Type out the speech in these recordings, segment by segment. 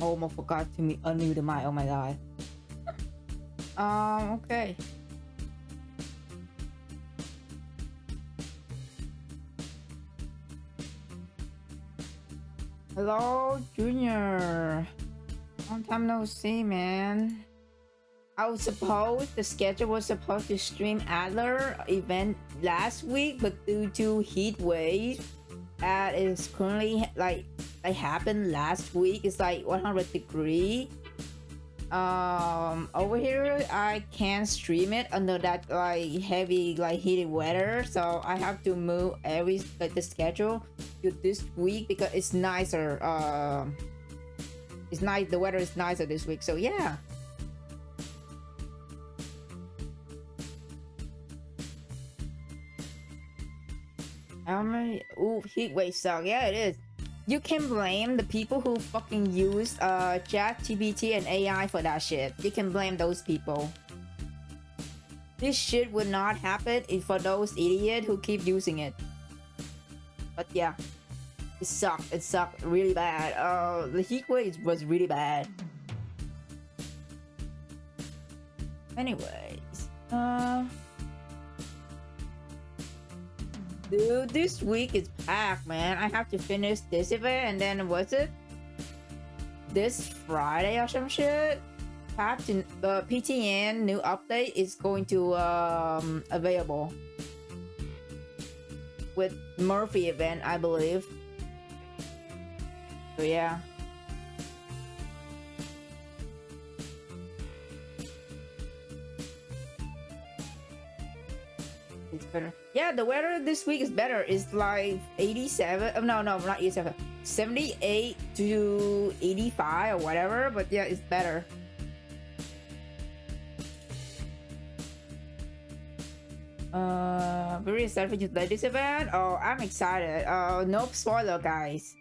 almost forgot to unmute the mic. Oh my god. Okay. Hello, Junior. Long time no see, man. I was supposed the schedule was supposed to stream Adler event last week, but due to heat wave that is currently like happened last week, it's like 100 degree. Over here I can't stream it under that like heavy like heated weather, so I have to move the schedule to this week because it's nicer. It's nice, the weather is nicer this week, so yeah. Ooh, heat wave suck. Yeah, it is. You can blame the people who fucking use ChatGPT and AI for that shit. You can blame those people. This shit would not happen if for those idiots who keep using it. But yeah, it sucked. It sucked really bad. The heat wave was really bad. Anyways, dude, this week is packed, man. I have to finish this event, and then what's it? This Friday or some shit? The PTN new update is going to available with Murphy event, I believe. So yeah. It's better. Yeah, the weather this week is better. It's like 87. Oh, no, not 87. 78 to 85 or whatever. But yeah, it's better. Very excited to play this event. Oh, I'm excited. No spoiler, guys.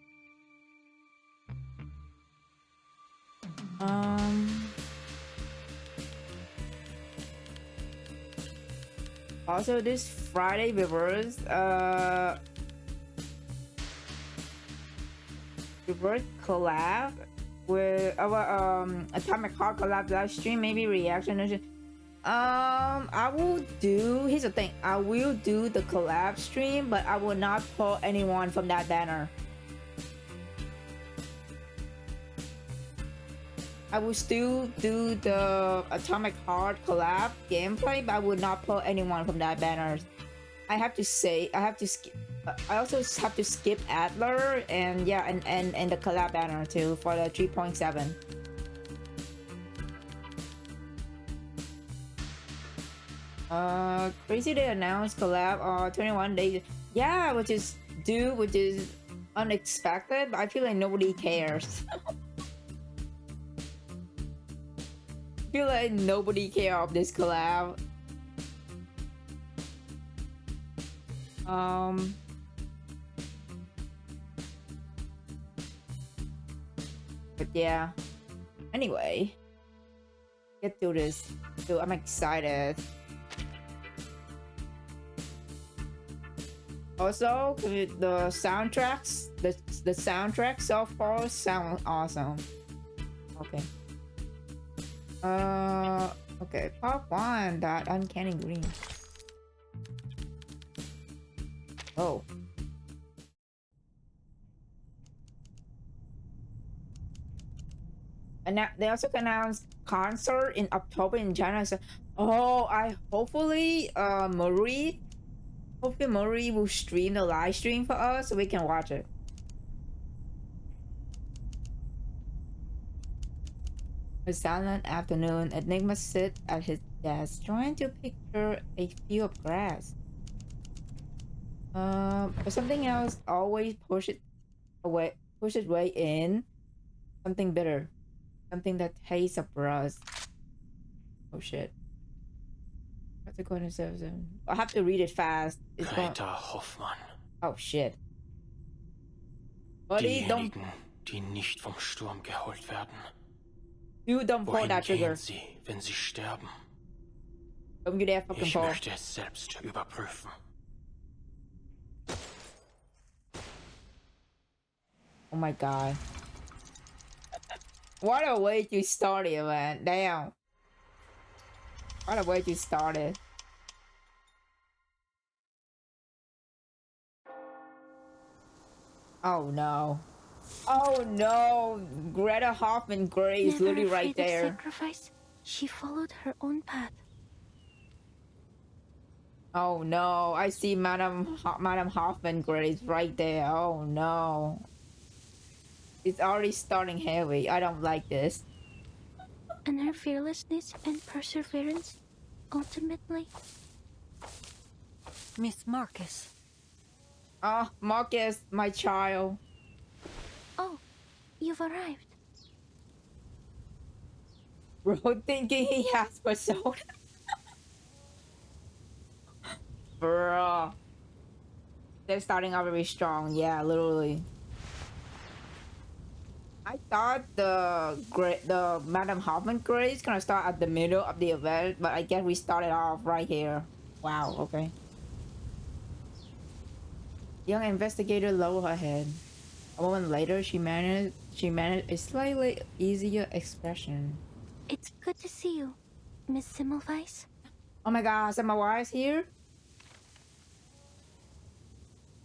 Also, this Friday reverse collab with our Atomic Heart collab live stream, maybe reaction. I will do. Here's the thing. I will do the collab stream, but I will not pull anyone from that banner. I will still do the Atomic Heart collab gameplay, but I would not pull anyone from that banner. I have to skip. I also have to skip Adler and yeah, and the collab banner too for the 3.7. Crazy they announced collab 21 days. Yeah, which is unexpected, but I feel like nobody cares. I feel like nobody cares of this collab. But yeah. Anyway, get to this. So I'm excited. Also, the soundtracks, the soundtrack so far sound awesome. Okay. Okay, part 1, that uncanny green. Oh. And now they also announced concert in October in China. So, oh, hopefully Marie will stream the live stream for us so we can watch it. A silent afternoon, Enigma sits at his desk trying to picture a field of grass. But something else always pushes way in. Something bitter. Something that tastes of rust. Oh shit. What's it going to say? I'll have to read it fast. Hoffmann. Oh shit. Buddy, Diejenigen, die nicht vom Sturm geholt werden. You don't pull that trigger. Gehen sie, wenn sie sterben? Don't get that fucking Ich pull. möchte es selbst überprüfen. Oh my god. What a way to start it, man. Damn. What a way to start it. Oh no. Oh no. Greta Hoffman Gray is Never literally right afraid of there. sacrifice, she followed her own path. Oh no. I see Madam Hoffman Gray is right there. Oh no. It's already starting heavy. I don't like this. And her fearlessness and perseverance, ultimately. Miss Marcus. Oh, Marcus, my child. Oh, you've arrived. Bro, thinking he has persona. Bro. They're starting out very strong. Yeah, literally. I thought the Madam Hoffman grade is gonna start at the middle of the event, but I guess we started off right here. Wow, okay. Young investigator lowered her head. A moment later, she managed a slightly easier expression. It's good to see you, Miss Semmelweis. Oh my god, Semmelweis here?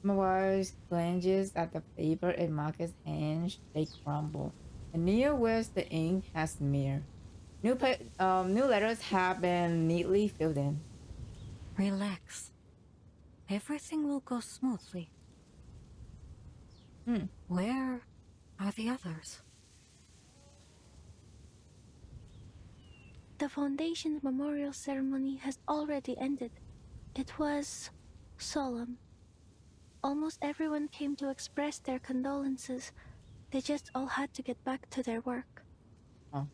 Semmelweis glances at the paper in Marcus' hands. They crumble. And near where the ink has smeared. New letters have been neatly filled in. Relax. Everything will go smoothly. Where are the others? The Foundation's memorial ceremony has already ended. It was solemn. Almost everyone came to express their condolences. They just all had to get back to their work. Oh.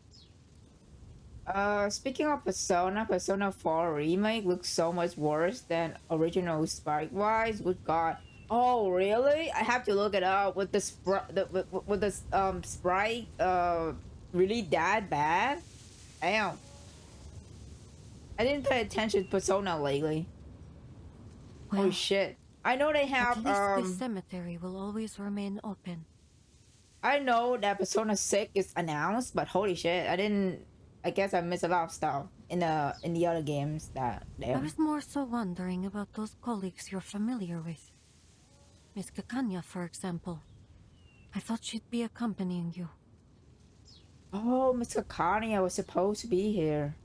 Speaking of Persona 4 remake looks so much worse than original sprite-wise. Good god. Oh, really? I have to look it up. With the sprite really that bad? Damn. I didn't pay attention to Persona lately. Well, Holy shit. I know they have at least the cemetery will always remain open. I know that Persona 6 is announced, but holy shit, I guess I missed a lot of stuff in the other games that I was more so wondering about those colleagues you're familiar with. Miss Kakanya, for example. I thought she'd be accompanying you. Oh, Miss Kakanya was supposed to be here.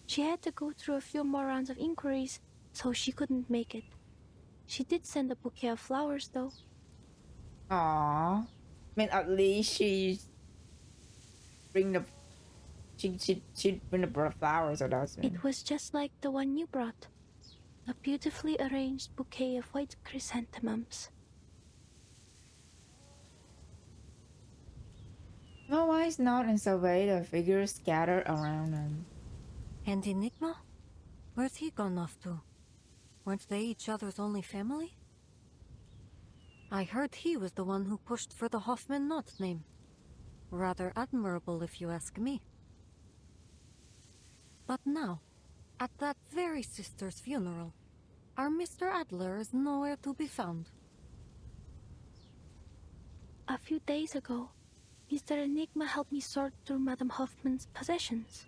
She had to go through a few more rounds of inquiries, so she couldn't make it. She did send a bouquet of flowers, though. Aww. I mean, at least she bring the flowers or that's it. It was just like the one you brought. A beautifully arranged bouquet of white chrysanthemums. No eyes not and survey the figures scattered around them. And Enigma? Where's he gone off to? Weren't they each other's only family? I heard he was the one who pushed for the Hoffman Knot name. Rather admirable, if you ask me. But now, at that very sister's funeral, our Mr. Adler is nowhere to be found. A few days ago, Mr. Enigma helped me sort through Madame Hoffman's possessions.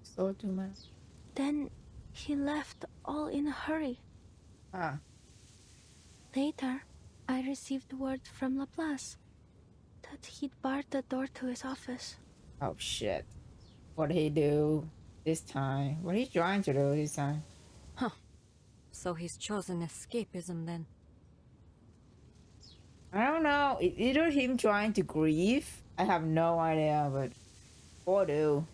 Sort through my... Then he left all in a hurry. Ah. Later, I received word from Laplace that he'd barred the door to his office. Oh shit. What'd he do this time? What are you trying to do this time? Huh. So he's chosen escapism then. I don't know. Either him trying to grieve. I have no idea, but or do.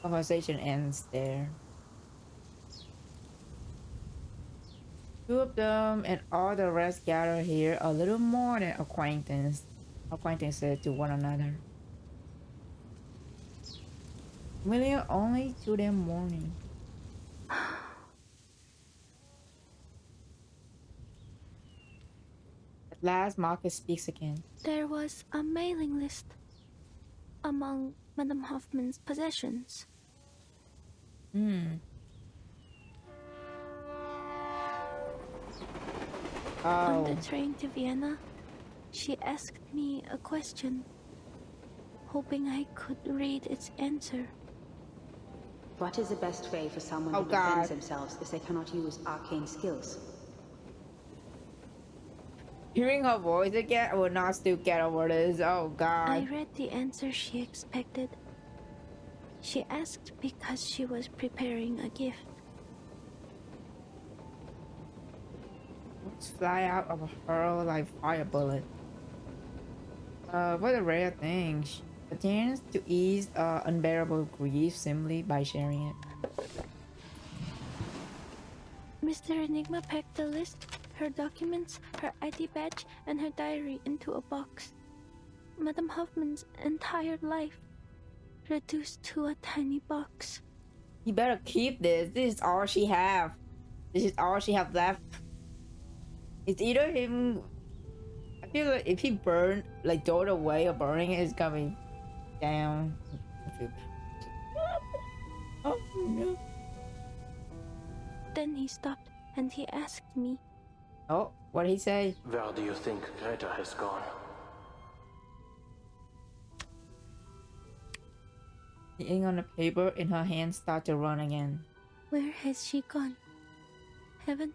Conversation ends there. Two of them and all the rest gather here, a little more than acquaintances to one another. Familiar only to their mourning. At last, Marcus speaks again. There was a mailing list among Madame Hoffman's possessions. On Oh. the train to Vienna, She asked me a question, hoping I could read its answer. What is the best way for someone Oh, who defends God. themselves if they cannot use arcane skills? Hearing her voice again, I will not still get over this. Oh, I God. read the answer she expected. She asked because she was preparing a gift. Let's fly out of her like fire bullet. What a rare thing. A chance to ease unbearable grief simply by sharing it. Mr. Enigma packed the list, her documents, her ID badge, and her diary into a box. Madame Hoffman's entire life reduced to a tiny box. You better keep this. This is all she have. This is all she have left. It's either him. I feel like if he burned, like throw it away or burning it, it's gonna be down. Oh no. Then he stopped and he asked me, Oh, what did he say? Where do you think Greta has gone? The ink on the paper in her hand started to run again. "Where has she gone? Heaven?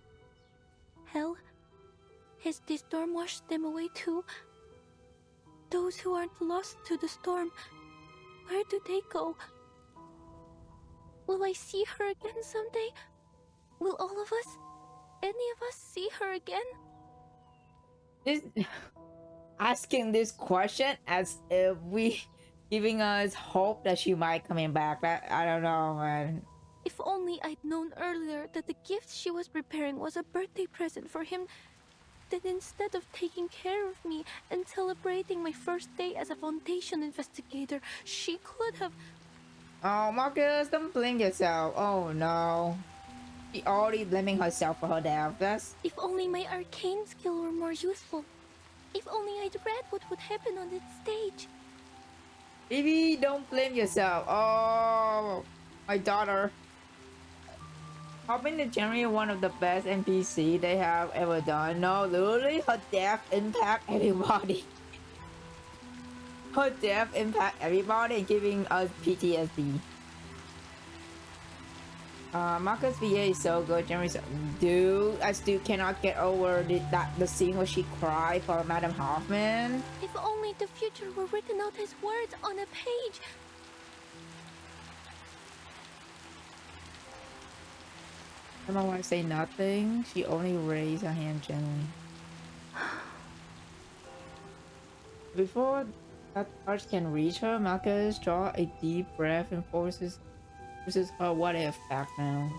Hell? Has the storm washed them away too? Those who aren't lost to the storm, where do they go? Will I see her again someday? Will all of us, any of us, see her again?" This asking this question as if we giving us hope that she might coming back. That I don't know, man. If only I'd known earlier that the gift she was preparing was a birthday present for him, then instead of taking care of me and celebrating my first day as a Foundation investigator, she could have... Oh, Marcus, don't blame yourself. Oh no. She already blaming herself for her death. That's If only my arcane skill were more useful. If only I'd read what would happen on that stage. baby, don't blame yourself. Oh, my daughter. Hopping is generally one of the best NPC they have ever done. No, literally, her death impact everybody. Her death impact everybody and giving us PTSD. Marcus VA is so good. Jeremy, dude, I still cannot get over the scene where she cried for Madame Hoffman. If only the future were written out as words on a page. I don't want to say nothing. She only raised her hand gently. Before that touch can reach her, Marcus draws a deep breath and forces her what if back now.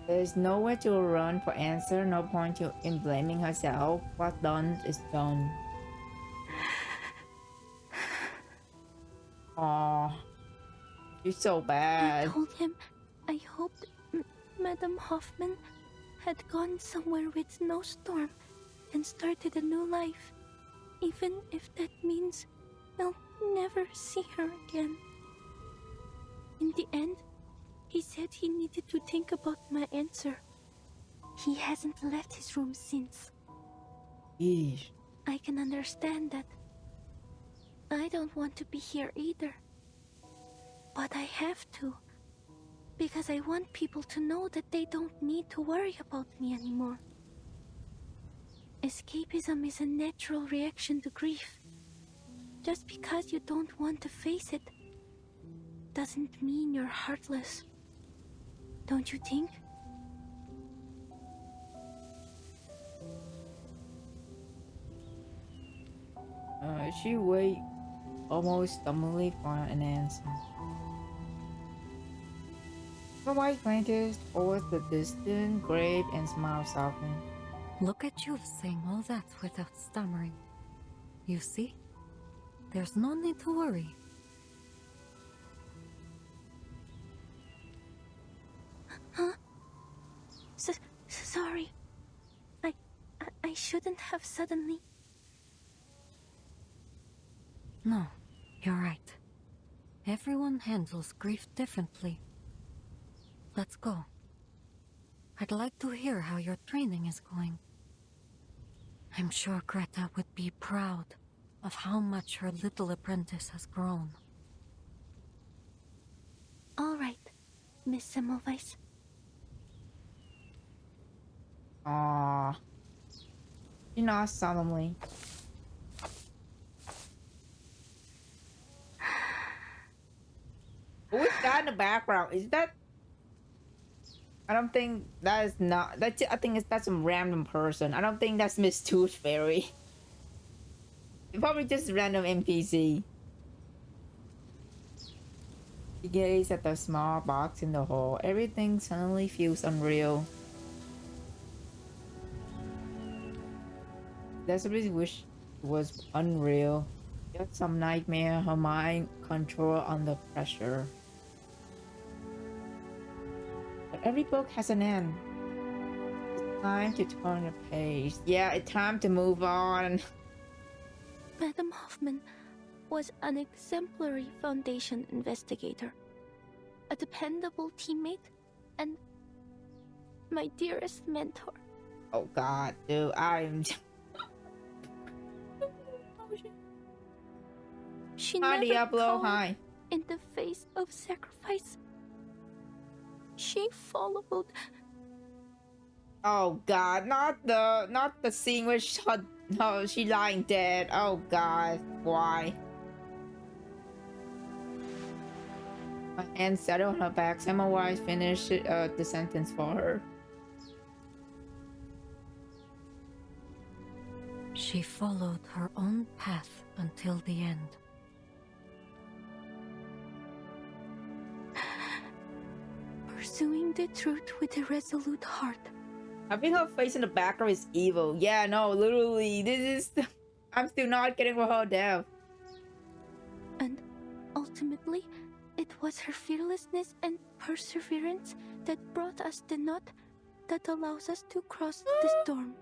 There's nowhere to run for answer, no point in blaming herself. What's done is done. Aww. She's so I bad. told him I hoped Madame Hoffman had gone somewhere with no storm and started a new life, even if that means I'll never see her again. In the end, he said he needed to think about my answer. He hasn't left his room since. Yeesh. I can understand that. I don't want to be here either. But I have to. Because I want people to know that they don't need to worry about me anymore. Escapism is a natural reaction to grief. Just because you don't want to face it doesn't mean you're heartless. Don't you think? She wait almost stumblingly for an answer. The white blanket towards the distant grave and smiled softly. Look at you saying all that without stammering. You see? There's no need to worry. Huh? Sorry. I shouldn't have suddenly... No, you're right. Everyone handles grief differently. Let's go. I'd like to hear how your training is going. I'm sure Greta would be proud of how much her little apprentice has grown. All right, Miss Semmelweis. Aww. You know, solemnly. Who's that in the background? Is that? I don't think that is not. That's. I think that's some random person. I don't think that's Miss Tooth Fairy. Probably just a random NPC. You gaze at the small box in the hall. Everything suddenly feels unreal. Desperately wish it was unreal. Just some nightmare. Her mind control under pressure. But every book has an end. It's time to turn the page. Yeah, it's time to move on. Madam Hoffman was an exemplary Foundation investigator, a dependable teammate, and my dearest mentor. Oh God, dude, I'm. She Hi, never Diablo. cowered Hi. in the face of sacrifice. She followed. Oh God, not the scene where she lying dead. Oh God, why? My hand settled on her back. Semmelweis finished the sentence for her. She followed her own path until the end. Pursuing the truth with a resolute heart. Having her face in the background is evil. Yeah, no, literally, this is. I'm still not getting for her death. And ultimately, it was her fearlessness and perseverance that brought us the knot that allows us to cross the storm.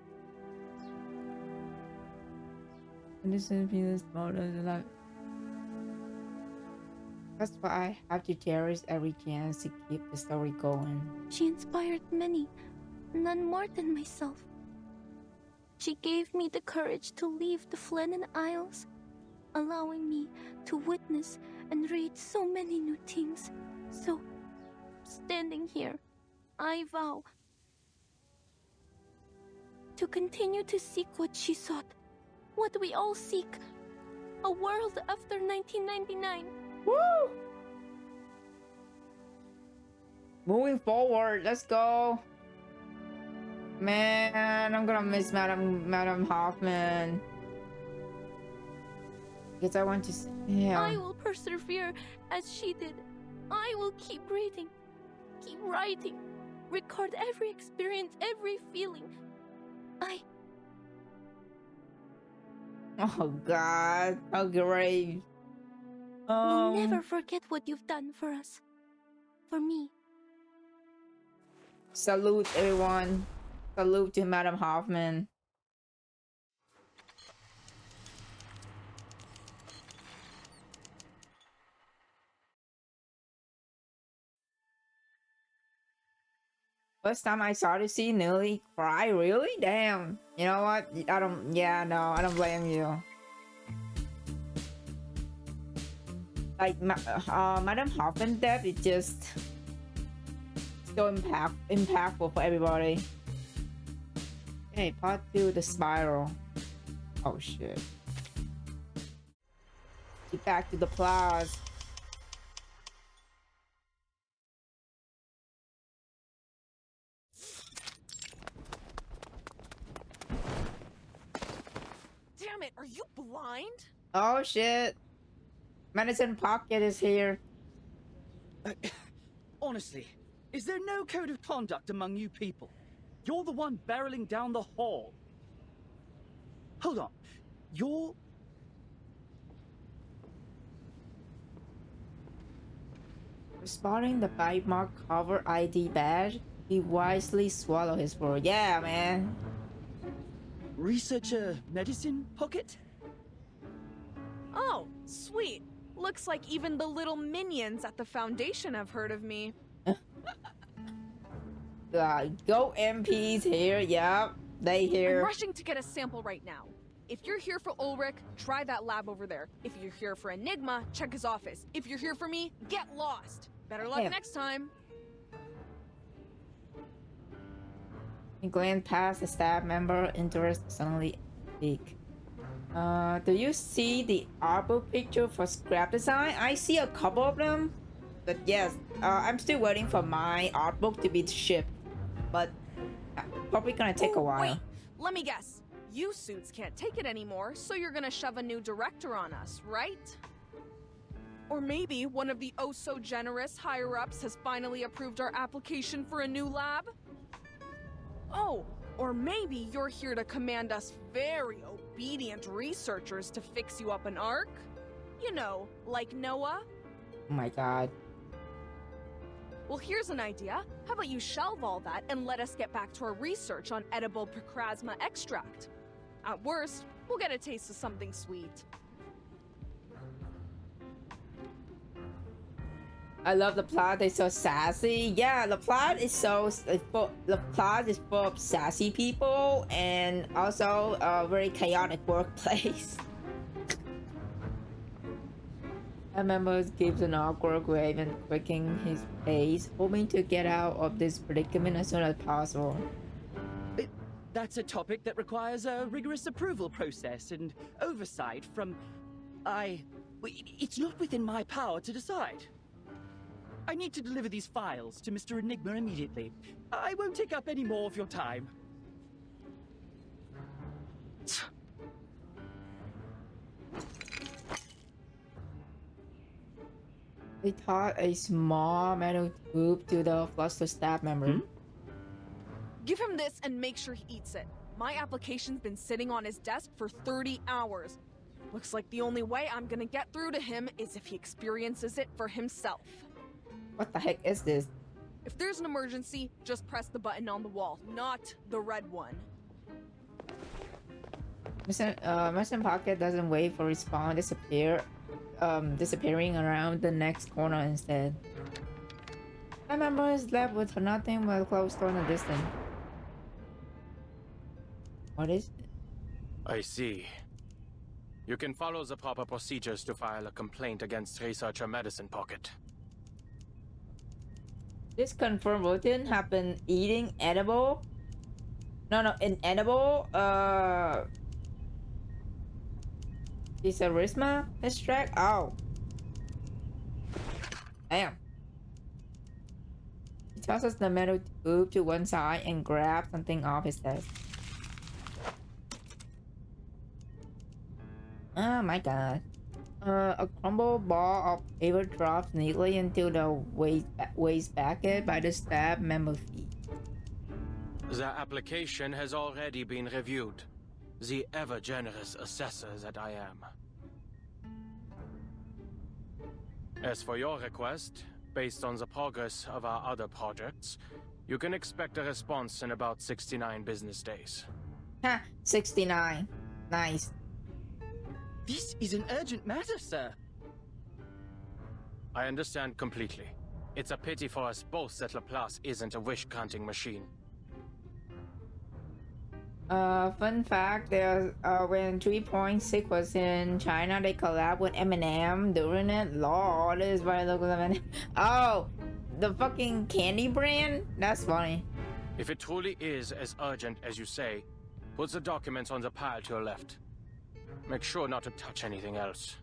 And this is fearless mode of life. That's why I have to cherish every chance to keep the story going. She inspired many, none more than myself. She gave me the courage to leave the Flennon Isles, allowing me to witness and read so many new things. So, standing here, I vow to continue to seek what she sought, what we all seek, a world after 1999. Woo! Moving forward, let's go. Man, I'm gonna miss Madam Hoffman. Because I want to see, yeah. I will persevere as she did. I will keep reading, keep writing, record every experience, every feeling. Oh God, how great. We'll never forget what you've done for us. For me. Salute everyone. Salute to Madam Hoffman. First time I saw this scene, nearly cry. Really? Damn. You know what? I don't. Yeah, no, I don't blame you. Like, Madam Hoffman's death is just so impactful for everybody. Okay, part 2, the spiral. Oh shit. Get back to the plaza. Damn it, are you blind? Oh shit. Medicine Pocket is here. Honestly, is there no code of conduct among you people? You're the one barreling down the hall. Hold on. You're... Spotting the bite mark cover ID badge, he wisely swallowed his word. Yeah, man. Researcher Medicine Pocket? Oh, sweet. Looks like even the little minions at the Foundation have heard of me. Go MPs here, yeah. They I'm here. rushing to get a sample right now. If you're here for Ulrich, try that lab over there. If you're here for Enigma, check his office. If you're here for me, get lost. Better luck Yeah. next time. He glanced past the staff member, interest suddenly peak. Do you see the arbor picture for scrap design? I see a couple of them, but yes, I'm still waiting for my art book to be shipped, but probably gonna take a Ooh, while. Wait, let me guess. You suits can't take it anymore, so you're gonna shove a new director on us, right? Or maybe one of the oh-so-generous higher-ups has finally approved our application for a new lab? Oh, or maybe you're here to command us very obedient researchers to fix you up an arc? You know, like Noah? Oh my god. Well, here's an idea. How about you shelve all that and let us get back to our research on edible procrasma extract? At worst, we'll get a taste of something sweet. I love the plot. They're so sassy. Yeah, the plot is the plot is full of sassy people and also a very chaotic workplace. A member gives an awkward wave and quickening his pace, hoping to get out of this predicament as soon as possible. That's a topic that requires a rigorous approval process and oversight from... It's not within my power to decide. I need to deliver these files to Mr. Enigma immediately. I won't take up any more of your time. They taught a small metal tube to the flustered staff member. Give him this and make sure he eats it. My application's been sitting on his desk for 30 hours. Looks like the only way I'm gonna get through to him is if he experiences it for himself. What the heck is this? If there's an emergency, just press the button on the wall, not the red one. Mission Pocket doesn't wait for respawn, disappearing around the next corner instead. My member is left with nothing but a closed door in the distance. What is it? I see. You can follow the proper procedures to file a complaint against Researcher Medicine Pocket. This confirmed Rutin have been eating edible. Inedible. Charisma extract. Oh. Damn. He tosses the metal tube to one side and grabs something off his desk. Oh my god. A crumbled ball of paper drops neatly into the waste bucket by the staff member feet. The application has already been reviewed. The ever-generous assessor that I am. As for your request, based on the progress of our other projects, you can expect a response in about 69 business days. Ha! 69. Nice. This is an urgent matter, sir. I understand completely. It's a pity for us both that Laplace isn't a wish-granting machine. Fun fact, there's when 3.6 was in China, they collabed with Eminem during it. Lord, this is why I look at Eminem. Oh, the fucking candy brand? That's funny. If it truly is as urgent as you say, put the documents on the pile to your left. Make sure not to touch anything else.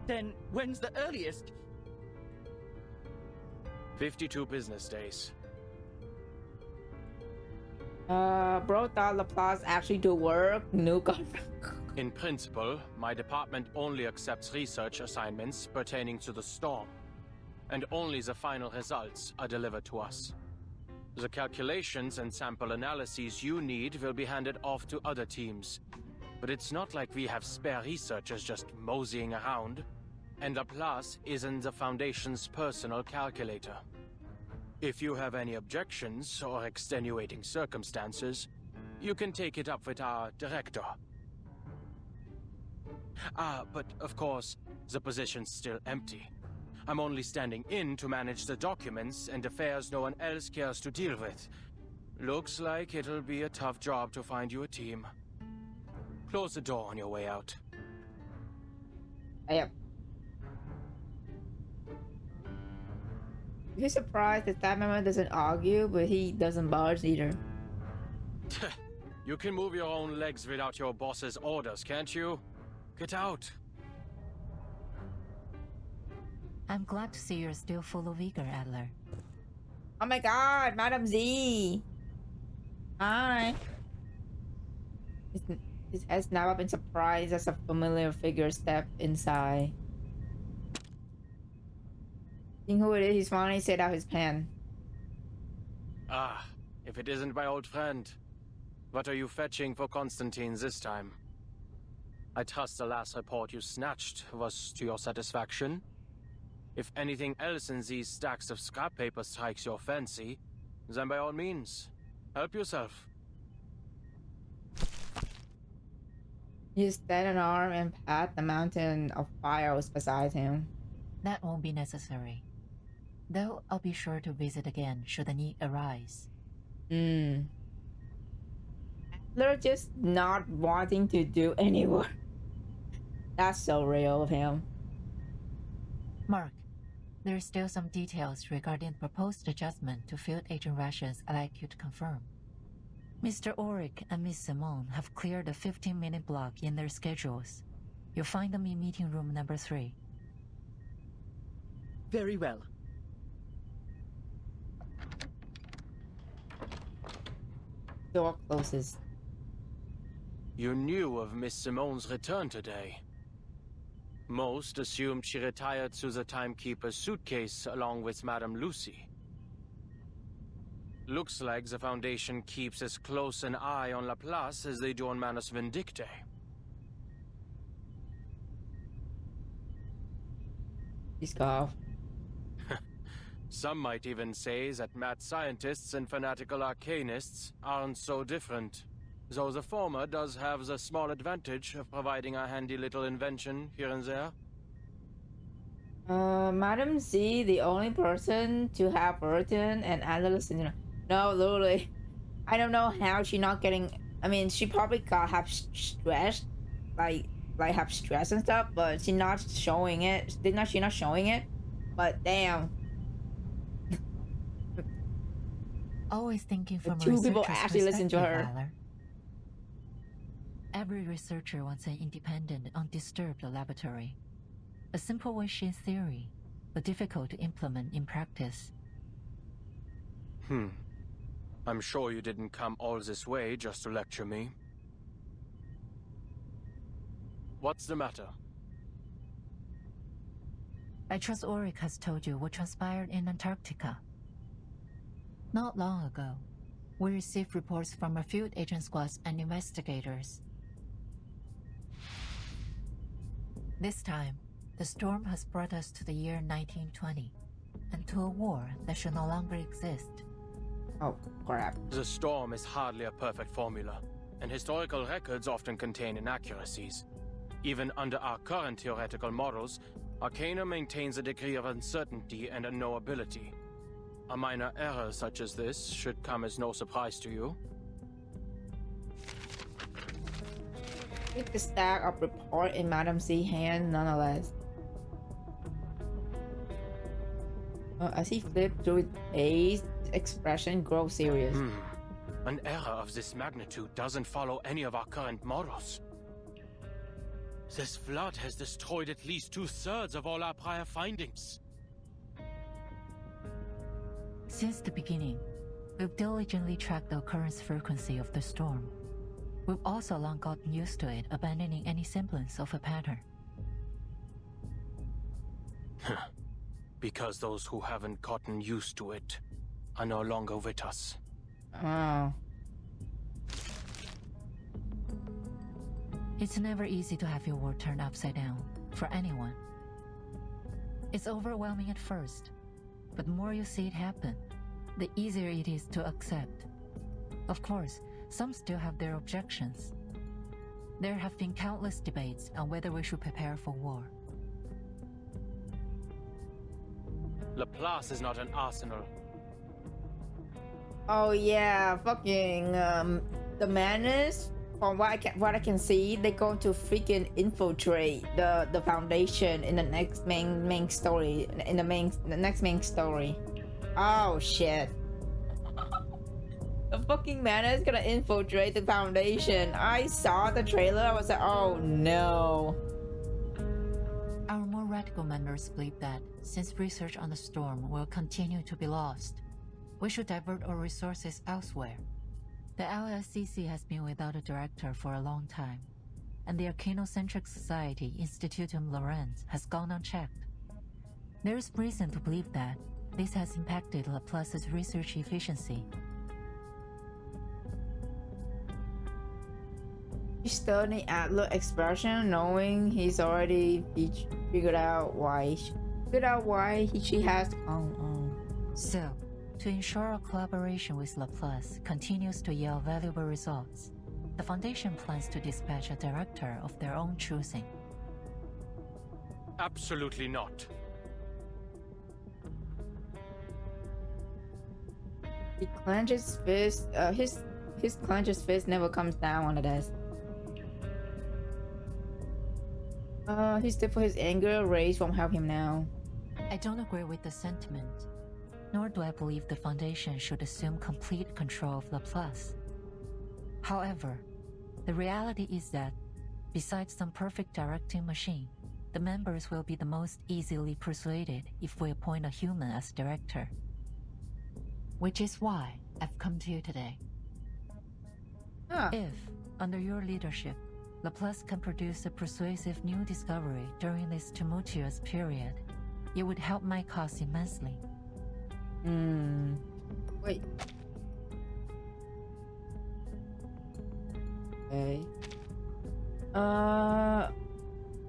Then when's the earliest? 52 business days. Bro thought Laplace actually do work. New government. In principle, my department only accepts research assignments pertaining to the storm, and only the final results are delivered to us. The calculations and sample analyses you need will be handed off to other teams, but it's not like we have spare researchers just moseying around, and Laplace isn't the Foundation's personal calculator. If you have any objections or extenuating circumstances, you can take it up with our director. But of course, the position's still empty. I'm only standing in to manage the documents and affairs no one else cares to deal with. Looks like it'll be a tough job to find you a team. Close the door on your way out. Yep. You're surprised the staff member doesn't argue, but he doesn't budge either. You can move your own legs without your boss's orders, can't you? Get out. I'm glad to see you're still full of vigor, Adler. Oh my god, Madam Z! Hi! His head snapped up in surprise as a familiar figure stepped inside. Seeing who it is, he's finally set out his pen. Ah, if it isn't my old friend. What are you fetching for Constantine this time? I trust the last report you snatched was to your satisfaction. If anything else in these stacks of scrap paper strikes your fancy, then by all means, help yourself. He extended an arm and pat the mountain of files beside him. That won't be necessary. Though I'll be sure to visit again should the need arise. They're just not wanting to do any work. That's so real of him. Mark, there's still some details regarding the proposed adjustment to field agent rations I'd like you to confirm. Mr. Ulrich and Miss Simone have cleared a 15-minute block in their schedules. You'll find them in meeting room number 3. Very well. Door closes. You knew of Miss Simone's return today. Most assumed she retired to the timekeeper's suitcase along with Madame Lucy. Looks like the Foundation keeps as close an eye on Laplace as they do on Manus Vindictae. He's coughed. Some might even say that mad scientists and fanatical arcanists aren't so different, though the former does have the small advantage of providing a handy little invention here and there. Madam Z, the only person to have Burton and Adler syndrome. No, literally. I don't know how she not getting. I mean, she probably have stress, like have stress and stuff, but she not showing it. She not showing it. But damn. Always thinking from a two people researcher's actually listen to perspective, her. Adler. Every researcher wants an independent, undisturbed laboratory. A simple wish in theory, but difficult to implement in practice. I'm sure you didn't come all this way just to lecture me. What's the matter? I trust Ulrich has told you what transpired in Antarctica. Not long ago, we received reports from our field agent squads and investigators. This time, the storm has brought us to the year 1920, and to a war that should no longer exist. Oh, crap. The storm is hardly a perfect formula, and historical records often contain inaccuracies. Even under our current theoretical models, Arcana maintains a degree of uncertainty and unknowability. A minor error such as this should come as no surprise to you. Keep the stack of report in Madam Z's hand nonetheless. As he flipped through his page, his expression grows serious. An error of this magnitude doesn't follow any of our current models. This flood has destroyed at least 2/3 of all our prior findings. Since the beginning, we've diligently tracked the occurrence frequency of the storm. We've also long gotten used to it, abandoning any semblance of a pattern. Because those who haven't gotten used to it are no longer with us. Oh. It's never easy to have your world turned upside down, for anyone. It's overwhelming at first, but the more you see it happen, the easier it is to accept. Of course, some still have their objections. There have been countless debates on whether we should prepare for war. Laplace is not an arsenal. Oh yeah, fucking the Menace. From what I can see, they're going to freaking infiltrate the Foundation in the next main story. In the next main story. Oh shit. The fucking Menace is gonna infiltrate the Foundation. I saw the trailer. I was like, oh no. Our more radical members believe that, since research on the storm will continue to be lost, we should divert our resources elsewhere. The LSCC has been without a director for a long time, and the Arcanocentric Society Institutum Laurens has gone unchecked. There is reason to believe that this has impacted Laplace's research efficiency. You still need Adler expression, knowing he's already figured out why she has on. So, to ensure our collaboration with Laplace continues to yield valuable results, the Foundation plans to dispatch a director of their own choosing. Absolutely not. He clenches fist. His clenches fist never comes down on the desk. He's still for his anger. Rage won't help him now. I don't agree with the sentiment, nor do I believe the Foundation should assume complete control of Laplace. However, the reality is that, besides some perfect directing machine, the members will be the most easily persuaded if we appoint a human as director. Which is why I've come to you today. If, under your leadership, Laplace can produce a persuasive new discovery during this tumultuous period, it would help my cause immensely. Wait. Okay.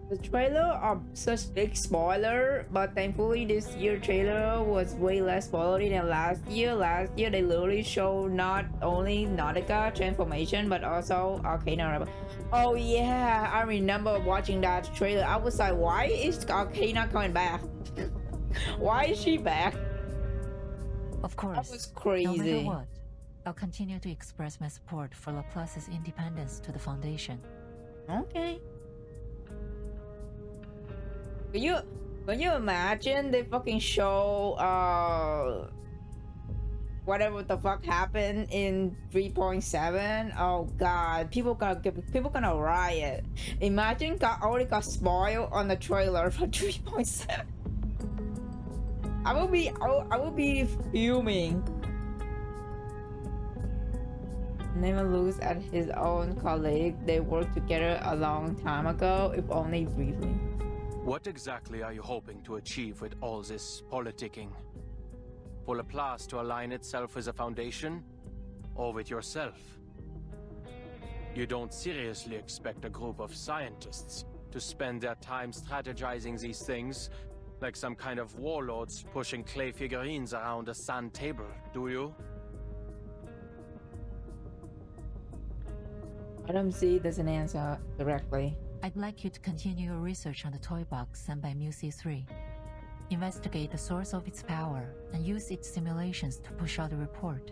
The trailer are such big spoiler, but thankfully this year trailer was way less spoilery than last year. Last year they literally showed not only Nautica transformation but also Arcana. Oh yeah, I remember watching that trailer. I was like, why is Arcana coming back? Why is she back? Of course, that was crazy. No matter what, I'll continue to express my support for Laplace's independence to the Foundation. Okay. Can you imagine they fucking show whatever the fuck happened in 3.7? Oh god, people gonna riot. Imagine already got spoiled on the trailer for 3.7. I will be fuming. Never lose at his own colleague. They worked together a long time ago, if only briefly. What exactly are you hoping to achieve with all this politicking? For Laplace to align itself with the Foundation? Or with yourself? You don't seriously expect a group of scientists to spend their time strategizing these things like some kind of warlords pushing clay figurines around a sand table, do you? Adam Z doesn't answer directly. I'd like you to continue your research on the toy box sent by MUC3. Investigate the source of its power and use its simulations to push out a report.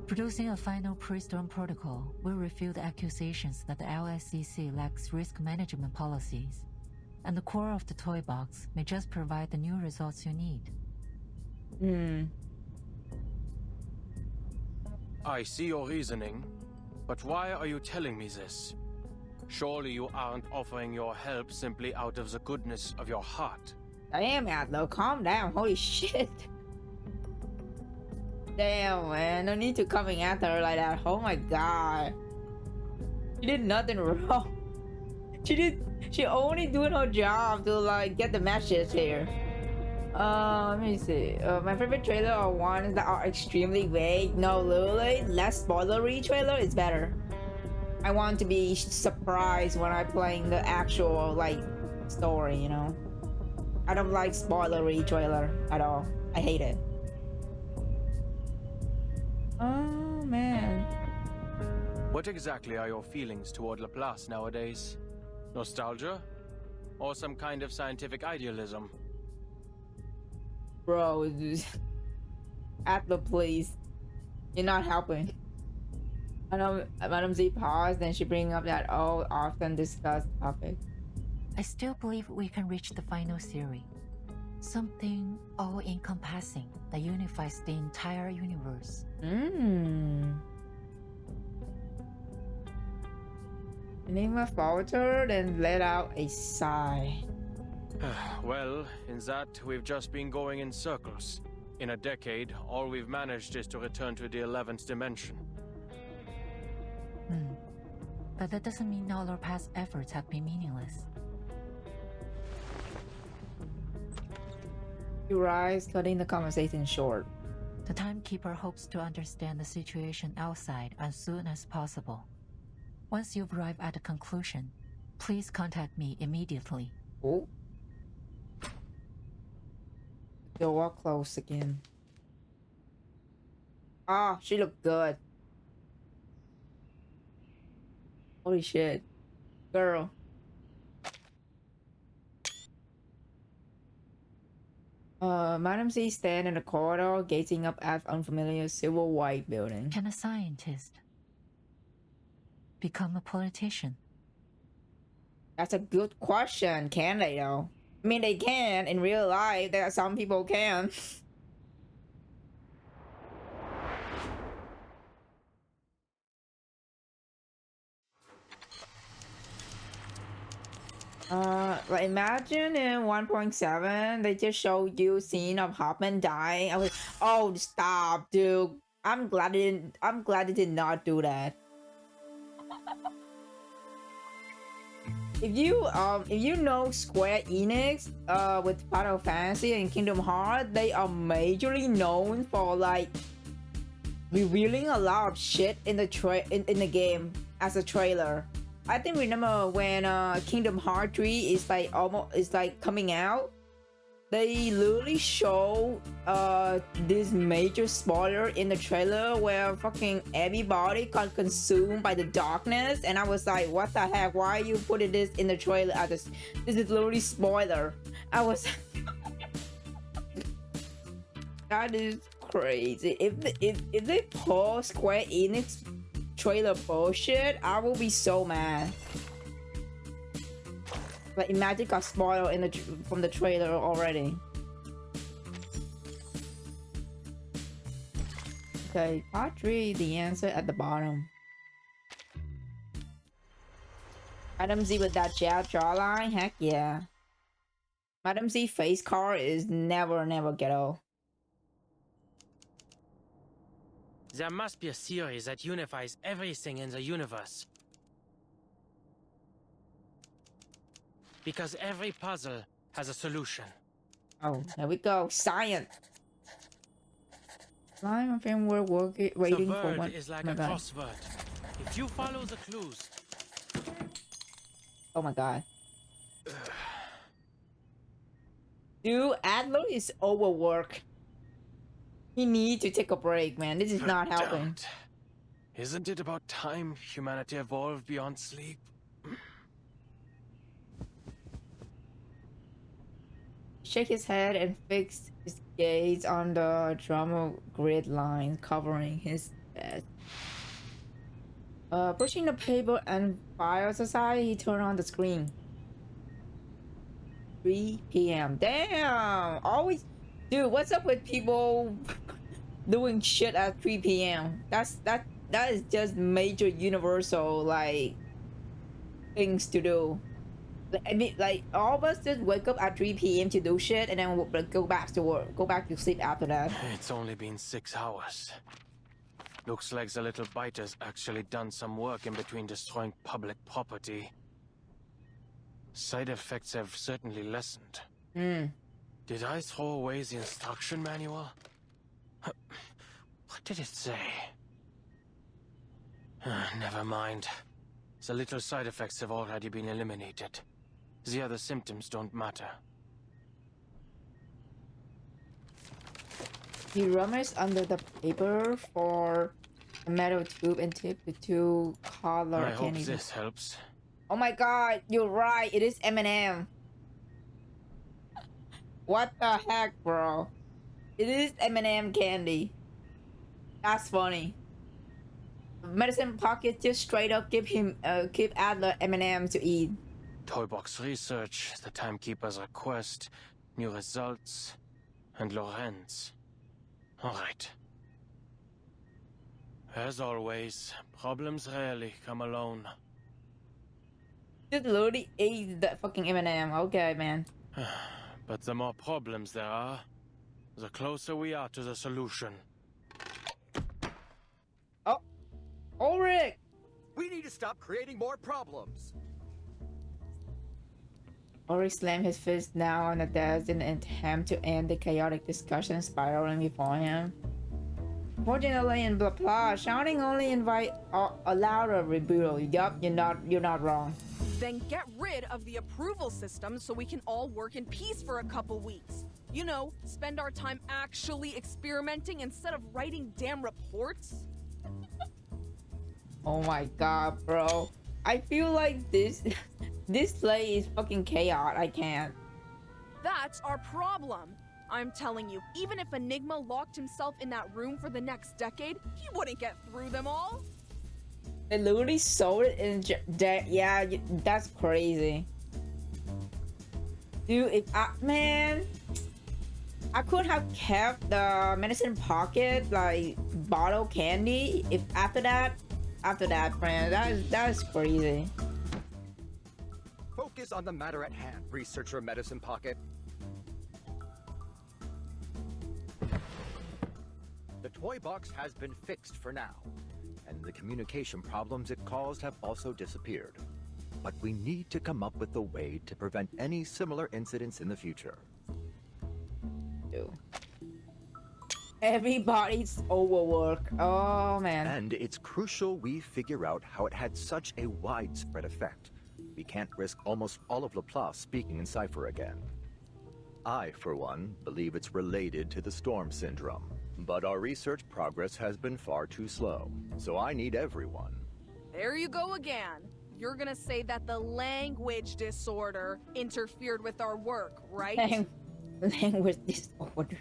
Producing a final pre-storm protocol will refute the accusations that the LSCC lacks risk management policies, and the core of the toy box may just provide the new results you need. I see your reasoning, but why are you telling me this? Surely you aren't offering your help simply out of the goodness of your heart. Damn, Adler, calm down. Holy shit. Damn, man. No need to coming after her like that. Oh my god. She did nothing wrong. She only doing her job to like get the message here. Let me see. My favorite trailer are ones that are extremely vague. No, literally, less spoilery trailer is better. I want to be surprised when I'm playing the actual like story, you know. I don't like spoilery trailer at all. I hate it. Oh man. What exactly are your feelings toward Laplace nowadays? Nostalgia? Or some kind of scientific idealism? Bro, Adler, please. You're not helping. Madam Z paused, then she bring up that all often discussed topic. I still believe we can reach the final theory. Something all-encompassing that unifies the entire universe. Enigma faltered and let out a sigh. Well, in that, we've just been going in circles. In a decade, all we've managed is to return to the 11th dimension. But that doesn't mean all our past efforts have been meaningless. You rise, cutting the conversation short. The Timekeeper hopes to understand the situation outside as soon as possible. Once you've arrived at a conclusion, please contact me immediately. Oh. You'll walk close again. Ah, she looked good. Holy shit. Girl. Madam Z stand in the corridor, gazing up at unfamiliar silver white building. Can a scientist become a politician? That's a good question. Can they though? I mean, they can in real life. There are some people can. Like imagine in 1.7 they just showed you scene of Hoffman dying. I was, oh, stop, dude. I'm glad it did not do that. If you know Square Enix with Final Fantasy and Kingdom Hearts, they are majorly known for like revealing a lot of shit in the in the game as a trailer. I think remember when Kingdom Hearts 3 is like coming out, they literally show this major spoiler in the trailer where fucking everybody got consumed by the darkness, and I was like, what the heck, why are you putting this in the trailer? This is literally spoiler. I was that is crazy. If they pull Square Enix trailer bullshit, I will be so mad. Like imagine got spoiled in from the trailer already. Okay, part 3, the answer at the bottom. Madam Z with that jawline, heck yeah. Madam Z face card is never ghetto. There must be a theory that unifies everything in the universe. Because every puzzle has a solution. Oh, there we go. Science. Line of him we're waiting the for word one. is like Oh my a god. crossword. If you follow the clues. Oh my god. Dude, Adler is overworked. He needs to take a break, man. This is not helping. Don't. Isn't it about time humanity evolved beyond sleep? Shake his head and fix his gaze on the drama grid lines covering his head. Pushing the paper and files aside, he turned on the screen. 3 p.m. Damn! Always... Dude, what's up with people doing shit at 3 p.m.? That is just major universal, like, things to do. I mean, like, all of us just wake up at 3 p.m. to do shit and then we'll go back to work, go back to sleep after that. It's only been 6 hours. Looks like the little biter's actually done some work in between destroying public property. Side effects have certainly lessened. Did I throw away the instruction manual? What did it say? Never mind. The little side effects have already been eliminated. The other symptoms don't matter. He rummaged under the paper for a metal tube and tipped the 2 color I hope candies. this helps. Oh my god, you're right. It is M&M. What the heck, bro? It is M&M candy. That's funny. Medicine Pocket just straight up give Adler M&M to eat. Toybox research, the Timekeeper's request, new results, and Lorenz. Alright. As always, problems rarely come alone. Just literally ate that fucking M&M. Okay, man. But the more problems there are, the closer we are to the solution. Oh, Ulrich! We need to stop creating more problems. Ulrich slammed his fist down on the desk in an attempt to end the chaotic discussion spiraling before him. Fortunately, in blah blah, shouting only invite a louder rebuttal. Yup, you're not wrong. Then get rid of the approval system so we can all work in peace for a couple weeks. You know, spend our time actually experimenting instead of writing damn reports. Oh my god, bro. I feel like this play is fucking chaos. I can't. That's our problem. I'm telling you, even if Enigma locked himself in that room for the next decade, he wouldn't get through them all. They literally sold it in yeah, that's crazy. Dude, if man, I could have kept the medicine pocket like bottle candy if after that, friend. That is crazy. Focus on the matter at hand, researcher Medicine Pocket. The toy box has been fixed for now, and the communication problems it caused have also disappeared. But we need to come up with a way to prevent any similar incidents in the future. Dude. Everybody's overworked. Oh man. And it's crucial we figure out how it had such a widespread effect. We can't risk almost all of Laplace speaking in cipher again. I, for one, believe it's related to the storm syndrome. But our research progress has been far too slow, so I need everyone. There you go again. You're gonna say that the language disorder interfered with our work, right? Language disorder.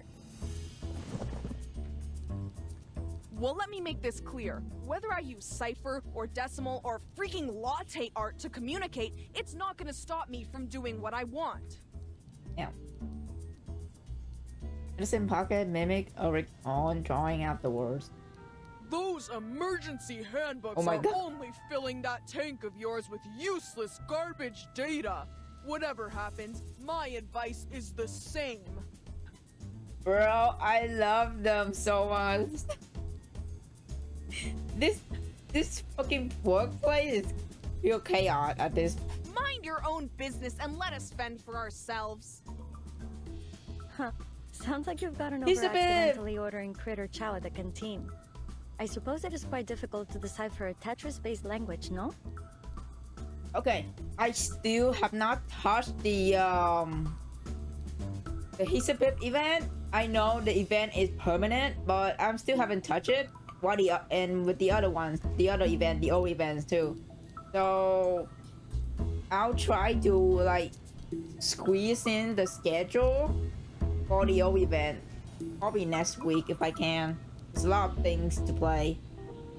Well, let me make this clear. Whether I use cipher or decimal or freaking latte art to communicate, it's not gonna stop me from doing what I want. Yeah. Medicine Pocket mimic Ulrich on drawing out the words. Those emergency handbooks Oh my are God. only filling that tank of yours with useless garbage data. Whatever happens, my advice is the same. Bro, I love them so much. This fucking workplace is pure chaos at this. Mind your own business and let us fend for ourselves. Huh. Sounds like you've gotten He's over a bit- accidentally ordering critter chow at the canteen. I suppose it is quite difficult to decipher a Tetris-based language, no? Okay, I still have not touched the Hisapip event. I know the event is permanent, but I'm still haven't touched it. And with the other ones, the other event, the old events too. So I'll try to like squeeze in the schedule for the old event. Probably next week if I can. There's a lot of things to play.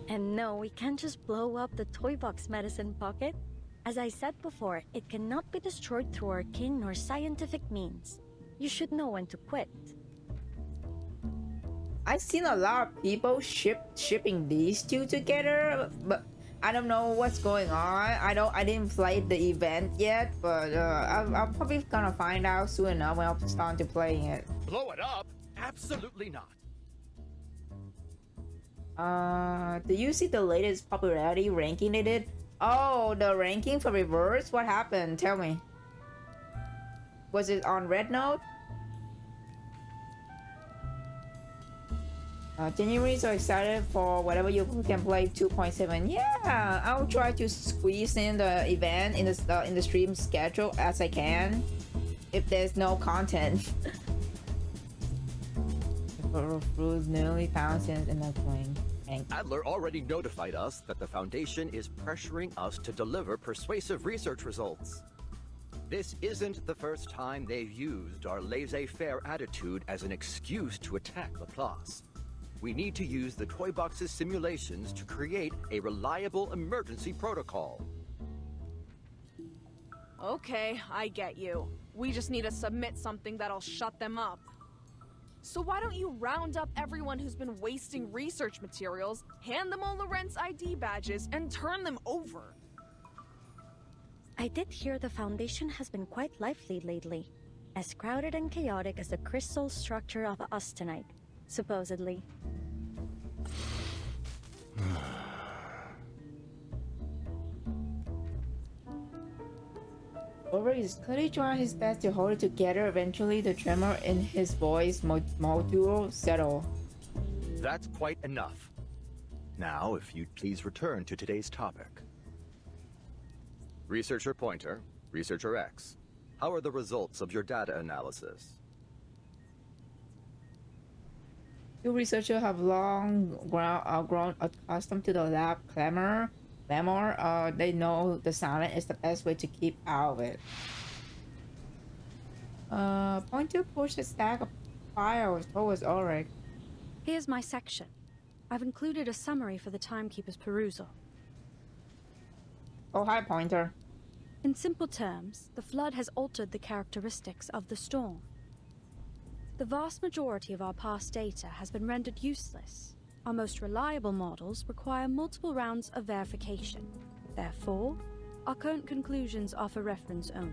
And no, we can't just blow up the toy box Medicine Pocket. As I said before, it cannot be destroyed through arcane or scientific means. You should know when to quit. I've seen a lot of people shipping these two together, but I don't know what's going on. I didn't play the event yet, but I'm probably gonna find out soon enough when I'm starting to playing it. Blow it up? Absolutely not. Do you see the latest popularity ranking they did? Oh, the ranking for reverse? What happened? Tell me. Was it on Red Note? January, so excited for whatever you can play 2.7. Yeah, I'll try to squeeze in the event in the stream schedule as I can. If there's no content. Fruits nearly found since in the plane. Adler already notified us that the Foundation is pressuring us to deliver persuasive research results. This isn't the first time they've used our laissez-faire attitude as an excuse to attack Laplace. We need to use the toy box's simulations to create a reliable emergency protocol. Okay, I get you. We just need to submit something that'll shut them up. So why don't you round up everyone who's been wasting research materials, hand them all Lorentz ID badges, and turn them over? I did hear the Foundation has been quite lively lately. As crowded and chaotic as the crystal structure of austenite, supposedly. Ulrich is clearly trying his best to hold it together. Eventually, the tremor in his voice modulo settle. That's quite enough. Now, if you'd please return to today's topic. Researcher Pointer, Researcher X, how are the results of your data analysis? You researchers have long grown accustomed to the lab clamor. They know the silence is the best way to keep out of it. Pointer pushed a stack of files towards Ulrich. Here's my section. I've included a summary for the Timekeeper's perusal. Oh, hi, Pointer. In simple terms, the flood has altered the characteristics of the storm. The vast majority of our past data has been rendered useless. Our most reliable models require multiple rounds of verification. Therefore, our current conclusions are for reference only.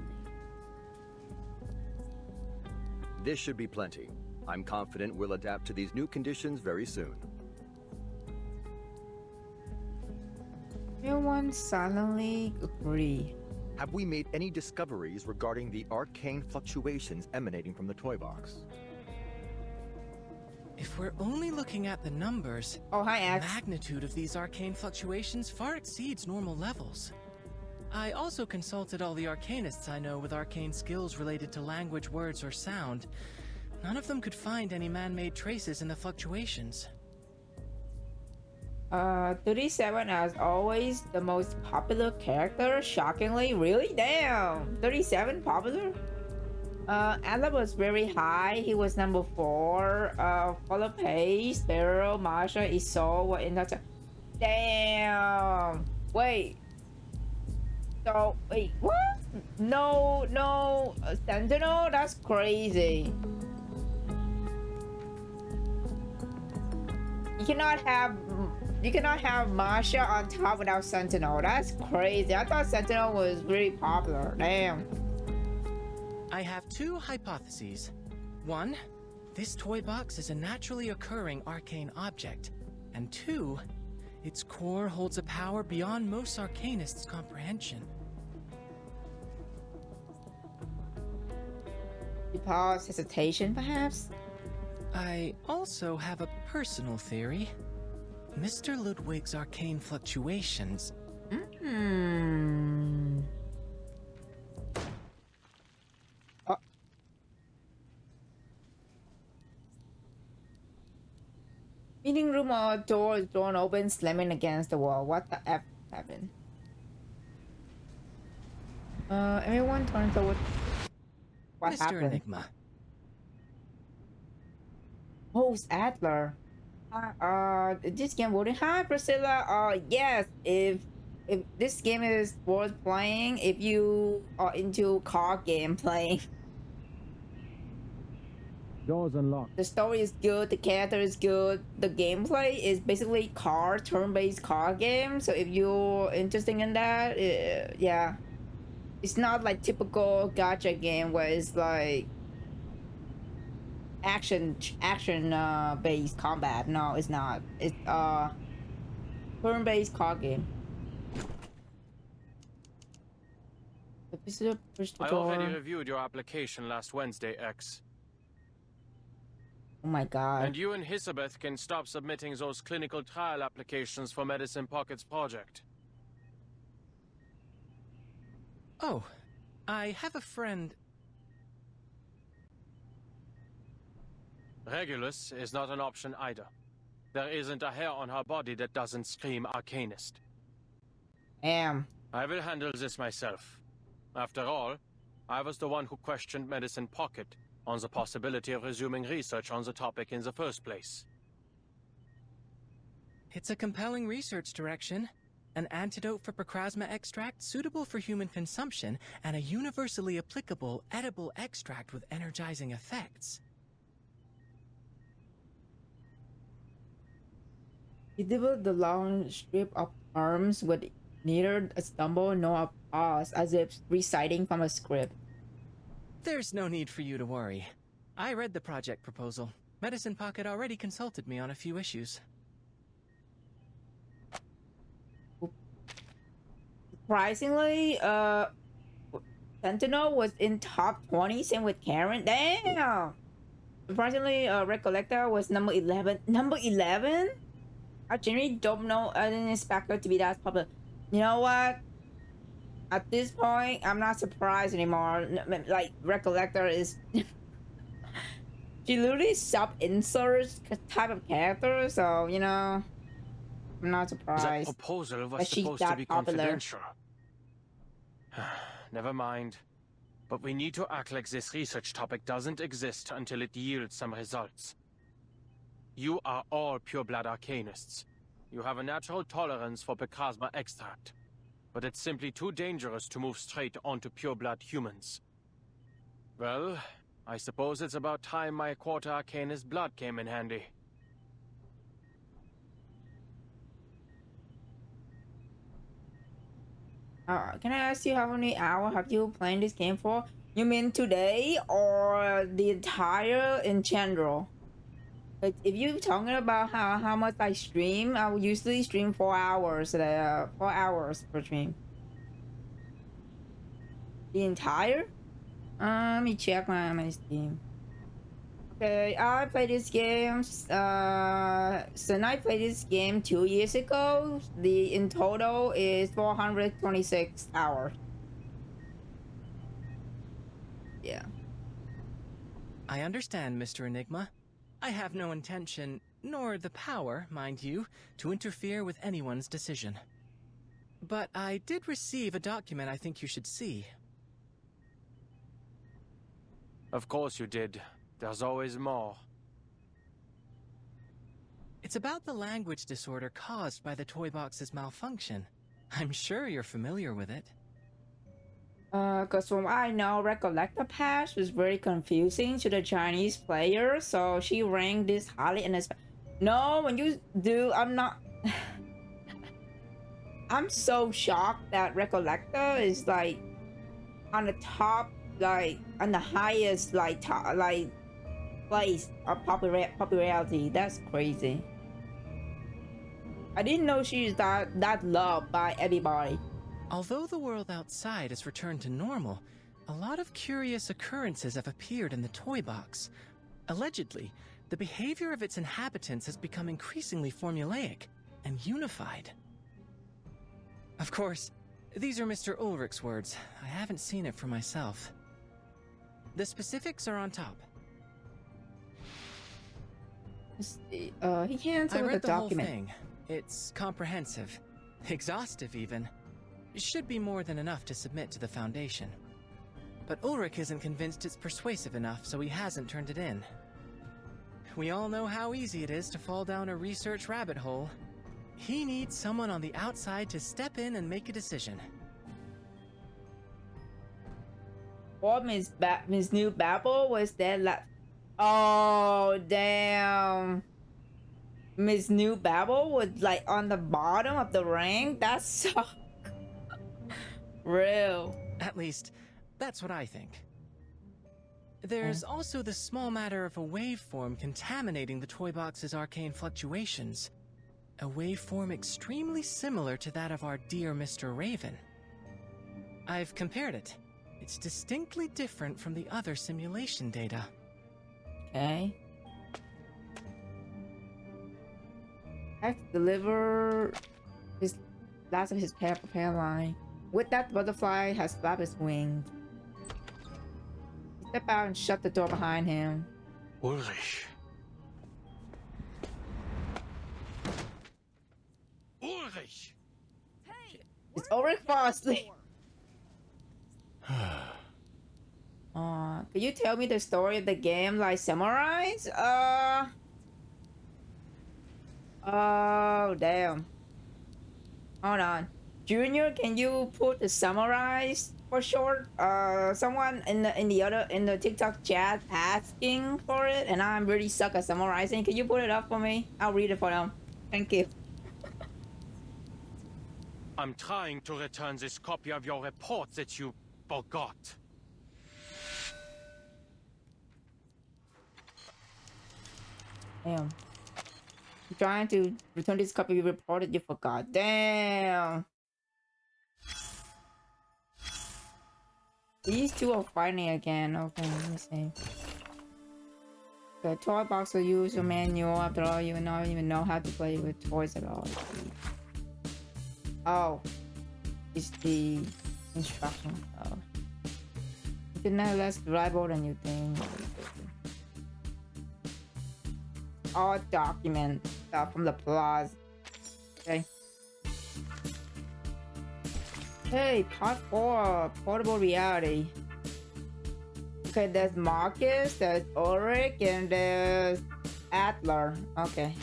This should be plenty. I'm confident we'll adapt to these new conditions very soon. Everyone silently agree. Have we made any discoveries regarding the arcane fluctuations emanating from the toy box? If we're only looking at the numbers, oh, hi, the magnitude of these arcane fluctuations far exceeds normal levels. I also consulted all the arcanists I know with arcane skills related to language, words, or sound. None of them could find any man-made traces in the fluctuations. 37 as always the most popular character, shockingly. Really? Damn, 37 popular? Adler was very high. He was number 4. Follow Pace, Beryl, Marsha, Isol were in that. Damn. Wait. So wait, what? No, Sentinel? That's crazy. You cannot have Marsha on top without Sentinel. That's crazy. I thought Sentinel was really popular. Damn. I have 2 hypotheses. 1, this toy box is a naturally occurring arcane object. And 2, its core holds a power beyond most arcanists' comprehension. You pause, hesitation, perhaps? I also have a personal theory. Mr. Ludwig's arcane fluctuations. Meeting room door is drawn open, slamming against the wall. What the F happened? Everyone turns over. What Mr. happened? Enigma. Oh, it's Adler. This game voting. Hi, Priscilla. Yes, if this game is worth playing, if you are into card game playing. Doors unlocked. The story is good, the character is good, the gameplay is basically turn-based card game. So if you're interested in that, yeah, it's not like typical gacha game where it's like action based combat. No, it's not. It's turn-based card game. I already reviewed your application last Wednesday, X. Oh my god. And you and Hisabeth can stop submitting those clinical trial applications for Medicine Pocket's project. Oh, I have a friend. Regulus is not an option either. There isn't a hair on her body that doesn't scream Arcanist. Damn. I will handle this myself. After all, I was the one who questioned Medicine Pocket on the possibility of resuming research on the topic in the first place. It's a compelling research direction. An antidote for Procrasma extract suitable for human consumption, and a universally applicable edible extract with energizing effects. He developed the long strip of arms with neither a stumble nor a pause, as if reciting from a script. There's no need for you to worry. I read the project proposal. Medicine Pocket already consulted me on a few issues. Surprisingly, Sentinel was in top 20, same with Karen. Damn! Surprisingly, Recollector was number 11. Number 11? I genuinely don't know. I didn't expect her to be that popular. You know what? At this point, I'm not surprised anymore. Like, Recollector is... she literally sub-inserts type of character, so, you know... I'm not surprised. That proposal was supposed to be confidential. Never mind. But we need to act like this research topic doesn't exist until it yields some results. You are all pureblood arcanists. You have a natural tolerance for Procrasma extract. But it's simply too dangerous to move straight onto pureblood humans. Well, I suppose it's about time my quarter arcanist blood came in handy. Can I ask you how many hours have you played this game for? You mean today or the entire in general? Like, if you're talking about how much I stream, I will usually stream 4 hours. 4 hours per stream. The entire? Let me check my Steam. Okay, I played this game. So I played this game 2 years ago. The in total is 426 hours. Yeah. I understand, Mr. Enigma. I have no intention, nor the power, mind you, to interfere with anyone's decision. But I did receive a document I think you should see. Of course you did. There's always more. It's about the language disorder caused by the toy box's malfunction. I'm sure you're familiar with it. Cause from what I know, Recollector Patch was very confusing to the Chinese player, so she ranked this highly unexpected. No, when you do, I'm not... I'm so shocked that Recollector is like on the top, like on the highest like top, like place of popularity. That's crazy. I didn't know she's that loved by everybody. Although the world outside has returned to normal, a lot of curious occurrences have appeared in the toy box. Allegedly, the behavior of its inhabitants has become increasingly formulaic and unified. Of course, these are Mr. Ulrich's words. I haven't seen it for myself. The specifics are on top. He can't I with read the the whole document. thing. It's comprehensive. Exhaustive, even. It should be more than enough to submit to the Foundation. But Ulrich isn't convinced it's persuasive enough, so he hasn't turned it in. We all know how easy it is to fall down a research rabbit hole. He needs someone on the outside to step in and make a decision. Or Miss New Babel was there oh damn. Miss New Babel was like on the bottom of the rank. That's so real. At least, that's what I think. There's also the small matter of a waveform contaminating the toy box's arcane fluctuations. A waveform extremely similar to that of our dear Mr. Raven. I've compared it. It's distinctly different from the other simulation data. Okay. I have to deliver his last of his pair line. With that, butterfly has flapped its wings. He stepped out and shut the door behind him. Ulrich. Ulrich! It's Ulrich falling asleep. Could you tell me the story of the game, like summarize? Oh damn. Hold on. Junior, can you put the summarize for short? Someone in the TikTok chat asking for it, and I'm really suck at summarizing. Can you put it up for me? I'll read it for them. Thank you. I'm trying to return this copy of your report that you forgot. Damn. I'm trying to return this copy you reported you forgot. Damn. These two are fighting again. Okay, let me see. The toy box will use your manual. After all, you don't even know how to play with toys at all. Oh. It's the instruction. Oh. It's not less reliable than you think. All document stuff from the plaza. Okay. Hey, part 4, portable reality. Okay, there's Marcus, there's Ulrich, and there's Adler. Okay.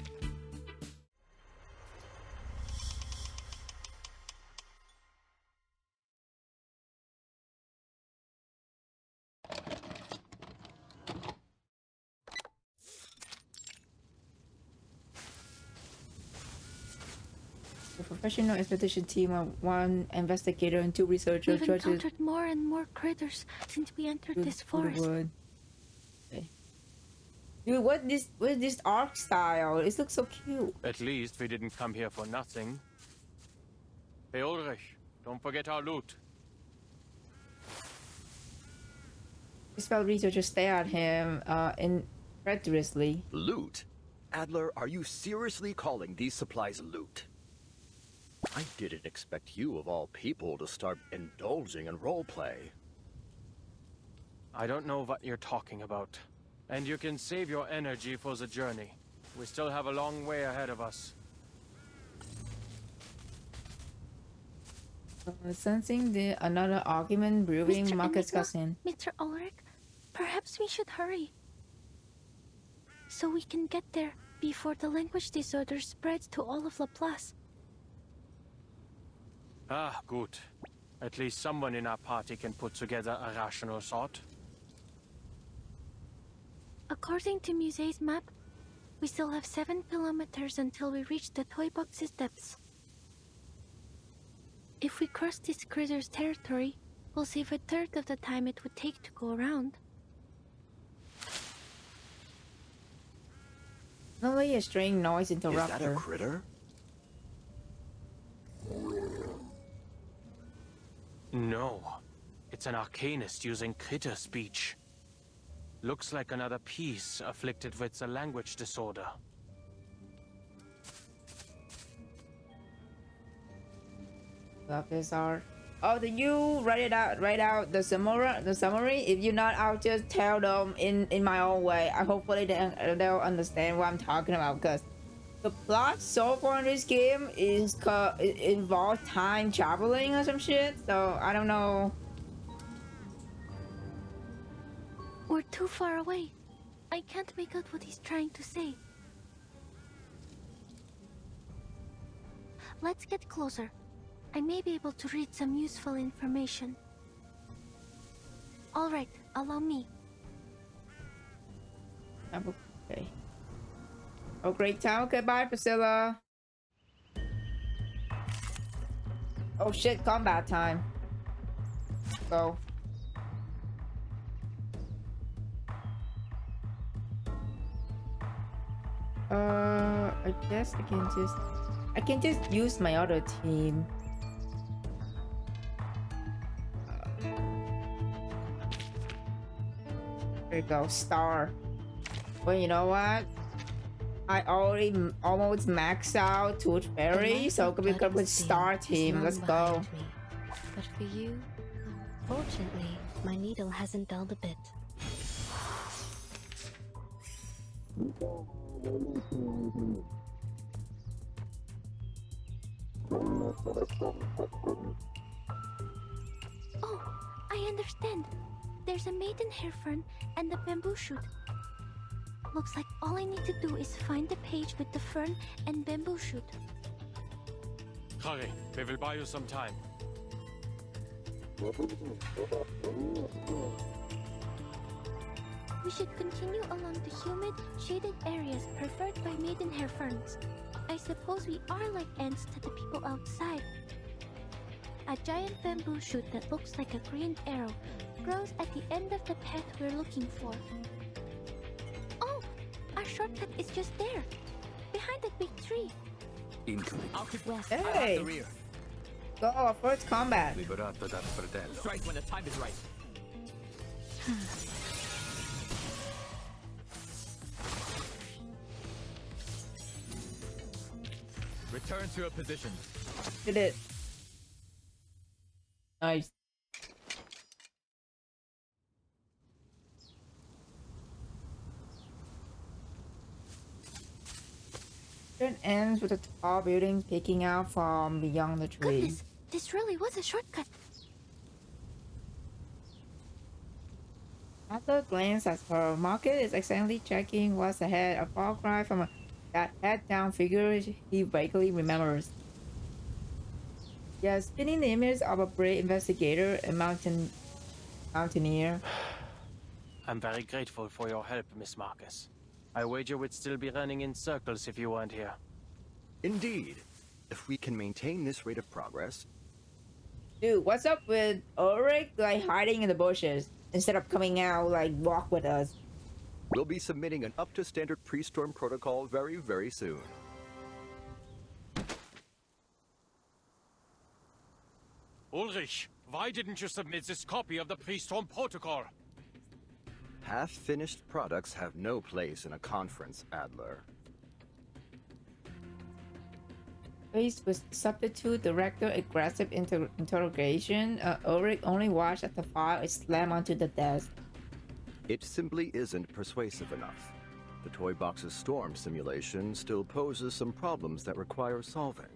The professional expedition team of 1 investigator and 2 researchers. We've encountered more and more critters since we entered this forest. Okay. Dude, what is this art style? It looks so cute. At least we didn't come here for nothing. Hey Ulrich, don't forget our loot. This fellow researcher stared at him incredulously. Loot? Adler, are you seriously calling these supplies loot? I didn't expect you, of all people, to start indulging in roleplay. I don't know what you're talking about. And you can save your energy for the journey. We still have a long way ahead of us. Sensing another argument brewing, Marcus cousin. Mr. Ulrich, perhaps we should hurry. So we can get there before the language disorder spreads to all of Laplace. Ah, good. At least someone in our party can put together a rational thought. According to Muse's map, we still have 7 kilometers until we reach the toy box's depths. If we cross this critter's territory, we'll save a third of the time it would take to go around. Only a strange noise interrupter. Is that a critter? No. It's an arcanist using critter speech. Looks like another piece afflicted with a language disorder. Love this art. Oh, did you write out the summary? If you're not, I'll just tell them in my own way. I hopefully they'll understand what I'm talking about, because the plot so far in this game is involves time traveling or some shit. So I don't know. We're too far away. I can't make out what he's trying to say. Let's get closer. I may be able to read some useful information. All right, allow me. Okay. Oh, great time. Goodbye, Priscilla. Oh shit, combat time. Go. I guess I can just use my other team. There you go, star. Well, you know what? I already almost maxed out Tooth Fairy, so we can put star team. Let's go. But for you, fortunately, my needle hasn't dulled a bit. Oh, I understand. There's a maidenhair fern and a bamboo shoot. Looks like all I need to do is find the page with the fern and bamboo shoot. Hurry, we will buy you some time. We should continue along the humid, shaded areas preferred by maidenhair ferns. I suppose we are like ants to the people outside. A giant bamboo shoot that looks like a green arrow grows at the end of the path we're looking for. Oh! Our shortcut is just there, behind that big tree. I'll keep west. Hey! The rear. Go, first combat. Strike when the time is right. Return to your position. Did it. Nice. It ends with the tall buildings peeking out from beyond the trees. Goodness, this really was a shortcut. After a glance at her, Market is accidentally checking what's ahead, a far cry from that head-down figure he vaguely remembers. Yeah, spinning the image of a brave investigator and mountaineer. I'm very grateful for your help, Miss Marcus. I wager we'd still be running in circles if you weren't here. Indeed. If we can maintain this rate of progress... Dude, what's up with Ulrich, like, hiding in the bushes instead of coming out, like, walk with us? We'll be submitting an up-to-standard pre-storm protocol very, very soon. Ulrich, why didn't you submit this copy of the pre-storm protocol? Half-finished products have no place in a conference, Adler. Faced with substitute director aggressive interrogation, Ulrich only watched as the file is slammed onto the desk. It simply isn't persuasive enough. The toy box's storm simulation still poses some problems that require solving.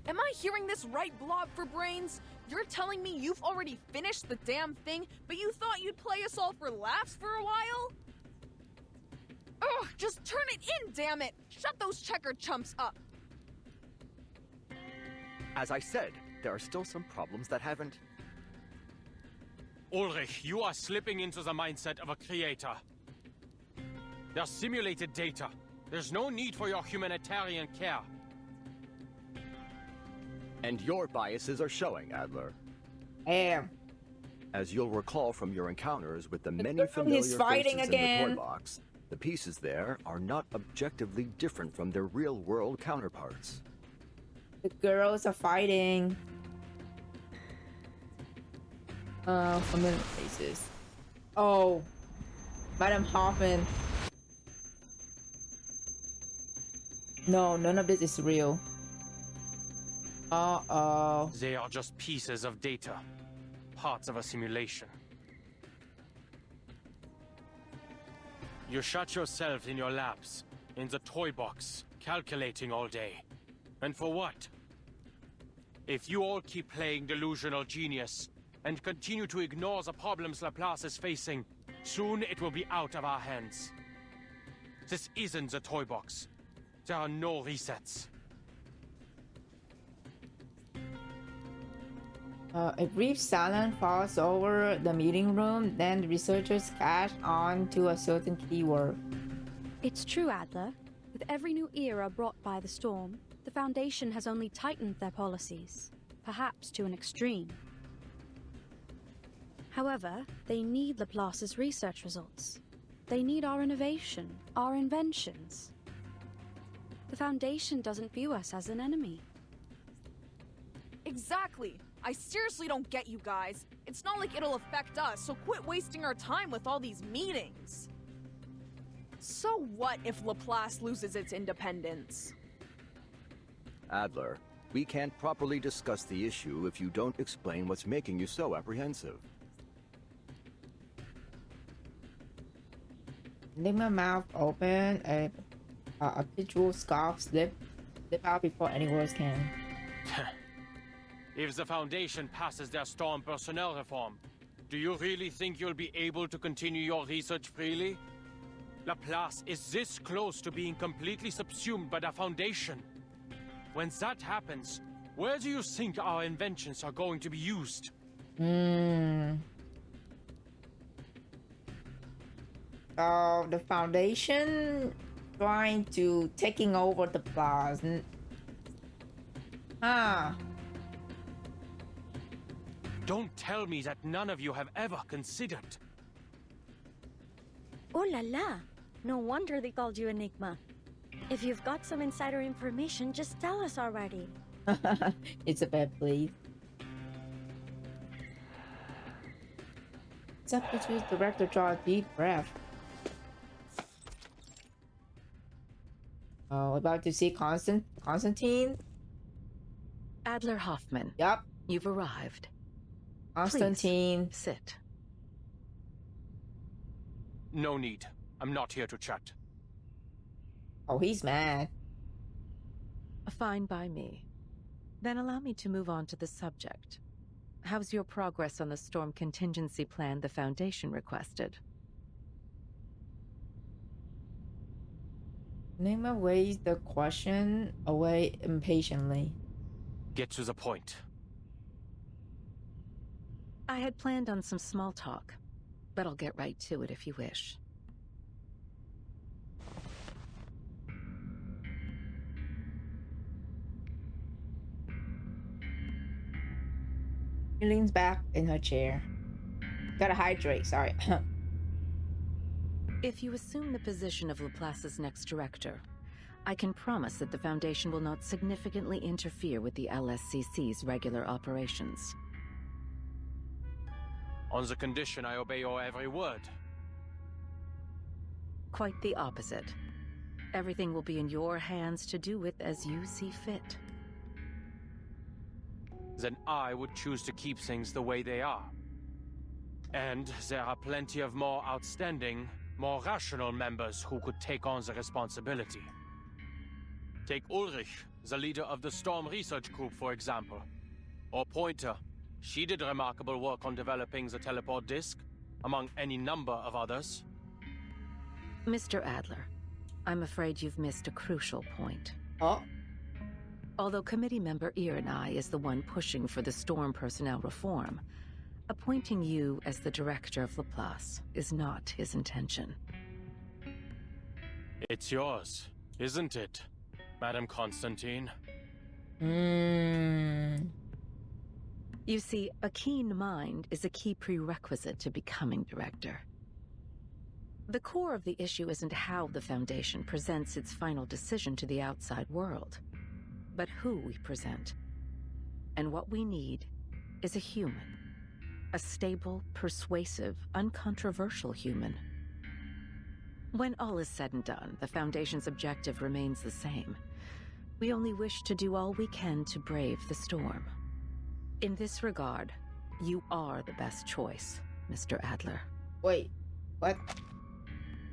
Am I hearing this right, Blob for Brains? You're telling me you've already finished the damn thing, but you thought you'd play us all for laughs for a while? Ugh, just turn it in, damn it! Shut those checker chumps up! As I said, there are still some problems that haven't... Ulrich, you are slipping into the mindset of a creator. They're simulated data. There's no need for your humanitarian care. And your biases are showing, Adler. I am. As you'll recall from your encounters with the many girl familiar he's fighting faces again. in the toy box, the pieces there are not objectively different from their real-world counterparts. The girls are fighting. Familiar faces. Oh, Madam Hoffman. No, none of this is real. Uh-oh. They are just pieces of data. Parts of a simulation. You shut yourself in your labs, in the toy box, calculating all day. And for what? If you all keep playing delusional genius, and continue to ignore the problems Laplace is facing, soon it will be out of our hands. This isn't the toy box. There are no resets. A brief silence falls over the meeting room, then the researchers catch on to a certain keyword. It's true, Adler. With every new era brought by the storm, the Foundation has only tightened their policies, perhaps to an extreme. However, they need Laplace's research results. They need our innovation, our inventions. The Foundation doesn't view us as an enemy. Exactly! I seriously don't get you guys. It's not like it'll affect us, so quit wasting our time with all these meetings. So what if Laplace loses its independence? Adler, we can't properly discuss the issue if you don't explain what's making you so apprehensive. Enigma mouth open, a habitual scoff slip out before any words can. If the Foundation passes their Storm personnel reform, do you really think you'll be able to continue your research freely? Laplace is this close to being completely subsumed by the Foundation. When that happens, where do you think our inventions are going to be used? The Foundation trying to taking over the plaza. Don't tell me that none of you have ever considered. Oh la la! No wonder they called you Enigma. If you've got some insider information, just tell us already. It's a bad please. Substitute director draw a deep breath. Oh, about to see Constantine? Adler Hoffman. Yup. You've arrived. Constantine. Please, sit. No need. I'm not here to chat. Oh, he's mad. Fine by me. Then allow me to move on to the subject. How's your progress on the storm contingency plan the Foundation requested? Nima weighs the question away impatiently. Get to the point. I had planned on some small talk, but I'll get right to it if you wish. She leans back in her chair. Gotta hydrate, sorry. If you assume the position of Laplace's next director, I can promise that the Foundation will not significantly interfere with the LSCC's regular operations. On the condition I obey your every word. Quite the opposite. Everything will be in your hands to do with as you see fit. Then I would choose to keep things the way they are. And there are plenty of more outstanding, more rational members who could take on the responsibility. Take Ulrich, the leader of the Storm Research Group, for example. Or Pointer. She did remarkable work on developing the teleport disc, among any number of others. Mr. Adler, I'm afraid you've missed a crucial point. Oh? Although committee member Irenai is the one pushing for the Storm personnel reform, appointing you as the director of Laplace is not his intention. It's yours, isn't it, Madam Constantine? You see, a keen mind is a key prerequisite to becoming director. The core of the issue isn't how the Foundation presents its final decision to the outside world, but who we present. And what we need is a human. A stable, persuasive, uncontroversial human. When all is said and done, the Foundation's objective remains the same. We only wish to do all we can to brave the storm. In this regard, you are the best choice, Mr. Adler. Wait, what?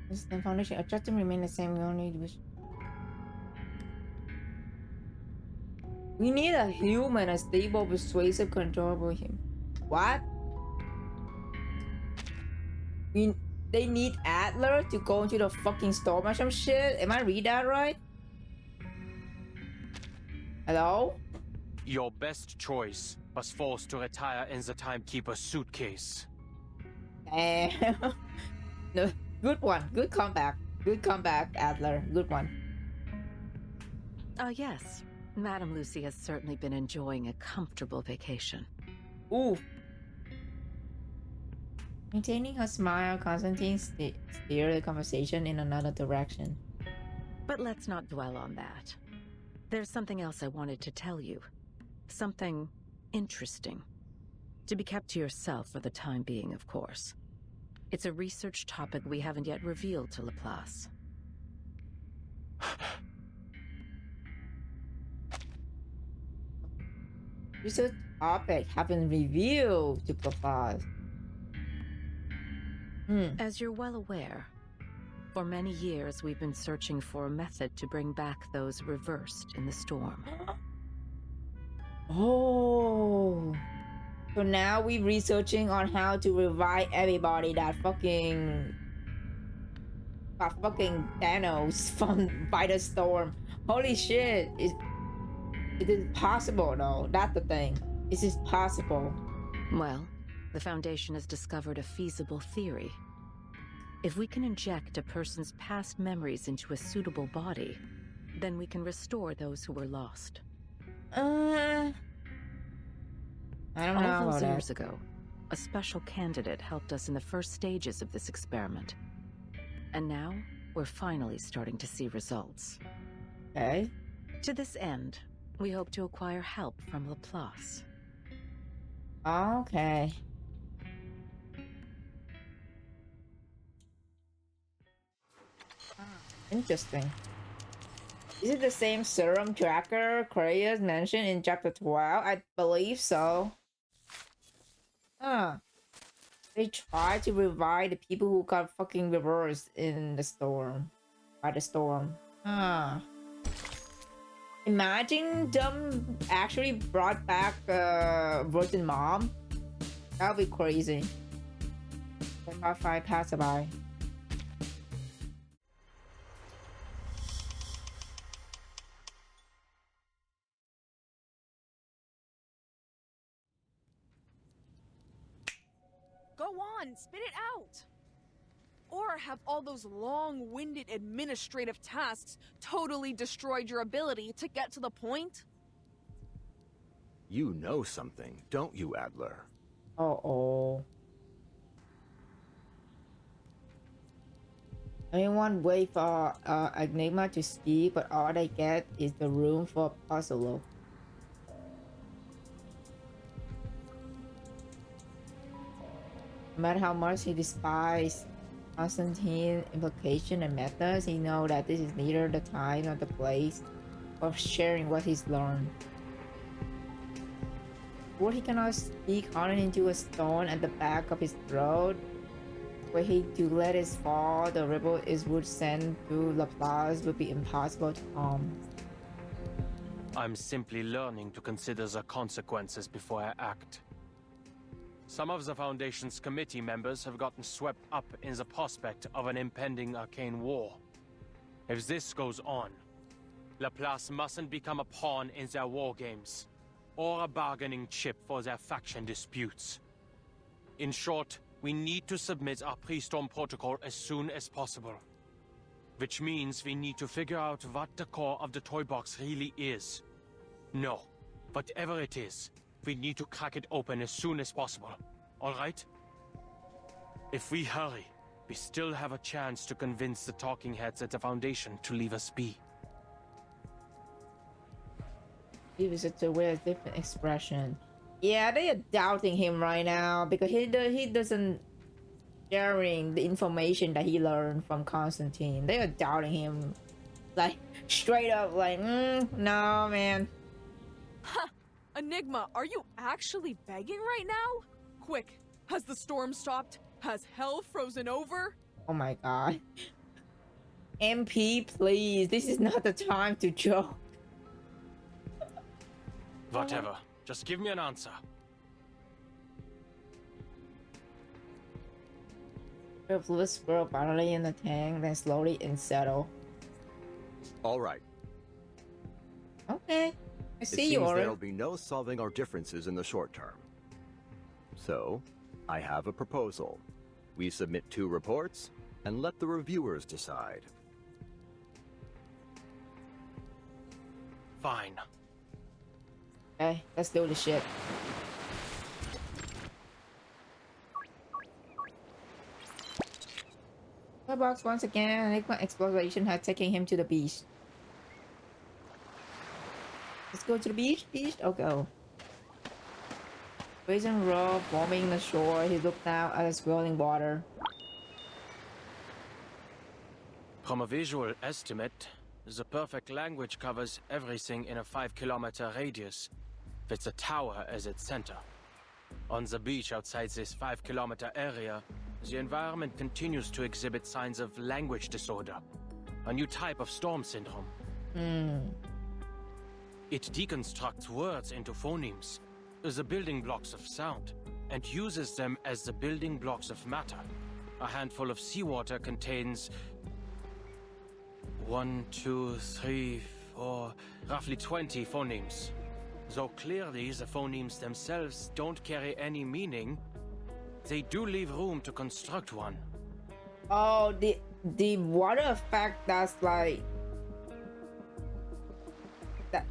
Does the Foundation objective remain the same? We only wish. We need a human, a stable, persuasive, controllable human. What? They need Adler to go into the fucking storm or some shit? Am I read that right? Hello? Your best choice was forced to retire in the Timekeeper's suitcase. Damn. No, good one. Good comeback. Good comeback, Adler. Good one. Yes. Madame Lucy has certainly been enjoying a comfortable vacation. Ooh. Maintaining her smile, Constantine steered the conversation in another direction. But let's not dwell on that. There's something else I wanted to tell you. Something interesting. To be kept to yourself for the time being, of course. It's a research topic we haven't yet revealed to Laplace. Research topic haven't revealed to Laplace. As you're well aware, for many years we've been searching for a method to bring back those reversed in the storm. Oh. So now we researching on how to revive everybody that fucking Thanos from by the storm. Holy shit. It is possible though. That's the thing. This is possible. Well, the Foundation has discovered a feasible theory. If we can inject a person's past memories into a suitable body, then we can restore those who were lost. I don't know All those about years that. ago, a special candidate helped us in the first stages of this experiment. And now, we're finally starting to see results. Okay. To this end, we hope to acquire help from Laplace. Okay. Interesting. Is it the same serum tracker Kratos mentioned in chapter 12? I believe so. Huh. They tried to revive the people who got fucking reversed in the storm. By the storm. Huh. Imagine them actually brought back Virgin Mom. That would be crazy. Wi-Fi passerby. Go on, spit it out! Or have all those long-winded administrative tasks totally destroyed your ability to get to the point? You know something, don't you, Adler? Uh-oh. Anyone wait for Enigma to speak, but all they get is the room for puzzle. No matter how much he despises Constantine's implication and methods, he knows that this is neither the time nor the place for sharing what he's learned. What he cannot speak hardened into a stone at the back of his throat, were he to let it fall, the ripple it would send to Laplace would be impossible to calm. I'm simply learning to consider the consequences before I act. Some of the Foundation's committee members have gotten swept up in the prospect of an impending arcane war. If this goes on, Laplace mustn't become a pawn in their war games, or a bargaining chip for their faction disputes. In short, we need to submit our pre-storm protocol as soon as possible. Which means we need to figure out what the core of the toy box really is. No, whatever it is, we need to crack it open as soon as possible. Alright? If we hurry, we still have a chance to convince the talking heads at the Foundation to leave us be. He was to wear a different expression. Yeah, they are doubting him right now because he doesn't sharing the information that he learned from Constantine. They are doubting him, like straight up, like, no, man. Huh! Enigma, are you actually begging right now? Quick, has the storm stopped? Has hell frozen over? Oh my god. MP, please. This is not the time to joke. Whatever. Just give me an answer. Fluid swirl finally in the tank, then slowly settle. All right. Okay. I see you, It seems Aura. there'll be no solving our differences in the short term. So, I have a proposal. We submit 2 reports, and let the reviewers decide. Fine. Okay, let's do the shit. Box once again, Enigma exploration had taken him to the beach. Let's go to the beach, Oh, go. Raisin row forming the shore, he looked out at the swirling water. From a visual estimate, the perfect language covers everything in a 5-kilometer radius, with the tower as its center. On the beach outside this 5-kilometer area, the environment continues to exhibit signs of language disorder, a new type of storm syndrome. It deconstructs words into phonemes, the building blocks of sound, and uses them as the building blocks of matter. A handful of seawater contains 1, 2, 3, 4, roughly 20 phonemes. Though clearly the phonemes themselves don't carry any meaning, they do leave room to construct one. Oh, the water effect, that's like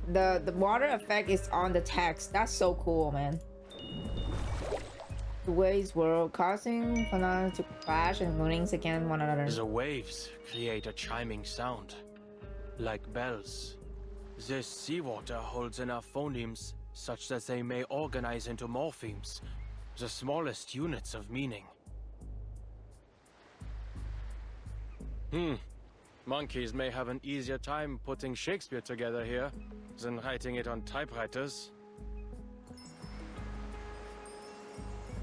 the water effect is on the text. That's so cool, man. The waves were causing phenomena to crash and rings against one another. The waves create a chiming sound, like bells. This seawater holds enough phonemes such that they may organize into morphemes, the smallest units of meaning. Monkeys may have an easier time putting Shakespeare together here than writing it on typewriters.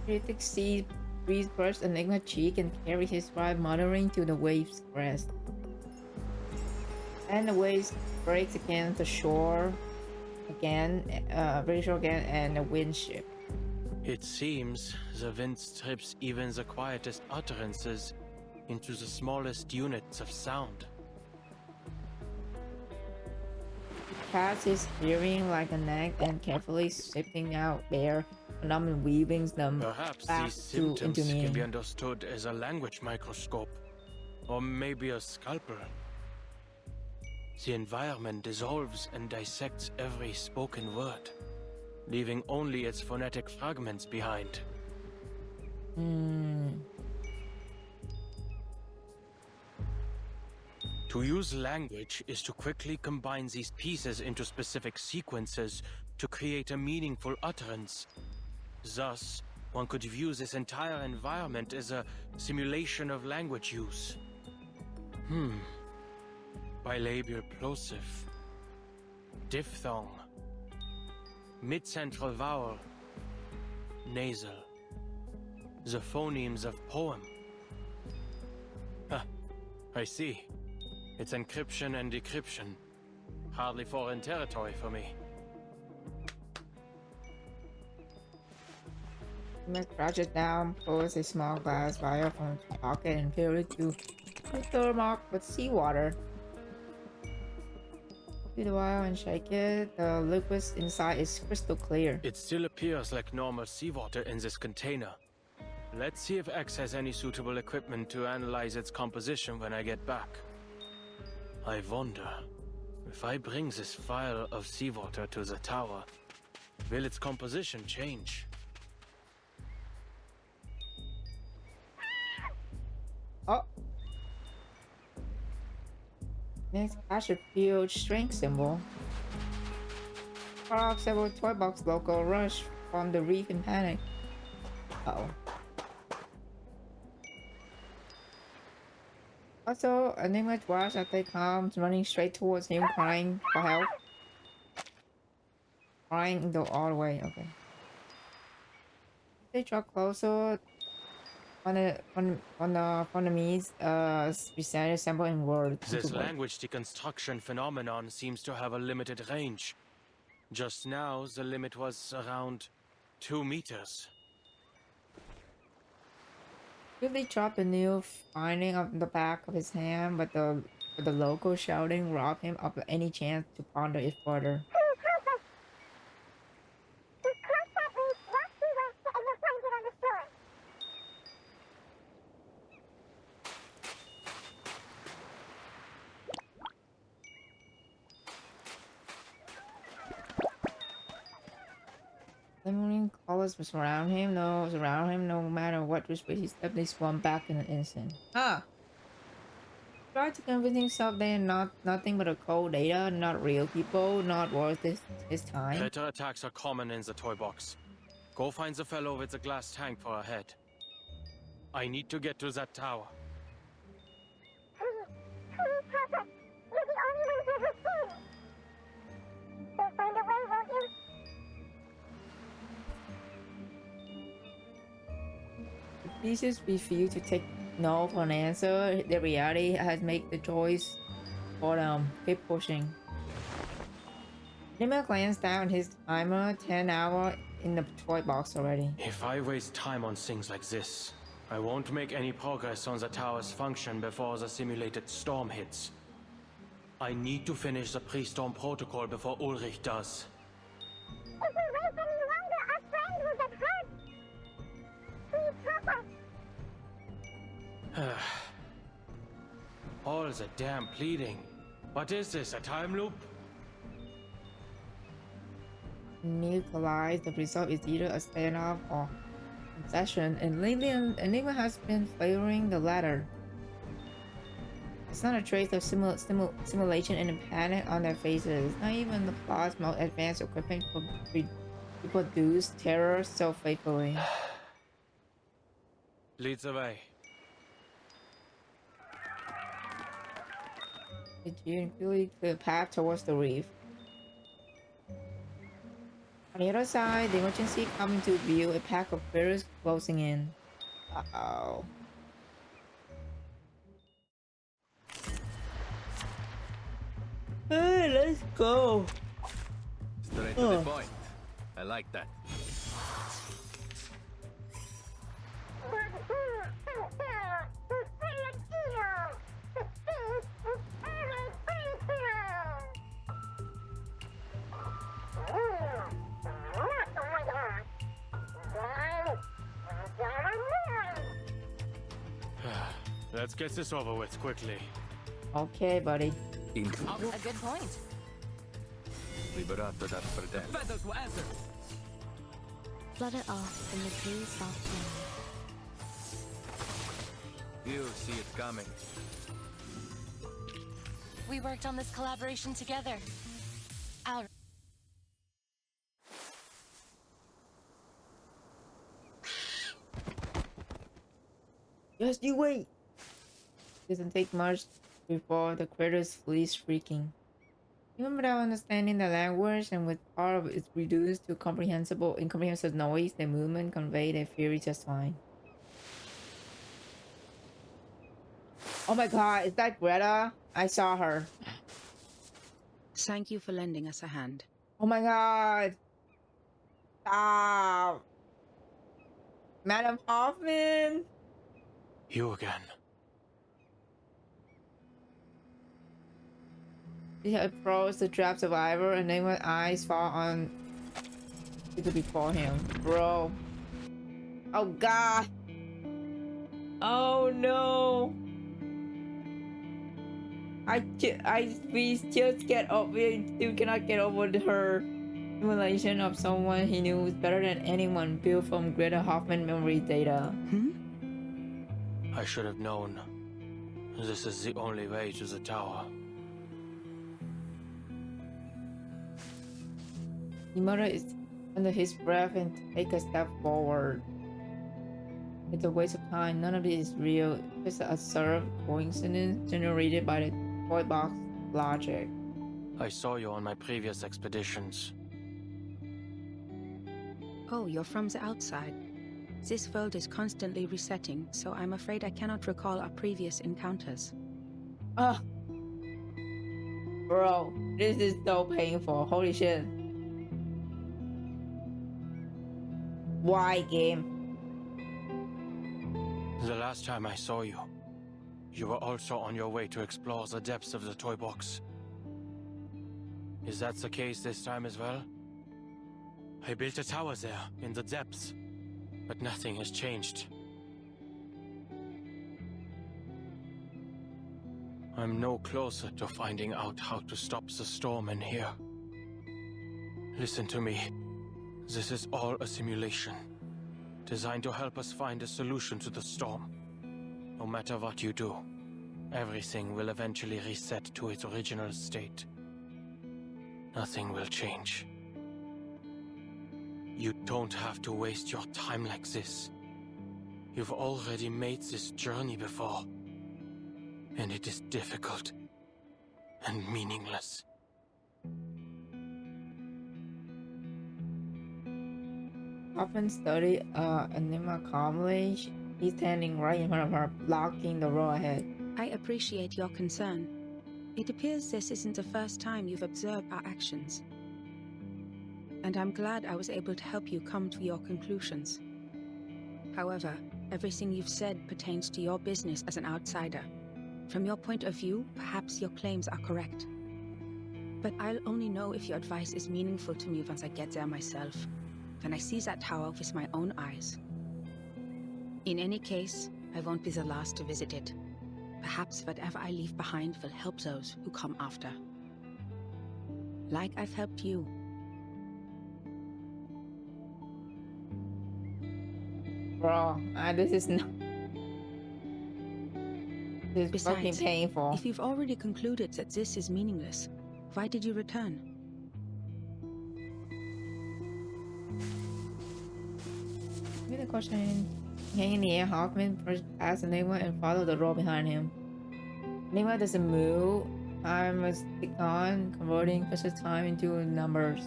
Critic sees breeze burst Enigma cheek and carry his ride muttering to the wave's crest. And the waves breaks against the shore again, and the wind shift. It seems the wind strips even the quietest utterances into the smallest units of sound. He casts his hearing like a neck and carefully sifting out air and weaving them Perhaps back these symptoms into can meaning. be understood as a language microscope, or maybe a scalpel. The environment dissolves and dissects every spoken word, leaving only its phonetic fragments behind. To use language is to quickly combine these pieces into specific sequences to create a meaningful utterance. Thus, one could view this entire environment as a simulation of language use. Bilabial plosive. Diphthong. Mid-central vowel. Nasal. The phonemes of poem. I see. It's encryption and decryption. Hardly foreign territory for me. You must crouch it down, pulls a small glass vial from his pocket and fill it to the mark with seawater. Do the vial and shake it. The liquid inside is crystal clear. It still appears like normal seawater in this container. Let's see if X has any suitable equipment to analyze its composition when I get back. I wonder, if I bring this vial of seawater to the tower, will its composition change? Oh! Next, I should field string symbol. Cut off several toy box logo rush from the reef in panic. Uh-oh. Also, Enigma watched as they come running straight towards him, crying for help. Crying all the way, okay. They draw closer. On the Vietnamese presented symbol in words. This language deconstruction phenomenon seems to have a limited range. Just now, the limit was around 2 meters. Quickly dropped the new finding on the back of his hand, but the local shouting robbed him of any chance to ponder it further. The morning colors was around him, no matter what which way he stepped, they swam back in an instant. Tried to convince himself they are nothing but a cold data, not real people, not worth his time. Predator attacks are common in the toy box. Go find the fellow with the glass tank for a head. I need to get to that tower. Pieces refuse to take no for an answer. The reality has made the choice for them. Keep pushing. Enigma glanced down his timer, 10 hours in the toy box already. If I waste time on things like this, I won't make any progress on the tower's function before the simulated storm hits. I need to finish the pre-storm protocol before Ulrich does. If we wait any longer, our friend will get hurt. Be proper. All the damn pleading. What is this, a time loop? Neutralize. The result is either a standoff or concession, and lately Enigma has been favoring the latter. It's not a trace of simulation and panic on their faces. Not even the plot's most advanced equipment could reproduce terror so faithfully. Leads the way. The June clearly clear path towards the reef. On the other side, the emergency coming to view, a pack of critters closing in. Uh-oh. Hey, let's go. Straight to the point. I like that. Let's get this over with quickly. Okay, buddy. A good point. Liberato dal fratello. Feathers will answer. Flutter off in the blue soft wind. You see it coming. We worked on this collaboration together. Out. Just you wait. Doesn't take much before the critters flee shrieking. Even without understanding the language and with part of it reduced to incomprehensible noise, the movement conveyed their fury just fine. Oh my god, is that Greta? I saw her. Thank you for lending us a hand. Oh my god. Stop. Madam Hoffman. You again. He approached the trapped survivor and then when eyes fall on people before him. Bro. Oh god. Oh no. We just get over. We still cannot get over her simulation of someone he knew was better than anyone, built from Greta Hoffman memory data. I should have known. This is the only way to the tower. He mutters under his breath and take a step forward. It's a waste of time. None of it is real. It's an absurd coincidence generated by the toy box logic. I saw you on my previous expeditions. Oh, you're from the outside. This world is constantly resetting, so I'm afraid I cannot recall our previous encounters. Ah, bro, this is so painful. Holy shit. Why, game? The last time I saw you, you were also on your way to explore the depths of the toy box. Is that the case this time as well? I built a tower there, in the depths, but nothing has changed. I'm no closer to finding out how to stop the storm in here. Listen to me. This is all a simulation, designed to help us find a solution to the storm. No matter what you do, everything will eventually reset to its original state. Nothing will change. You don't have to waste your time like this. You've already made this journey before, and it is difficult and meaningless. Often study Anima calmly. He's standing right in front of her, blocking the road ahead. I appreciate your concern. It appears this isn't the first time you've observed our actions. and I'm glad I was able to help you come to your conclusions. However, everything you've said pertains to your business as an outsider. From your point of view, perhaps your claims are correct. But I'll only know if your advice is meaningful to me once I get there myself, when I see that tower with my own eyes. In any case, I won't be the last to visit it. Perhaps whatever I leave behind will help those who come after. Like I've helped you. Bro, this is not... This is fucking painful. If you've already concluded that this is meaningless, why did you return? Maybe the question: hang in the air, Hoffman pushed past Enigma and followed the road behind him. Enigma doesn't move. Time must tick on, converting precious time into numbers.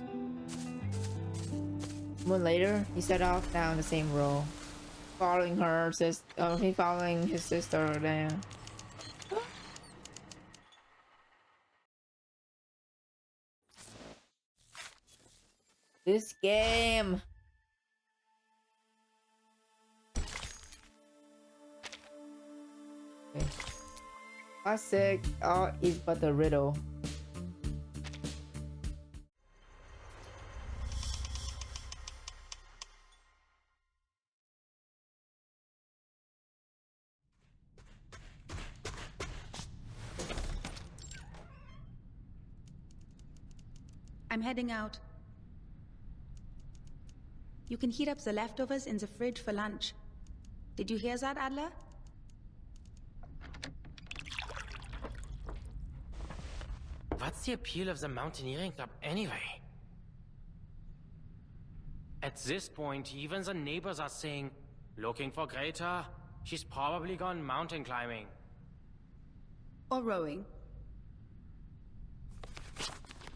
A month later, he set off down the same road, following following his sister down. This game. Okay. Classic. All is but a riddle. I'm heading out. You can heat up the leftovers in the fridge for lunch. Did you hear that, Adler? What's the appeal of the mountaineering club anyway? At this point, even the neighbors are saying, looking for Greta? She's probably gone mountain climbing. Or rowing.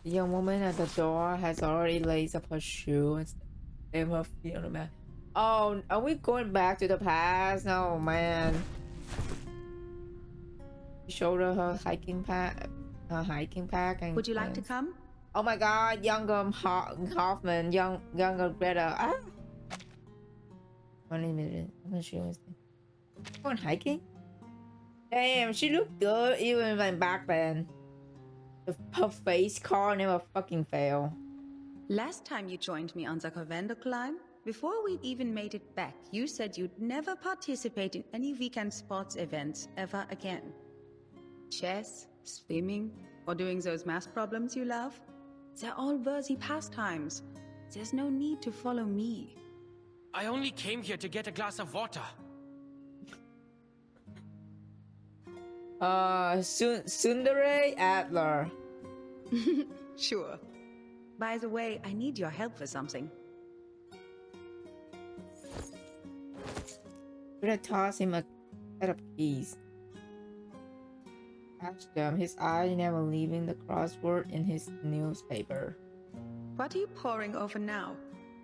The young woman at the door has already laced up her shoe and stamped her feet on the mat. Oh, are we going back to the past? Oh man. She showed her her hiking pack. And would you like to come? Oh my god, younger Hoffman, younger Greta. Ah! 20 minutes. I'm not sure. Going hiking? Damn, she looked good even when back then. Her face car never fucking fail. Last time you joined me on the Covender climb, before we'd even made it back, you said you'd never participate in any weekend sports events ever again. Chess, swimming, or doing those math problems you love? They're all worthy pastimes. There's no need to follow me. I only came here to get a glass of water. Sundere Adler. Sure. By the way, I need your help for something. Gonna toss him a set of keys. Catch them, his eye never leaving the crossword in his newspaper. What are you poring over now?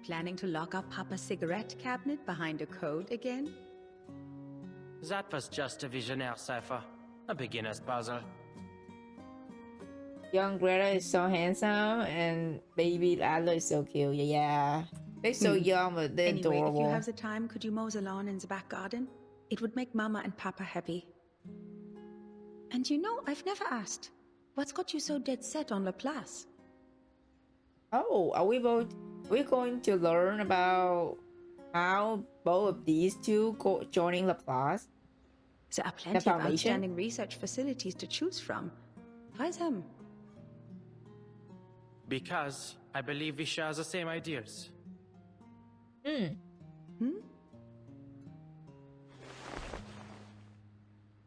Planning to lock up Papa's cigarette cabinet behind a code again? That was just a visionaire cipher. A beginner's puzzle. Young Greta is so handsome and baby Adler is so cute. Yeah. They're so young, but they're anyway, adorable. If you have the time, could you mow the lawn in the back garden? It would make Mama and Papa happy. And you know, I've never asked. What's got you so dead set on Laplace? Oh, are we going to learn about how both of these two joining Laplace? There are plenty of outstanding research facilities to choose from. Why them? Because I believe we share the same ideas. The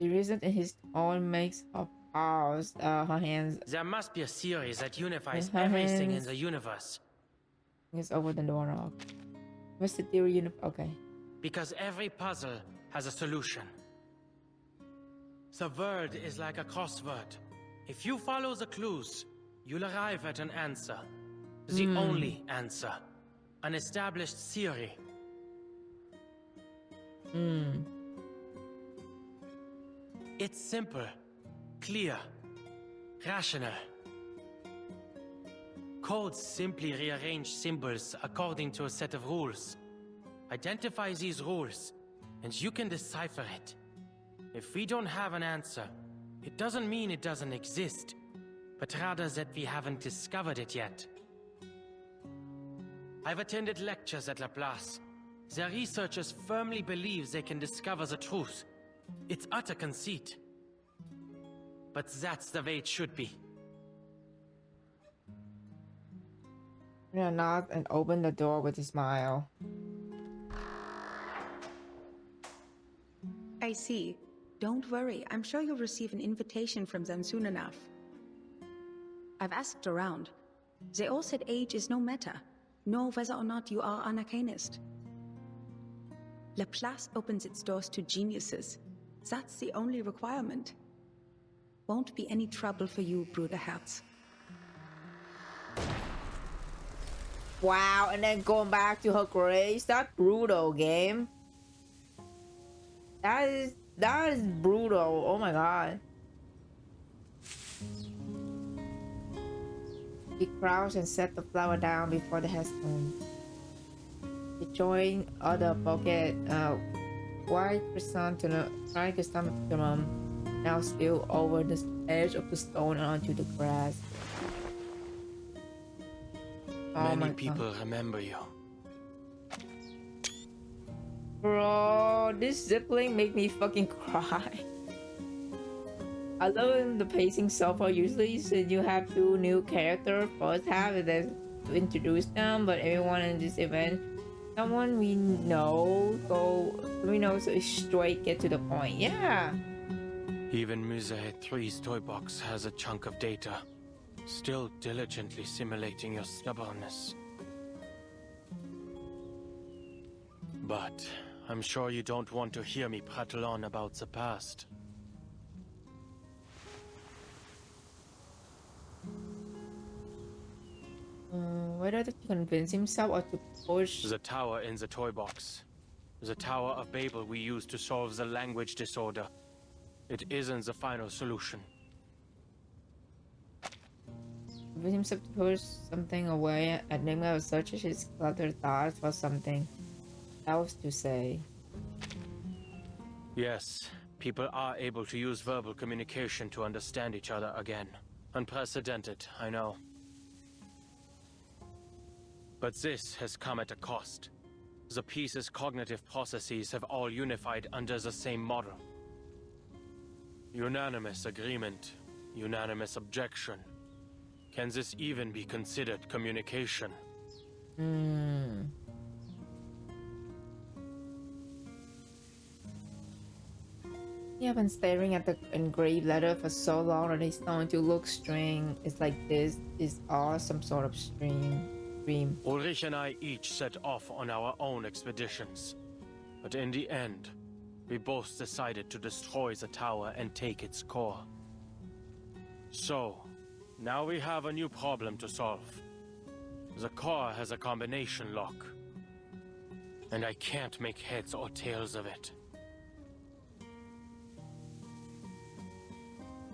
reason in his tone makes her pause, her hands. There must be a theory that unifies everything in the universe. It's over the doorknob. What's the theory? Okay. Because every puzzle has a solution. The world is like a crossword. If you follow the clues, you'll arrive at an answer. The only answer. An established theory. It's simple, clear, rational. codes simply rearrange symbols according to a set of rules. Identify these rules, and you can decipher it. If we don't have an answer, it doesn't mean it doesn't exist, but rather that we haven't discovered it yet. I've attended lectures at Laplace. Their researchers firmly believe they can discover the truth. It's utter conceit. But that's the way it should be. Rena nods and opened the door with a smile. I see. Don't worry, I'm sure you'll receive an invitation from them soon enough. I've asked around. They all said age is no matter, nor whether or not you are an arcanist. Laplace opens its doors to geniuses. That's the only requirement. Won't be any trouble for you, Bruderherz. Wow, and then going back to her grades. That's brutal, game. That is brutal. Oh my god. He crouched and set the flower down before the headstone. He joined other bucket, white chrysanthemum, now still over the edge of the stone onto the grass. Oh Many people remember you. Bro, this zipling make me fucking cry. I love the pacing so far. Usually, so you have two new characters first half and then to introduce them, but everyone in this event, someone we know, so straight get to the point. Yeah. Even Musée 3's toy box has a chunk of data, still diligently simulating your stubbornness. But I'm sure you don't want to hear me prattle on about the past. Whether to convince himself or to push the tower in the toy box. The Tower of Babel we used to solve the language disorder. It isn't the final solution. convince himself to push something away. Enigma searches his cluttered thoughts for something else to say. Yes, people are able to use verbal communication to understand each other again. Unprecedented, I know. But this has come at a cost. The piece's cognitive processes have all unified under the same model. Unanimous agreement, unanimous objection. Can this even be considered communication? You have been staring at the engraved letter for so long that it's starting to look strange. It's like this is all some sort of dream. Ulrich and I each set off on our own expeditions. But in the end, we both decided to destroy the tower and take its core. So, now we have a new problem to solve. The core has a combination lock. And I can't make heads or tails of it.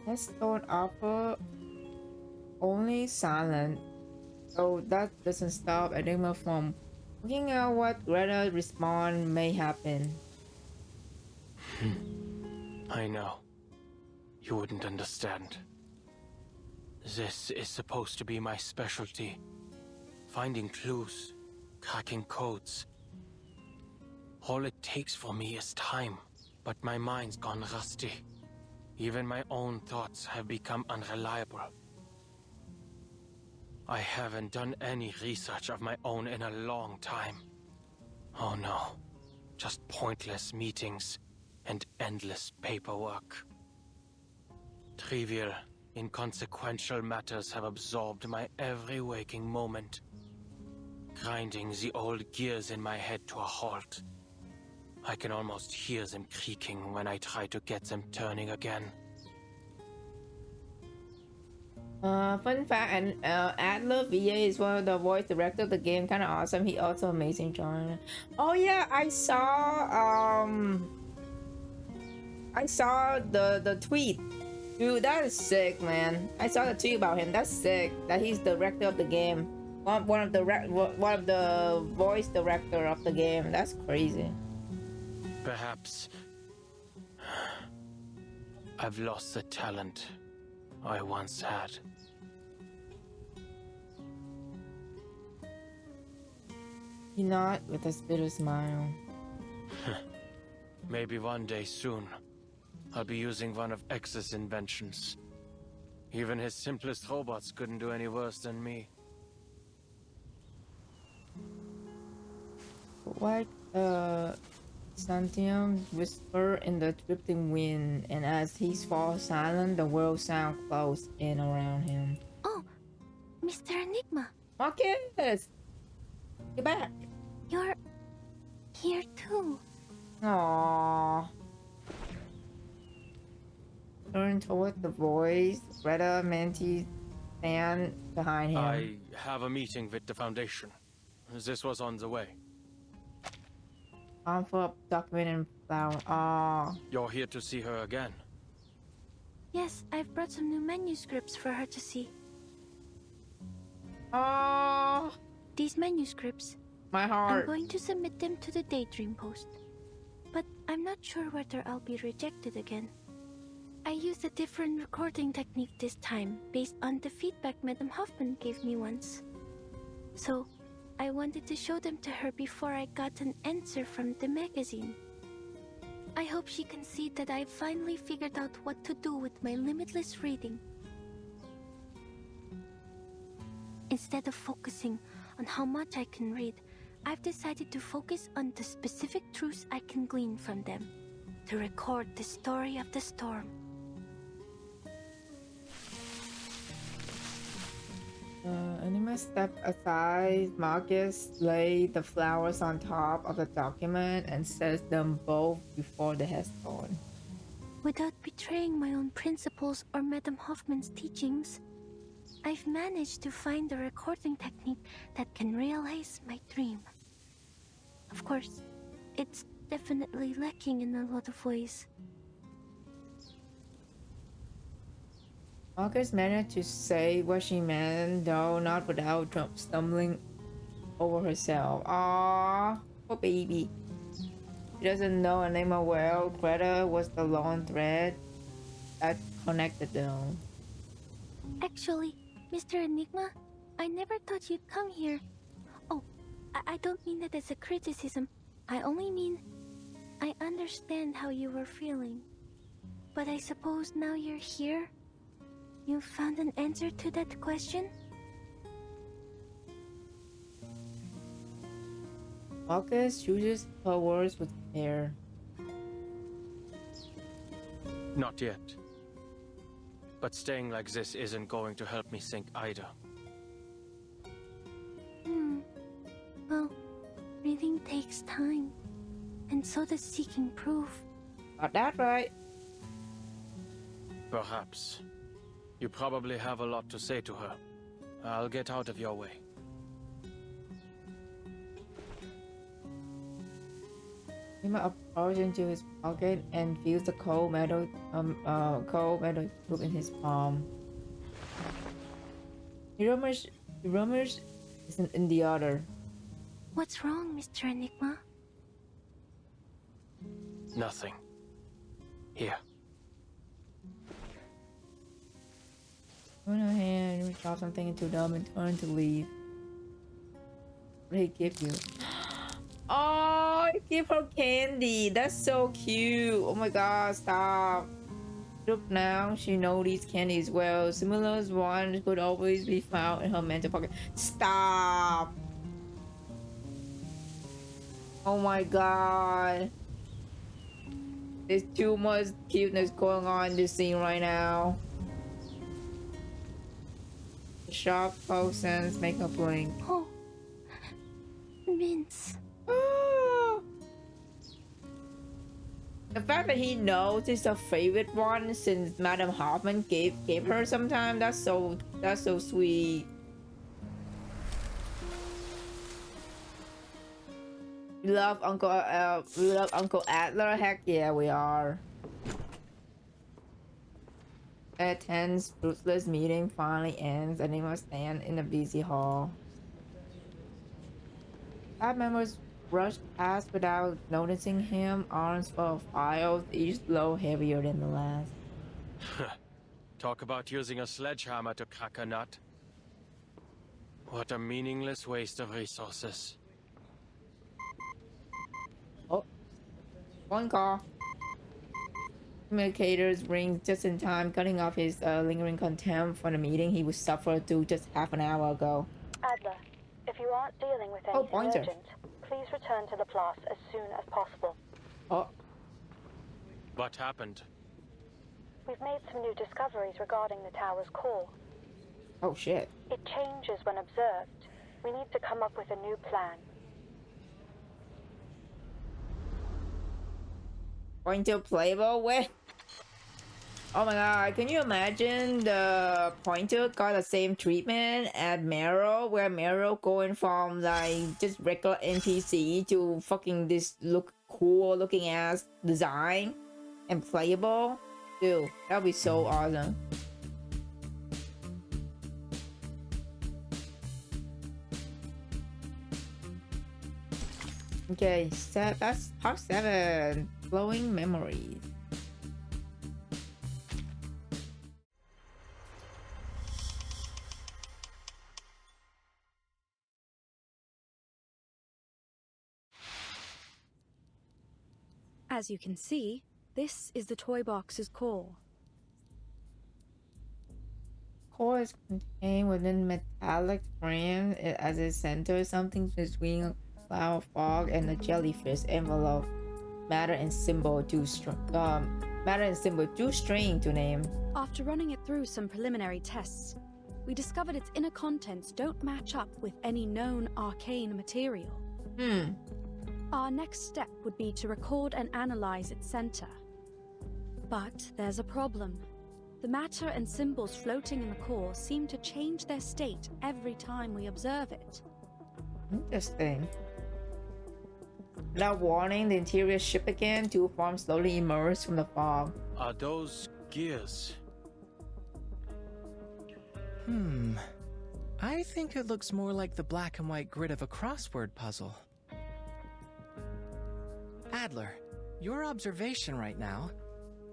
Let's start offer only silent. So that doesn't stop Enigma from looking at what Greta response may happen. I know. You wouldn't understand. This is supposed to be my specialty. Finding clues, cracking codes. All it takes for me is time, but my mind's gone rusty. Even my own thoughts have become unreliable. I haven't done any research of my own in a long time. Oh no, just pointless meetings and endless paperwork. Trivial, inconsequential matters have absorbed my every waking moment, grinding the old gears in my head to a halt. I can almost hear them creaking when I try to get them turning again. Fun fact, and Adler VA is one of the voice director of the game. Kind of awesome. He also amazing genre. Oh yeah, I saw the tweet. Dude, that is sick, man. I saw the tweet about him. That's sick. That he's the director of the game. One of the voice director of the game. That's crazy. Perhaps I've lost the talent I once had. He nodded with a bitter smile. Maybe one day soon, I'll be using one of X's inventions. Even his simplest robots couldn't do any worse than me. What, Santiam whispered in the drifting wind, and as he falls silent, the world sound close in around him. Oh, Mr. Enigma. Marcus! Get back! You're here too. Aww. Turn toward the voice. Greta Manti stand behind him. I have a meeting with the Foundation. This was on the way. Envelope, document, and flower. Aww. You're here to see her again. Yes, I've brought some new manuscripts for her to see. Aww. These manuscripts. My heart. I'm going to submit them to the Daydream Post. But I'm not sure whether I'll be rejected again. I used a different recording technique this time, based on the feedback Madame Hoffman gave me once. So, I wanted to show them to her before I got an answer from the magazine. I hope she can see that I've finally figured out what to do with my limitless reading. Instead of focusing on how much I can read, I've decided to focus on the specific truths I can glean from them, to record the story of the storm. Anima stepped aside. Marcus laid the flowers on top of the document and set them both before the headstone. Without betraying my own principles or Madame Hoffman's teachings, I've managed to find a recording technique that can realize my dream. Of course, it's definitely lacking in a lot of ways. Marcus managed to say what she meant, though not without stumbling over herself. Aww, poor baby. She doesn't know Anima well. Greta was the lone thread that connected them. Actually, Mr. Enigma, I never thought you'd come here. Oh, I don't mean that as a criticism. I only mean I understand how you were feeling. But I suppose now you're here, you found an answer to that question? Marcus chooses her words with care. Not yet. But staying like this isn't going to help me think either. Well, reading takes time. And so does seeking proof. Got that right. Perhaps. You probably have a lot to say to her. I'll get out of your way. Anima approached into his pocket and feels the cold metal tube in his palm. He rummaged in the other. What's wrong, Mr. Enigma? Nothing. Here. On her hand, you drop something into them and turn to leave. What did he give you? Oh, he gave her candy. That's so cute. Oh my god, stop. Look now, she knows these candies well. Similar ones could always be found in her mental pocket. Stop. Oh my god. There's too much cuteness going on in this scene right now. The sharp accents make her blink. Oh, Vince. The fact that he knows it's a favorite one since Madame Hoffman gave her sometime, that's so sweet. We love Uncle Adler. Heck yeah, we are. A tense, ruthless meeting finally ends, and they must stand in a busy hall. Staff members rushed past without noticing him, arms full of files, each blow heavier than the last. Talk about using a sledgehammer to crack a nut. What a meaningless waste of resources. Oh, phone call. Communicators ring just in time, cutting off his lingering contempt for the meeting he would suffer to just half an hour ago. Adler, if you aren't dealing with anything urgent, please return to the place as soon as possible. Oh. What happened? We've made some new discoveries regarding the tower's core. Oh shit. It changes when observed. We need to come up with a new plan. Pointer playable? Wait. Oh my god, can you imagine the pointer got the same treatment at Meryl, where Meryl going from like just regular NPC to fucking this cool looking ass design and playable? Dude, that would be so awesome. Okay, that's part 7. Flowing memories. As you can see, this is the toy box's core. Core is contained within metallic frame as its center, something between a cloud of fog and a jellyfish envelope. Matter and symbol too strange to name. After running it through some preliminary tests, we discovered its inner contents don't match up with any known arcane material. Our next step would be to record and analyze its center. But there's a problem. The matter and symbols floating in the core seem to change their state every time we observe it. Interesting. Without warning, the interior ship again, 2 forms slowly emerge from the fog. Are those gears? I think it looks more like the black and white grid of a crossword puzzle. Adler, your observation right now,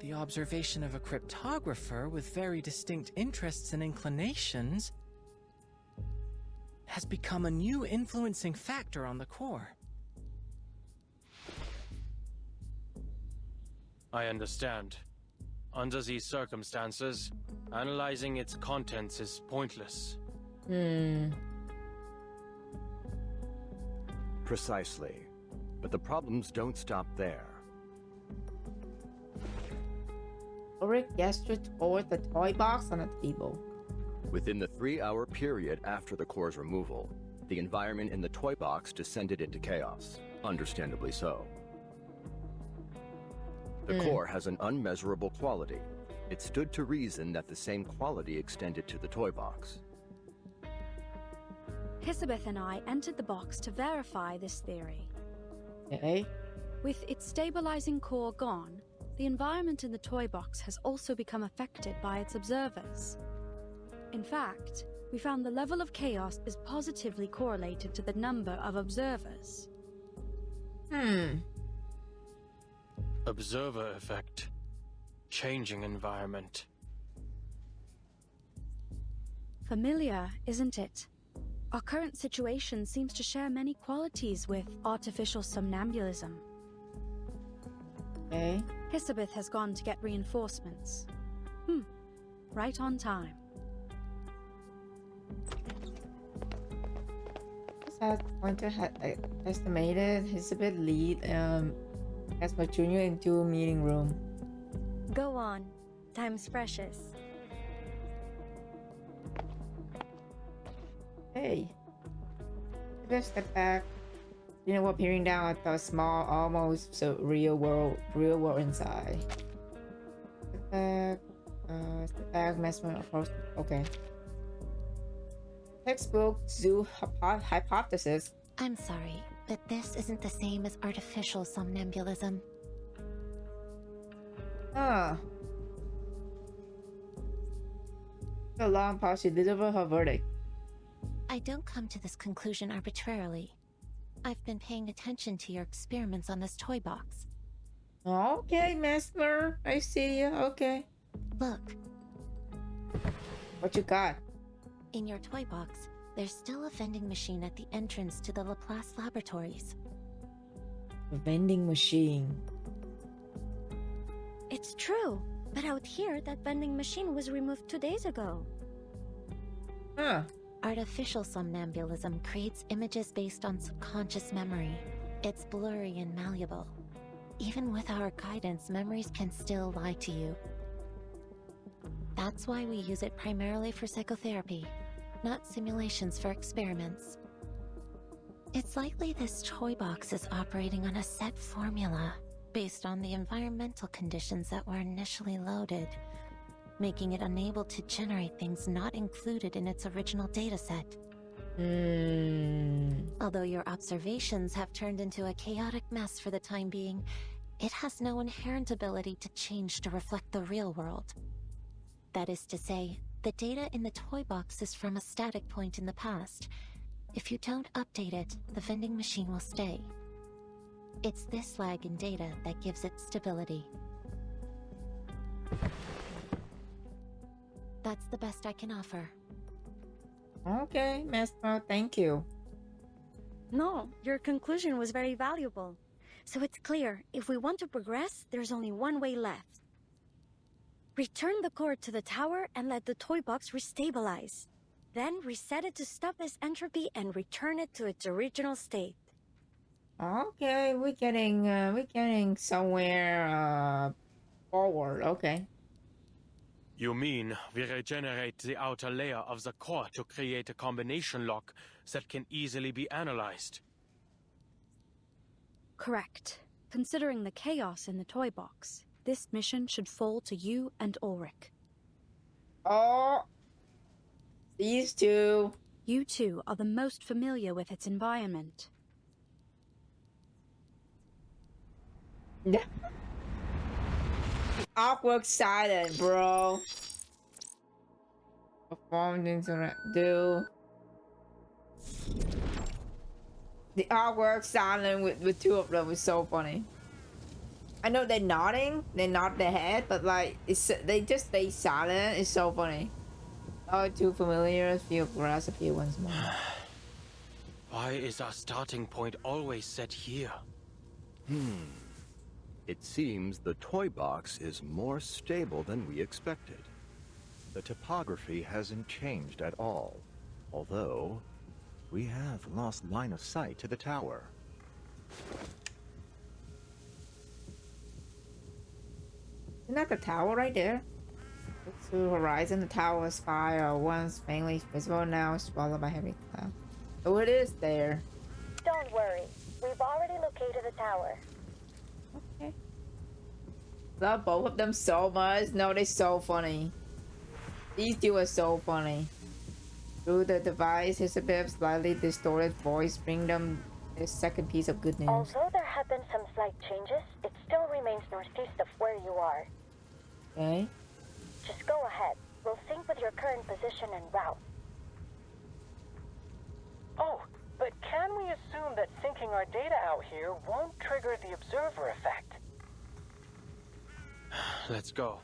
the observation of a cryptographer with very distinct interests and inclinations, has become a new influencing factor on the core. I understand. Under these circumstances, analyzing its contents is pointless. Precisely. But the problems don't stop there. Ulrich gestured toward the toy box on the table. Within the 3-hour period after the core's removal, the environment in the toy box descended into chaos. Understandably so. The core has an unmeasurable quality. It stood to reason that the same quality extended to the toy box. Hisabeth and I entered the box to verify this theory. Okay. With its stabilizing core gone, the environment in the toy box has also become affected by its observers. In fact, we found the level of chaos is positively correlated to the number of observers. Observer effect. Changing environment. Familiar, isn't it? Our current situation seems to share many qualities with artificial somnambulism. Okay. Hisabeth has gone to get reinforcements. Right on time. As Pointer had estimated, Hisabeth lead Esma Jr. into a meeting room. Go on. Time's precious. Hey. Hisabeth stepped back. You know what? Peering down at the small, almost so real world inside. Step back, Mesmer approach. Okay. Textbook zoo hypothesis. I'm sorry, but this isn't the same as artificial somnambulism. A long pause to deliver her verdict. I don't come to this conclusion arbitrarily. I've been paying attention to your experiments on this toy box. Okay, Master. I see you. Okay. Look. What you got? In your toy box, there's still a vending machine at the entrance to the Laplace laboratories. A vending machine. It's true, but out here, that vending machine was removed 2 days ago. Huh. Artificial somnambulism creates images based on subconscious memory. It's blurry and malleable. Even with our guidance, memories can still lie to you. That's why we use it primarily for psychotherapy, not simulations for experiments. It's likely this toy box is operating on a set formula based on the environmental conditions that were initially loaded, making it unable to generate things not included in its original dataset. Although your observations have turned into a chaotic mess for the time being, it has no inherent ability to change to reflect the real world. That is to say, the data in the toy box is from a static point in the past. If you don't update it, the vending machine will stay. It's this lag in data that gives it stability. That's the best I can offer. Okay, Master, thank you. No, your conclusion was very valuable. So it's clear, if we want to progress, there's only one way left. Return the core to the tower and let the toy box restabilize. Then reset it to stop this entropy and return it to its original state. Okay, we're getting somewhere forward. Okay. You mean we regenerate the outer layer of the core to create a combination lock that can easily be analyzed? Correct. Considering the chaos in the toy box, this mission should fall to you and Ulrich. Oh, these two. You two are the most familiar with its environment. Awkward silent, bro. Perform do. The awkward silent with two of them was so funny. I know they're nodding, they nod their head, but like they just stay silent. It's so funny. Oh, too familiar. Feel grass a few once more. Why is our starting point always set here? It seems the toy box is more stable than we expected. The topography hasn't changed at all, although we have lost line of sight to the tower. Isn't that the tower right there? To the horizon, the tower spire once faintly visible, now swallowed by heavy cloud. Oh, it is there. Don't worry, we've already located the tower. Okay. Love both of them so much. No, they're so funny. These two are so funny. Through the device, his slightly distorted voice bring them a second piece of good news. Although there have been some slight changes, it still remains northeast of where you are. Okay. Just go ahead. We'll sync with your current position and route. Oh, but can we assume that syncing our data out here won't trigger the observer effect? Let's go.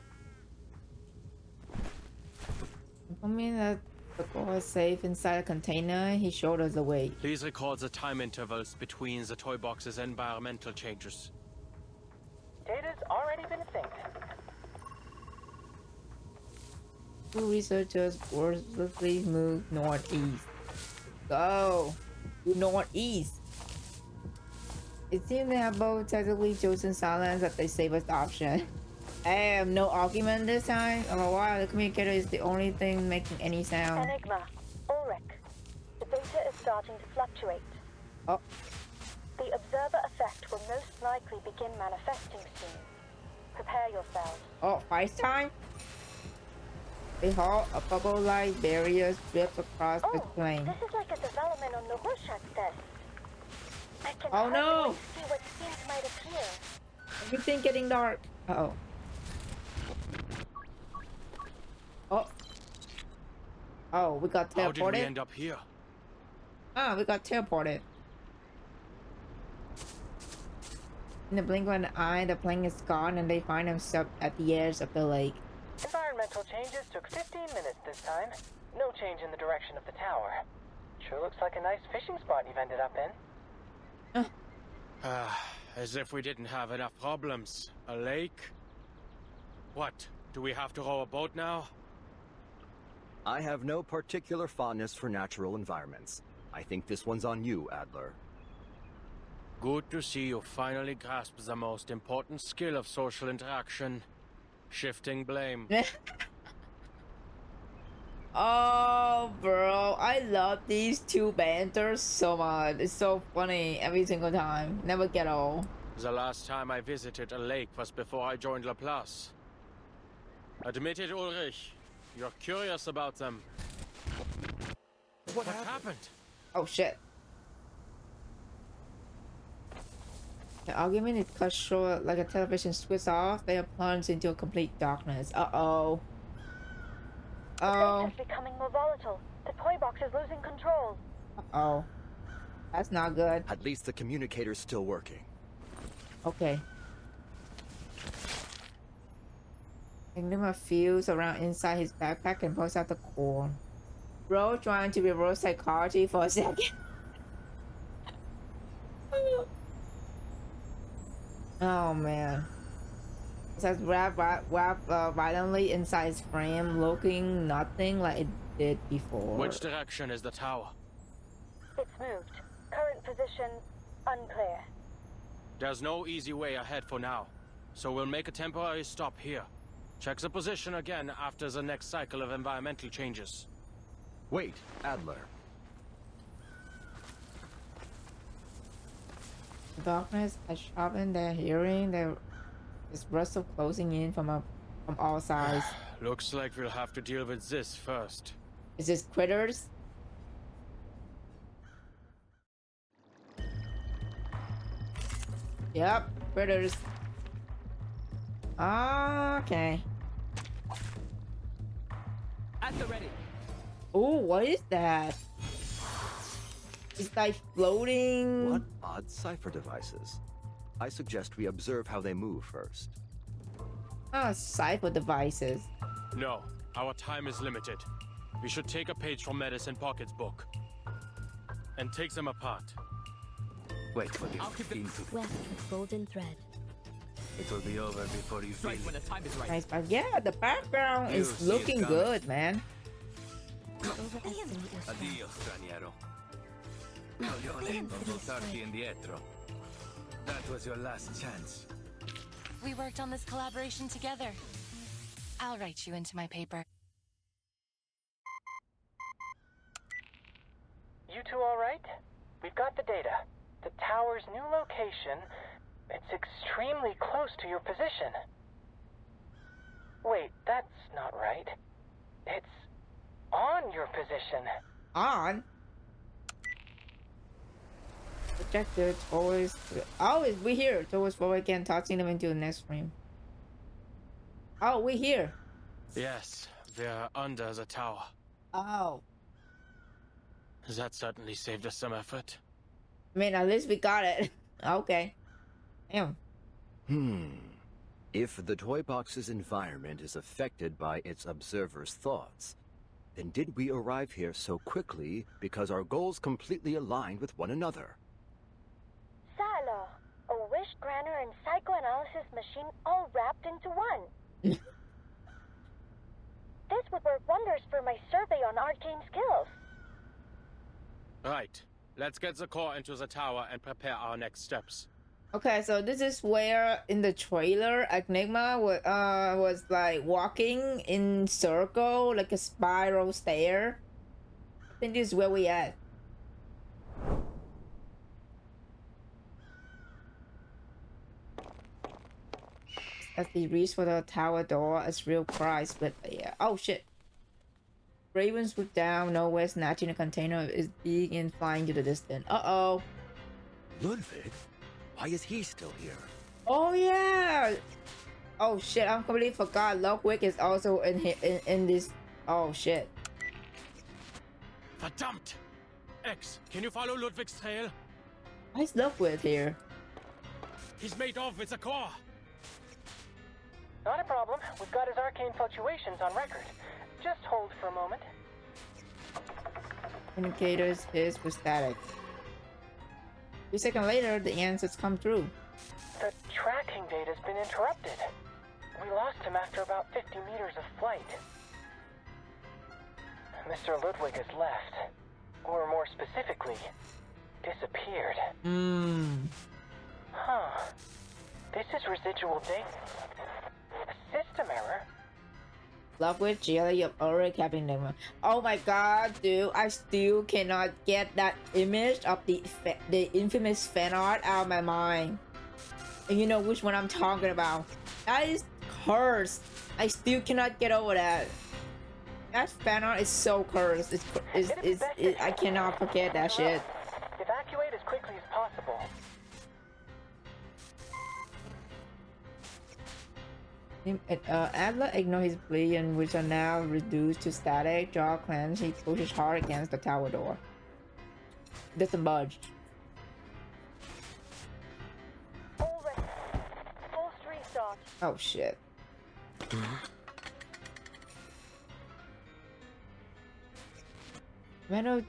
I mean that the core is safe inside a container. He showed us the way. Please record the time intervals between the toy box's environmental changes. Data's already been synced. Two researchers forcefully move northeast. Go! To northeast! It seems they have both technically chosen silence that they save us the option. I have no argument this time. Oh wow, the communicator is the only thing making any sound. Enigma, Ulrich. The data is starting to fluctuate. Oh. The observer effect will most likely begin manifesting soon. Prepare yourselves. Oh, fight time? Behold, a bubble-like barrier strips across the plane. This is like a development on the Rorschach test. I can no! see what scenes might appear. Everything getting dark. Uh-oh. Oh. Oh, we got teleported. How did we end up here? Ah, we got teleported. In the blink of an eye, the plane is gone and they find themselves at the edge of the lake. Environmental changes took 15 minutes this time. No change in the direction of the tower. Sure looks like a nice fishing spot you've ended up in. As if we didn't have enough problems. A lake? What? Do we have to row a boat now? I have no particular fondness for natural environments. I think this one's on you, Adler. Good to see you finally grasp the most important skill of social interaction. Shifting blame. Oh, bro. I love these two banters so much. It's so funny every single time. Never get old. The last time I visited a lake was before I joined Laplace. Admit it, Ulrich. You're curious about them. What happened? Oh, shit. The argument is cut short like a television switch off. They are plunged into a complete darkness. Uh-oh. The stage is becoming more volatile. The toy box is losing control. Uh-oh. That's not good. At least the communicator's still working. Okay. Enigma feels around inside his backpack and pulls out the core. Bro trying to reverse psychology for a second. Oh man. It says wrap violently inside his frame, looking nothing like it did before. Which direction is the tower? It's moved. Current position unclear. There's no easy way ahead for now, so we'll make a temporary stop here. Check the position again after the next cycle of environmental changes. Wait, Adler. The darkness has sharpened their hearing. There is rustle closing in from all sides. Looks like we'll have to deal with this first. Is this critters? Yep, critters. Okay. At the ready. Oh, what is that? It's like floating. What odd cipher devices? I suggest we observe how they move first. Cipher devices. No, our time is limited. We should take a page from Medicine Pocket's book and take them apart. Wait for the theme to Weft with golden thread. It will be over before you feel when the time is right. Nice, but yeah, the background You is see looking it coming. good, man. Addio, straniero. Voglio lento portarti indietro. That was your last chance. We worked on this collaboration together. I'll write you into my paper. You two all right? We've got the data. The tower's new location, it's extremely close to your position. Wait, that's not right. It's on your position. On? Projector towards... Oh, we here. Towards forward again, tossing them into the next frame. Oh, we here. Yes, we're under the tower. Oh. That certainly saved us some effort. I mean, at least we got it. Okay. Damn. If the toy box's environment is affected by its observer's thoughts, then did we arrive here so quickly because our goals completely aligned with one another? Silo, a wish granter and psychoanalysis machine all wrapped into one. This would work wonders for my survey on arcane skills. Right. Let's get the core into the tower and prepare our next steps. Okay, so this is where in the trailer Enigma was like walking in circle like a spiral stair. I think this is where we at. As they reach for the tower door, a shrill cry split the air. Oh shit! Raven swooped down, nowhere, snatching a container of his being and flying to the distance. Uh-oh. Ludwig? Why is he still here? Oh yeah! Oh shit, I completely forgot Ludwig is also in this. Oh shit. Verdammt! X, can you follow Ludwig's trail? Why's Ludwig here? He's made off with the core. Not a problem. We've got his arcane fluctuations on record. Just hold for a moment. Indicators his was static. 2 seconds later, the answers come through. The tracking data's been interrupted. We lost him after about 50 meters of flight. Mr. Ludwig has left. Or more specifically, disappeared. Huh. This is residual data. A system error? Ludwig jelly of Ulrich having them. Oh my god, dude! I still cannot get that image of the infamous fan art out of my mind. And you know which one I'm talking about. That is cursed. I still cannot get over that. That fan art is so cursed. I cannot forget that shit. Evacuate as quickly as possible. Adler ignores his plea, and which are now reduced to static. Jaw clenched, he pushes hard against the tower door. Doesn't budge. All ready. Forced restart. Oh shit. Metal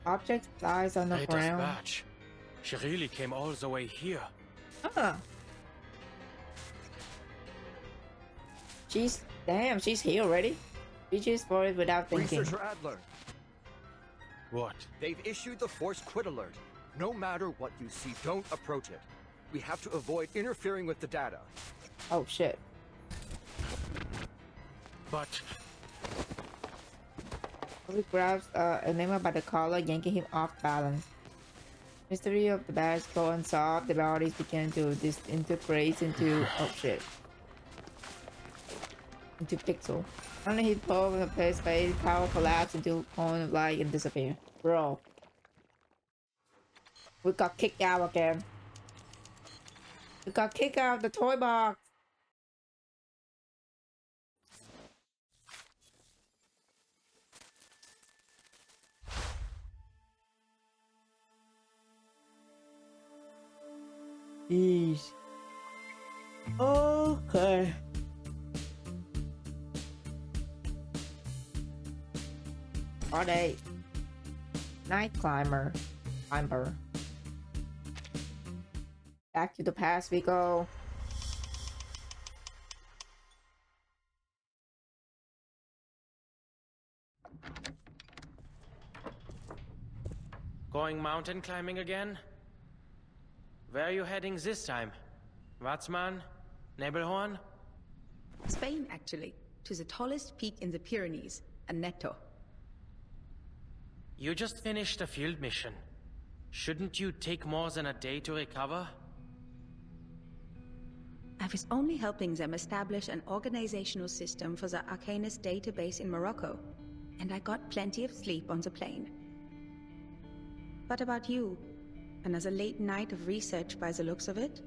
object flies on the Rita's ground. badge. She really came all the way here. Huh. She's here already. Reaches for it without thinking. Researcher Adler. What? They've issued the force quit alert. No matter what you see, don't approach it. We have to avoid interfering with the data. Oh shit. But He grabs Enigma by the collar, yanking him off balance. Mystery of the badge go unsolved. The bodies begin to disintegrate into into pixel. Only he pulled in the place space, power collapse into a cone of light and disappear. Bro. We got kicked out again. We got kicked out of the toy box. Jeez. Okay. Part 8. Night climber. Back to the past we go. going mountain climbing again? Where are you heading this time? Watzmann? Nebelhorn? Spain, actually. To the tallest peak in the Pyrenees, Aneto. You just finished a field mission. Shouldn't you take more than a day to recover? I was only helping them establish an organizational system for the Arcanist database in Morocco, and I got plenty of sleep on the plane. What about you? Another late night of research by the looks of it?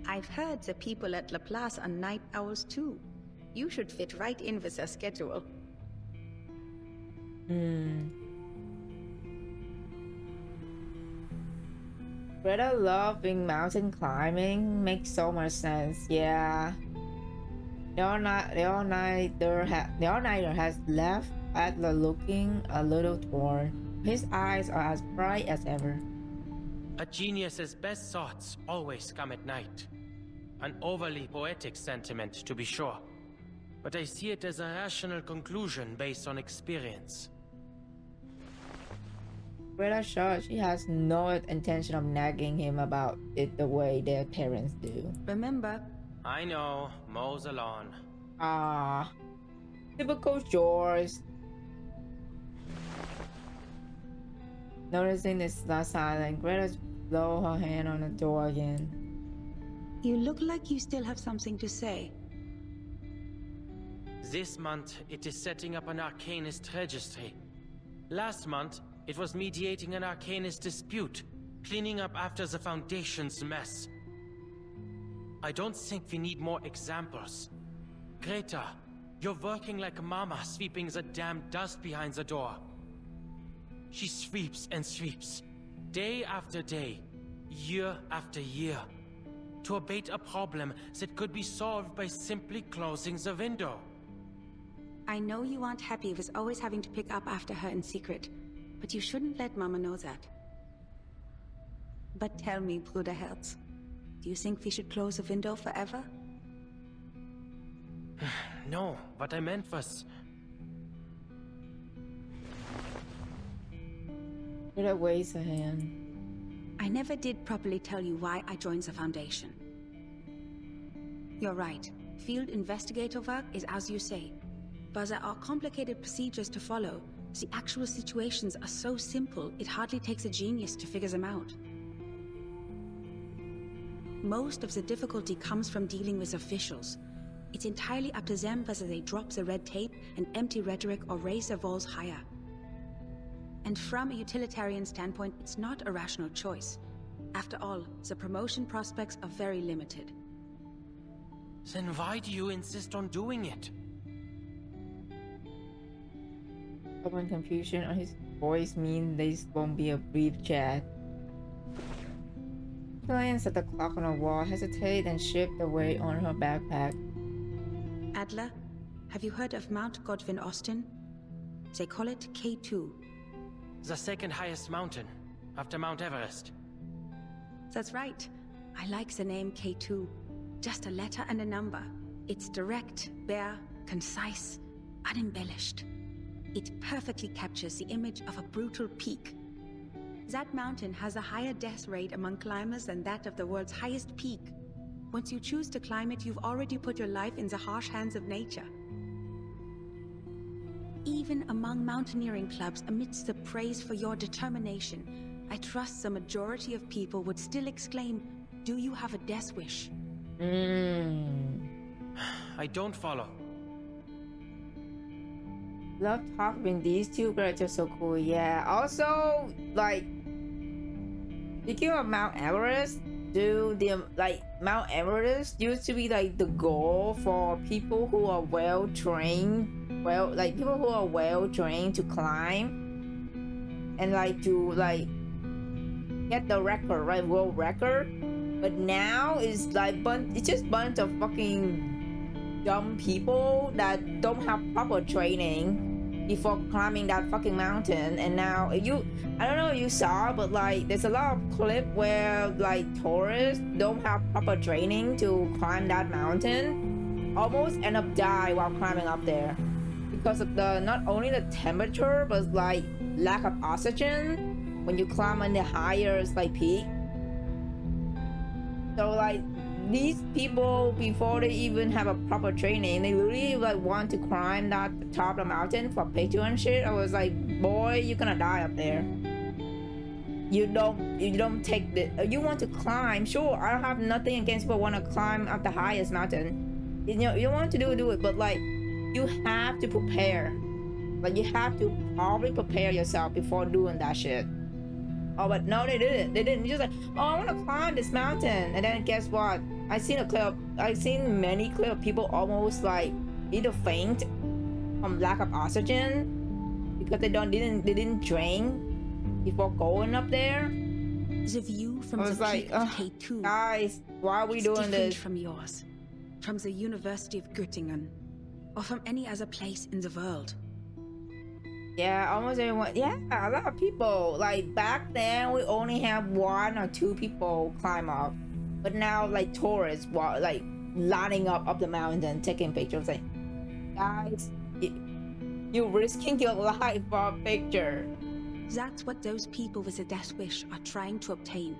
I've heard the people at Laplace are night owls too. You should fit right in with their schedule. Greta loving mountain climbing makes so much sense. Yeah. The all-nighter has left Adler looking a little torn. His eyes are as bright as ever. A genius's best thoughts always come at night. An overly poetic sentiment, to be sure. But I see it as a rational conclusion based on experience. Greta shows she has no intention of nagging him about it the way their parents do. Remember? I know, mow the lawn. Ah, typical chores. Noticing it's not silent, Greta blow her hand on the door again. You look like you still have something to say. This month, it is setting up an Arcanist registry. Last month, it was mediating an Arcanist dispute, cleaning up after the Foundation's mess. I don't think we need more examples. Greta, you're working like a mama sweeping the damn dust behind the door. She sweeps and sweeps, day after day, year after year, to abate a problem that could be solved by simply closing the window. I know you aren't happy with always having to pick up after her in secret, but you shouldn't let Mama know that. But tell me, Bruderherz, do you think we should close the window forever? No, what I meant was... That weighs a hand. I never did properly tell you why I joined the Foundation. You're right. Field investigator work is as you say. But there are complicated procedures to follow. The actual situations are so simple, it hardly takes a genius to figure them out. Most of the difficulty comes from dealing with officials. It's entirely up to them whether they drop the red tape and empty rhetoric or raise their walls higher. And from a utilitarian standpoint, it's not a rational choice. After all, the promotion prospects are very limited. Then why do you insist on doing it? Common confusion on his voice means this won't be a brief chat. Glance at the clock on the wall, hesitate, and shift away on her backpack. Adler, have you heard of Mount Godwin Austen? They call it K2. The second highest mountain, after Mount Everest. That's right. I like the name K2. Just a letter and a number. It's direct, bare, concise, unembellished. It perfectly captures the image of a brutal peak. That mountain has a higher death rate among climbers than that of the world's highest peak. Once you choose to climb it, you've already put your life in the harsh hands of nature. Even among mountaineering clubs, amidst the praise for your determination, I trust the majority of people would still exclaim, "Do you have a death wish?" I don't follow. Love talking these two girls are so cool. Yeah. Also, like, speaking of Mount Everest, dude, Mount Everest used to be like the goal for people who are well trained. People who are well trained to climb and to get the record, right, world record. But now it's it's just bunch of fucking dumb people that don't have proper training before climbing that fucking mountain. And now I don't know if you saw, but there's a lot of clip where tourists don't have proper training to climb that mountain, almost end up die while climbing up there. Because of not only the temperature, but lack of oxygen when you climb on the highest peak. So these people, before they even have a proper training, they literally want to climb that top of the mountain for picture and shit. I was like, boy, you're gonna die up there. You don't take the. You want to climb? Sure, I don't have nothing against people want to climb up the highest mountain. You want to do it, but you have to prepare. You have to probably prepare yourself before doing that shit. Oh, but no, they didn't. They didn't. Just oh, I want to climb this mountain, and then guess what? I've seen many clips of people almost either faint from lack of oxygen because they didn't train before going up there. The view from the peak of K2, guys, why are we doing this? From yours, from the University of Göttingen, or from any other place in the world. Yeah, almost everyone. Yeah, a lot of people. Back then, we only have 1 or 2 people climb up, but now tourists lining up the mountain, taking pictures. Guys, you're risking your life for a picture. That's what those people with a death wish are trying to obtain.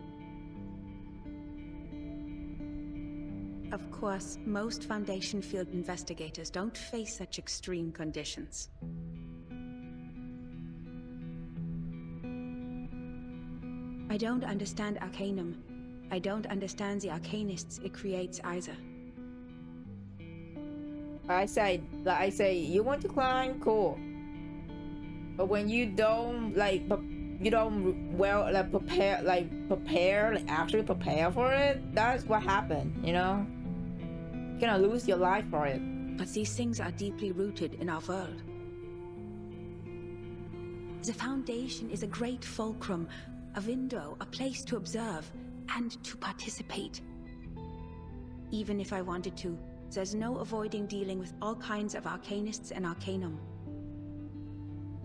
Of course, most Foundation field investigators don't face such extreme conditions. I don't understand Arcanum. I don't understand the Arcanists it creates either. I say, you want to climb, cool. But when you don't actually prepare for it, that's what happened, you know? You're gonna lose your life for it. But these things are deeply rooted in our world. The Foundation is a great fulcrum, a window, a place to observe, and to participate. Even if I wanted to, there's no avoiding dealing with all kinds of arcanists and arcanum.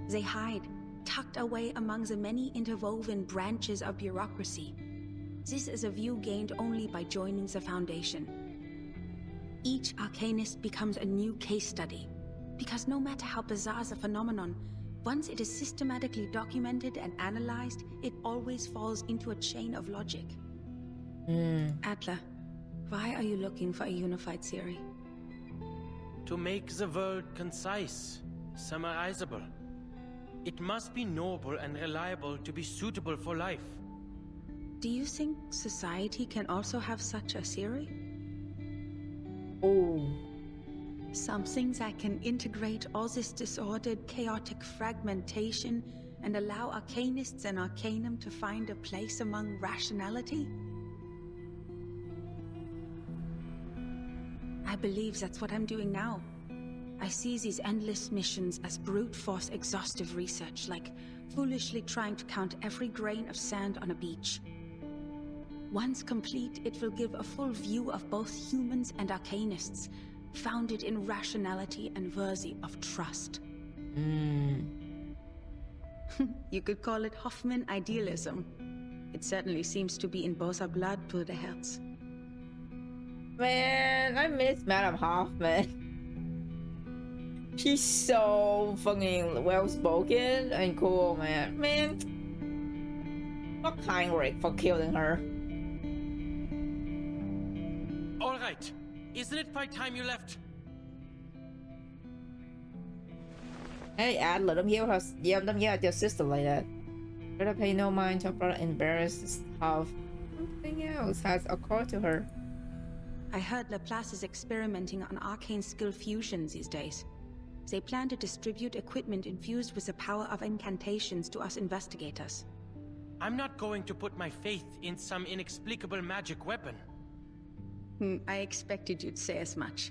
They hide, tucked away among the many interwoven branches of bureaucracy. This is a view gained only by joining the Foundation. Each arcanist becomes a new case study, because no matter how bizarre the phenomenon, once it is systematically documented and analyzed, it always falls into a chain of logic. Adler, why are you looking for a unified theory? To make the world concise, summarizable. It must be noble and reliable to be suitable for life. Do you think society can also have such a theory? Oh. Something that can integrate all this disordered, chaotic fragmentation and allow arcanists and arcanum to find a place among rationality? I believe that's what I'm doing now. I see these endless missions as brute force exhaustive research, like foolishly trying to count every grain of sand on a beach. Once complete, it will give a full view of both humans and arcanists, founded in rationality and worthy of trust. You could call it Hoffman idealism. It certainly seems to be in both our blood, Bruderherz. Man, I miss Madame Hoffman. She's so fucking well-spoken and cool, man. Fuck Heinrich for killing her. All right. Isn't it by time you left? Hey, Adler, don't yell at your sister like that. Better pay no mind to her embarrassed stuff. Something else has occurred to her. I heard Laplace is experimenting on arcane skill fusion these days. They plan to distribute equipment infused with the power of incantations to us investigators. I'm not going to put my faith in some inexplicable magic weapon. I expected you'd say as much.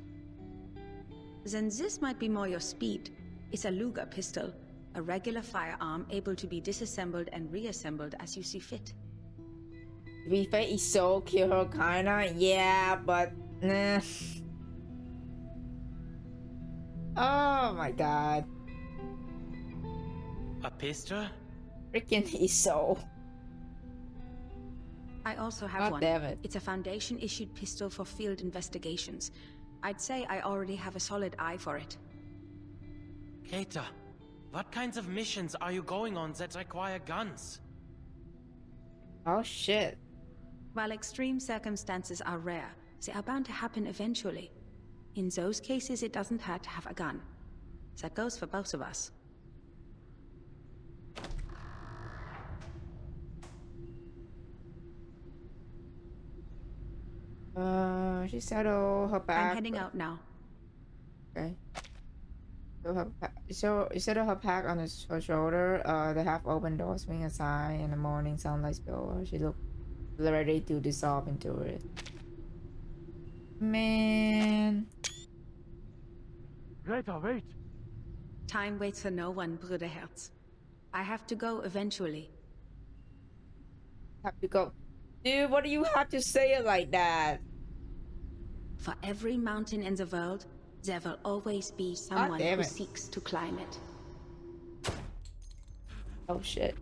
Then this might be more your speed. It's a Luger pistol, a regular firearm able to be disassembled and reassembled as you see fit. To be fair, it's so kill her kinda, yeah, but nah. Oh my god. A pistol? Freaking Iso. I also have one. Damn it. It's a Foundation-issued pistol for field investigations. I'd say I already have a solid eye for it. Greta, what kinds of missions are you going on that require guns? Oh shit. While extreme circumstances are rare, they are bound to happen eventually. In those cases, it doesn't hurt to have a gun. That goes for both of us. She settled her back. I'm heading out now. Okay. So you settle her pack on her shoulder. The half-open door swing aside, and the morning sunlight spill. She looked ready to dissolve into it. Man. Greta, wait. Time waits for no one, Bruderherz. I have to go eventually. Have to go. Dude, what do you have to say it like that? For every mountain in the world, there will always be someone who seeks to climb it. Oh shit.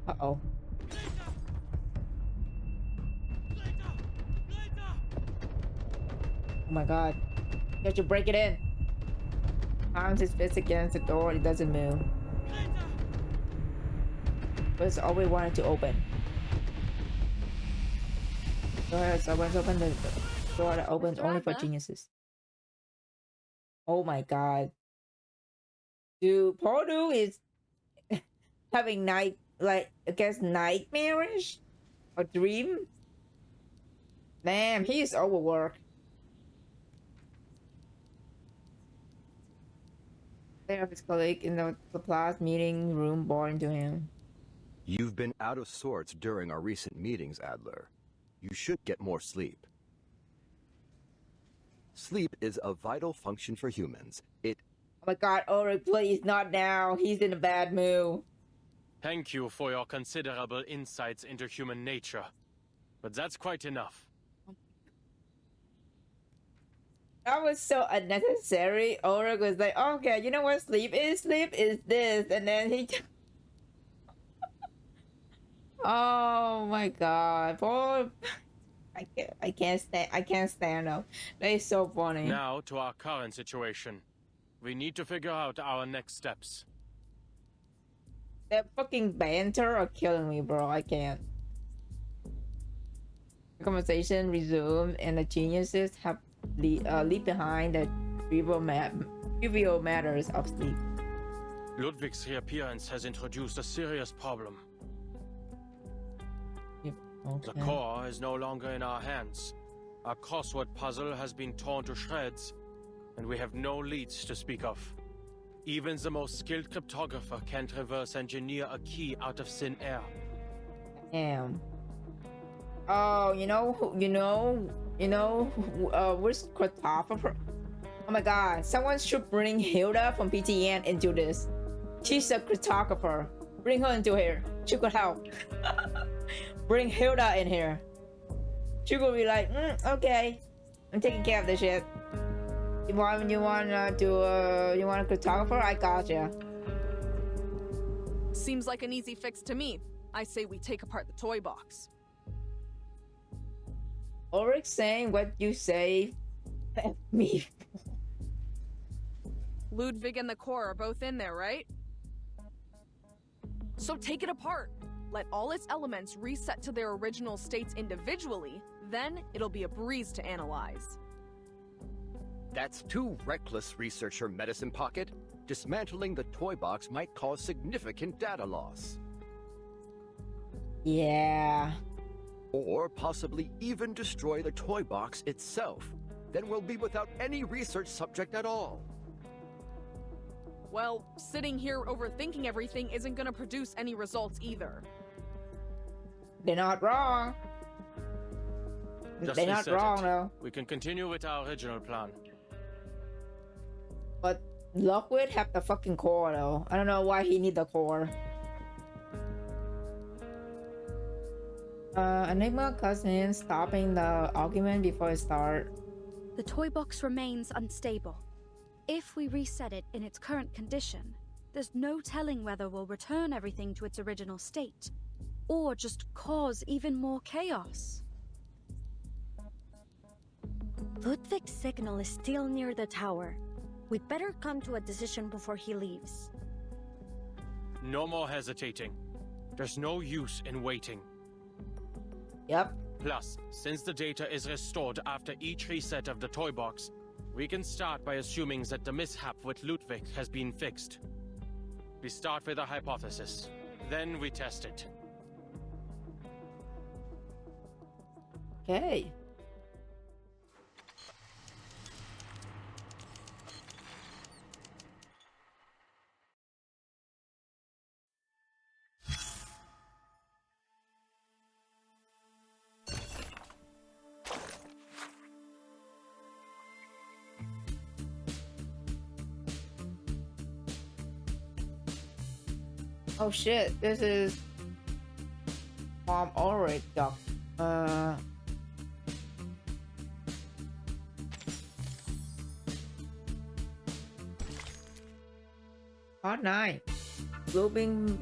Uh-oh. Oh my god. You have to break it in. Pounds his fist against the door, it doesn't move. But it's always wanted to open. Go ahead, someone's open the door that opens only for geniuses. Oh my god. Dude, Pordu is having nightmarish or dream. Damn, he is overworked. There of his colleague in the Laplace meeting room boring to him. You've been out of sorts during our recent meetings, Adler. You should get more sleep. Sleep is a vital function for humans. It Oh my god, Ulrich, please, not now. He's in a bad mood. Thank you for your considerable insights into human nature. But that's quite enough. That was so unnecessary. Ulrich was like, okay, you know what sleep is? Sleep is this. And then he... Oh my god. Boy, I can't stand them. They're so funny. Now to our current situation. We need to figure out our next steps. That fucking banter are killing me, bro. I can't. Conversation resumed, and the geniuses have leave behind the trivial matters of sleep. Ludwig's reappearance has introduced a serious problem. Yep. Okay. The core is no longer in our hands. Our crossword puzzle has been torn to shreds, and we have no leads to speak of. Even the most skilled cryptographer can't reverse engineer a key out of thin air. Damn. Oh, where's cryptographer? Oh my god, someone should bring Hilda from PTN into this. She's a cryptographer. Bring her into here. She could help. Bring Hilda in here. She could be like, okay, I'm taking care of this shit. You want a cryptographer? I gotcha. Seems like an easy fix to me. I say we take apart the toy box. Ulrich saying what you say. Me. Ludwig and the core are both in there, right? So take it apart. Let all its elements reset to their original states individually, then it'll be a breeze to analyze. That's too reckless, Researcher Medicine Pocket. Dismantling the toy box might cause significant data loss. Yeah. Or possibly even destroy the toy box itself. Then we'll be without any research subject at all. Well, sitting here overthinking everything isn't gonna produce any results either. They're not wrong. Just They're not reset wrong, it. though. We can continue with our original plan. But Lockwood have the fucking core, though. I don't know why he need the core. Enigma cousin stopping the argument before it start. The toy box remains unstable. If we reset it in its current condition, there's no telling whether we'll return everything to its original state, or just cause even more chaos. Ludwig's signal is still near the tower. We'd better come to a decision before he leaves. No more hesitating. There's no use in waiting. Yep. Plus, since the data is restored after each reset of the toy box, we can start by assuming that the mishap with Ludwig has been fixed. We start with a hypothesis, then we test it. Okay. Oh shit, this is Mom Ulrich doc. Part 9. Bluewing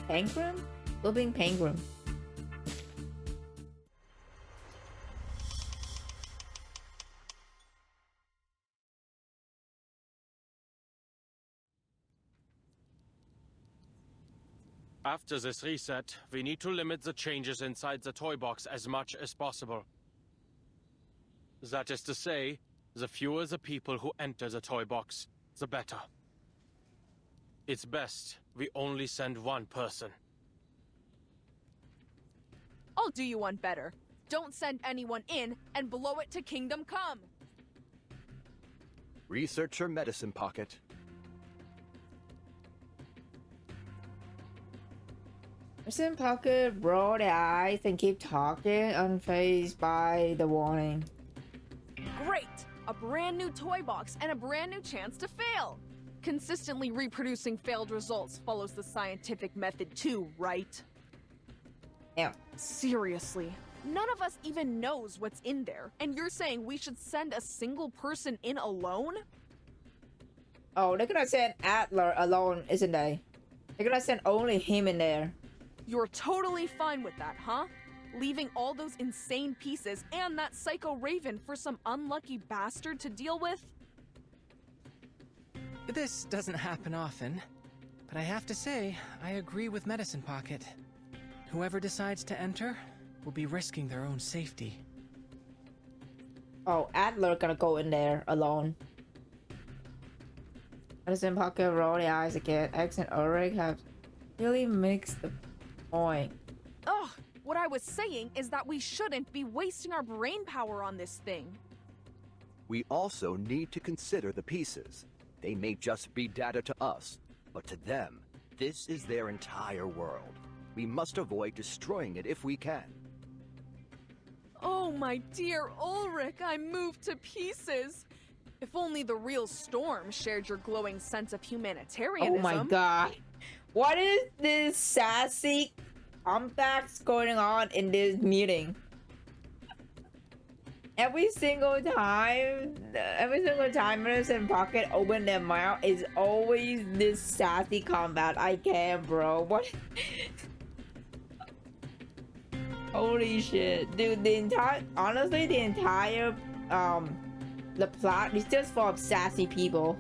Penguin? Bluewing Penguin. After this reset, we need to limit the changes inside the toy box as much as possible. That is to say, the fewer the people who enter the toy box, the better. It's best we only send one person. I'll do you one better. Don't send anyone in and blow it to Kingdom Come. Researcher Medicine Pocket. Medicine Pocket roll their eyes and keep talking, unfazed by the warning. Great! A brand new toy box and a brand new chance to fail. Consistently reproducing failed results follows the scientific method too, right? Yeah. Seriously, none of us even knows what's in there, and you're saying we should send a single person in alone? Oh, they're gonna send Adler alone, isn't they? They're gonna send only him in there. You're totally fine with that, huh? Leaving all those insane pieces and that psycho Raven for some unlucky bastard to deal with? This doesn't happen often, but I have to say, I agree with Medicine Pocket. Whoever decides to enter will be risking their own safety. Oh, Adler gonna go in there alone. Medicine Pocket, roll the eyes again. X and Ulrich have really mixed the point. Ugh, what I was saying is that we shouldn't be wasting our brain power on this thing. We also need to consider the pieces. They may just be data to us, but to them, this is their entire world. We must avoid destroying it if we can. Oh my dear Ulrich, I'm moved to pieces. If only the real Storm shared your glowing sense of humanitarianism. Oh my god. What is this sassy compacts going on in this meeting? Every single time Medicine Pocket open their mouth is always this sassy combat. I can't, bro. What? Holy shit, dude! The entire the plot is just full of sassy people.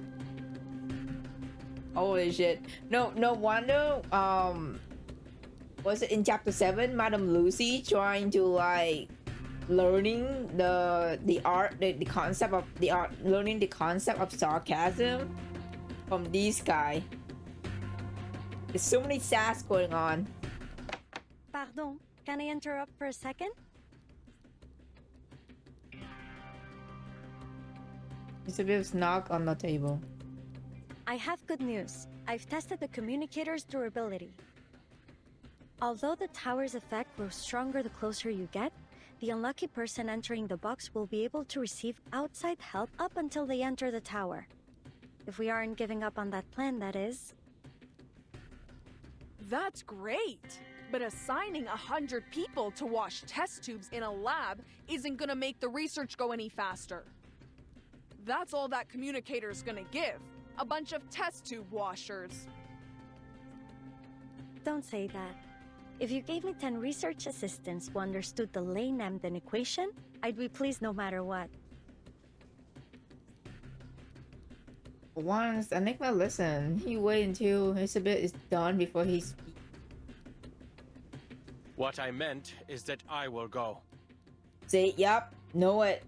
Holy shit! No wonder. Was it in chapter 7, Madame Lucy trying to like learning the concept of sarcasm from this guy. There's so many sass going on. Pardon, can I interrupt for a second? It's a bit of knock on the table. I have good news. I've tested the communicator's durability. Although the tower's effect grows stronger the closer you get, the unlucky person entering the box will be able to receive outside help up until they enter the tower. If we aren't giving up on that plan, that is. That's great! But assigning 100 people to wash test tubes in a lab isn't gonna make the research go any faster. That's all that communicator's gonna give. A bunch of test tube washers. Don't say that. If you gave me 10 research assistants who understood the Lane-Emden equation, I'd be pleased no matter what. Once Enigma listen, he wait until Elizabeth is done before he speaks. What I meant is that I will go. See, yep, know it.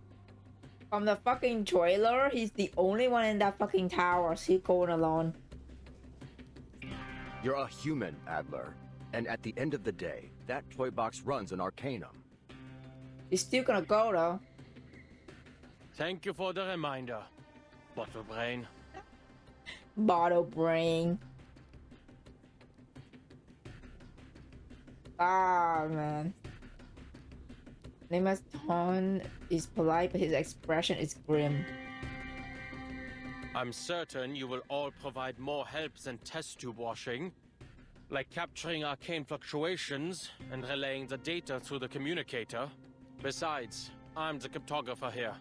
From the fucking trailer, he's the only one in that fucking tower. He's going alone. You're a human, Adler. And at the end of the day, that toy box runs an arcanum. He's still gonna go though. Thank you for the reminder, Bottle Brain. Bottle Brain. Ah, man. Nema's tone is polite, but his expression is grim. I'm certain you will all provide more help than test tube washing, like capturing arcane fluctuations and relaying the data through the communicator. Besides, I'm the cryptographer here.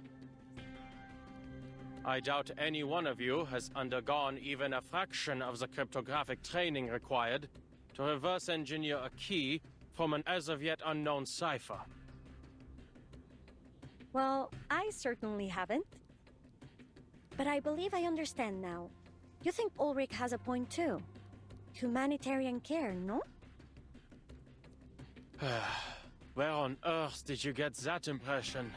I doubt any one of you has undergone even a fraction of the cryptographic training required to reverse engineer a key from an as of yet unknown cipher. Well, I certainly haven't. But I believe I understand now. You think Ulrich has a point too? Humanitarian care, no? Where on earth did you get that impression?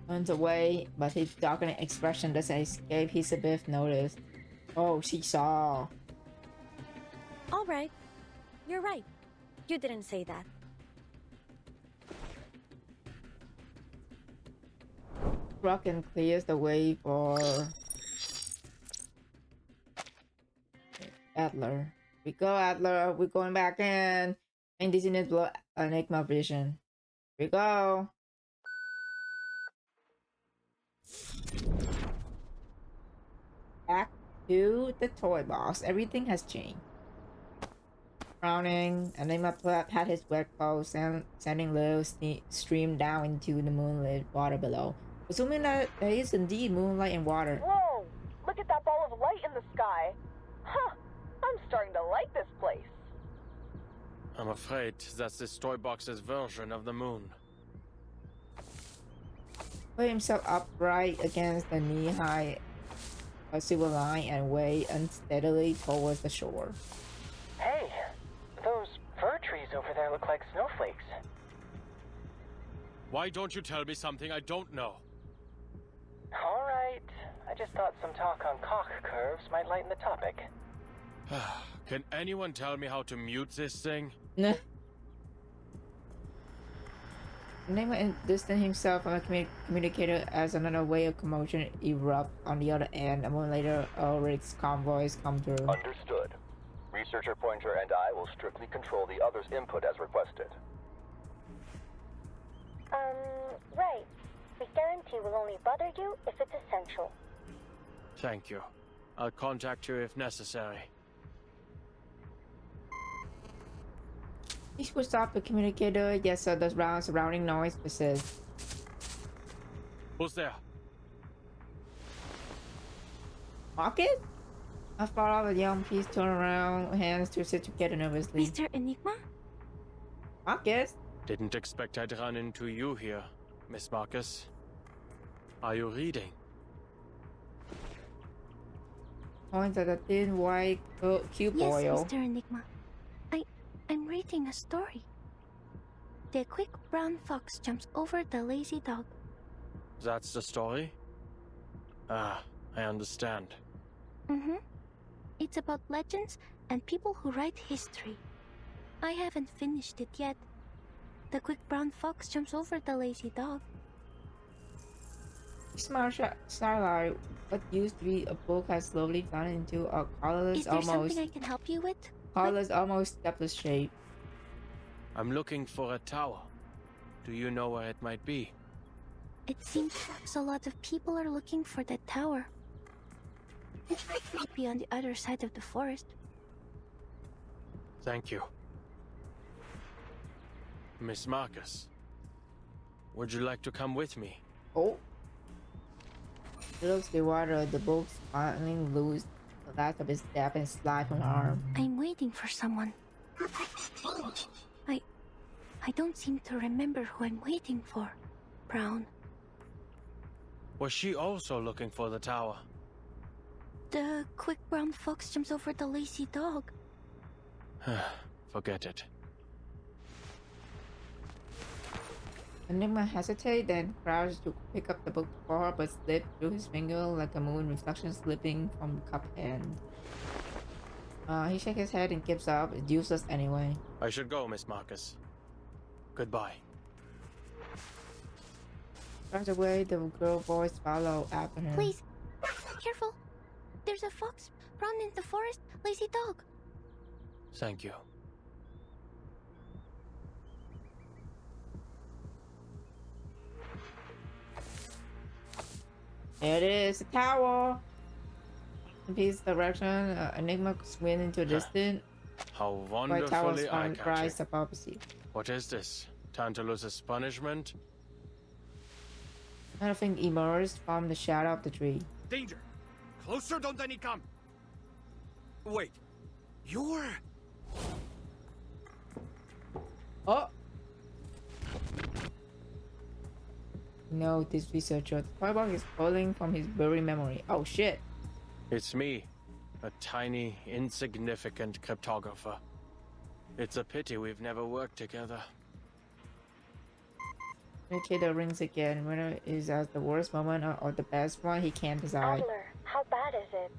Turns away, but his darkening expression doesn't escape Elizabeth's notice. Oh, she saw. All right. You're right. You didn't say that. Rock clears the way for Adler. We go, Adler. We're going back in. Indigenous blood Enigma vision. We go. to the toy box. Everything has changed. Frowning, Enigma pat his wet clothes and sending little stream down into the moonlit water below. Assuming that there is indeed moonlight and water. Whoa! Look at that ball of light in the sky. Huh! I'm starting to like this place. I'm afraid that's this toy box's version of the moon. Put himself upright against the knee-high silver line and way unsteadily towards the shore. Hey, those fir trees over there look like snowflakes. Why don't you tell me something I don't know? Alright, I just thought some talk on cock curves might lighten the topic. Can anyone tell me how to mute this thing? Nah. Enigma distanced himself from a communicator as another wave of commotion erupted on the other end. A moment later, Ulrich's convoys come through. Understood. Researcher Pointer and I will strictly control the other's input as requested. Right. We guarantee we'll only bother you if it's essential. Thank you. I'll contact you if necessary. He switched off the communicator, yet so the surrounding noise persists. Who's there? Marcus? I follow the young piece, turn around, hands to sit together nervously. Mr. Enigma? Marcus? Didn't expect I'd run into you here, Miss Marcus. Are you reading? Points at a thin white cube oil. Yes, Mr. Enigma. I'm reading a story. The quick brown fox jumps over the lazy dog. That's the story? Ah, I understand. Mm-hmm. It's about legends and people who write history. I haven't finished it yet. The quick brown fox jumps over the lazy dog. Starlight, what used to be a book has slowly gone into a colorless, Is there something I can help you with? Colorless, almost stepless shape. I'm looking for a tower. Do you know where it might be? It seems a lot of people are looking for that tower. It might be on the other side of the forest. Thank you. Miss Marcus, would you like to come with me? Oh. He looks the water, the book sparkling loose, the last of his step and slide from her arm. I'm waiting for someone. I don't seem to remember who I'm waiting for. Brown. Was she also looking for the tower? The quick brown fox jumps over the lazy dog. Forget it. Enigma hesitated, then crouched to pick up the book for her, but slipped through his finger like a moon reflection slipping from the cup hand. He shakes his head and gives up. It's useless anyway. I should go, Miss Marcus. Goodbye. Right away, the girl voice followed after him. Please, careful. There's a fox, brown in the forest, lazy dog. Thank you. There it is, the tower. In peace direction, Enigma swing into a distant. How White towers wonderfully from rise eye-catching. up opposite. What is this? Tantalus's punishment? Nothing emerged from the shadow of the tree. Danger! Closer, don't any come! Wait, you're... Oh! No, this researcher. The fireball is pulling from his buried memory. Oh shit! It's me, a tiny, insignificant cryptographer. It's a pity we've never worked together. Communicator rings again. Whether it is at the worst moment or the best one, he can't decide. Adler, how bad is it?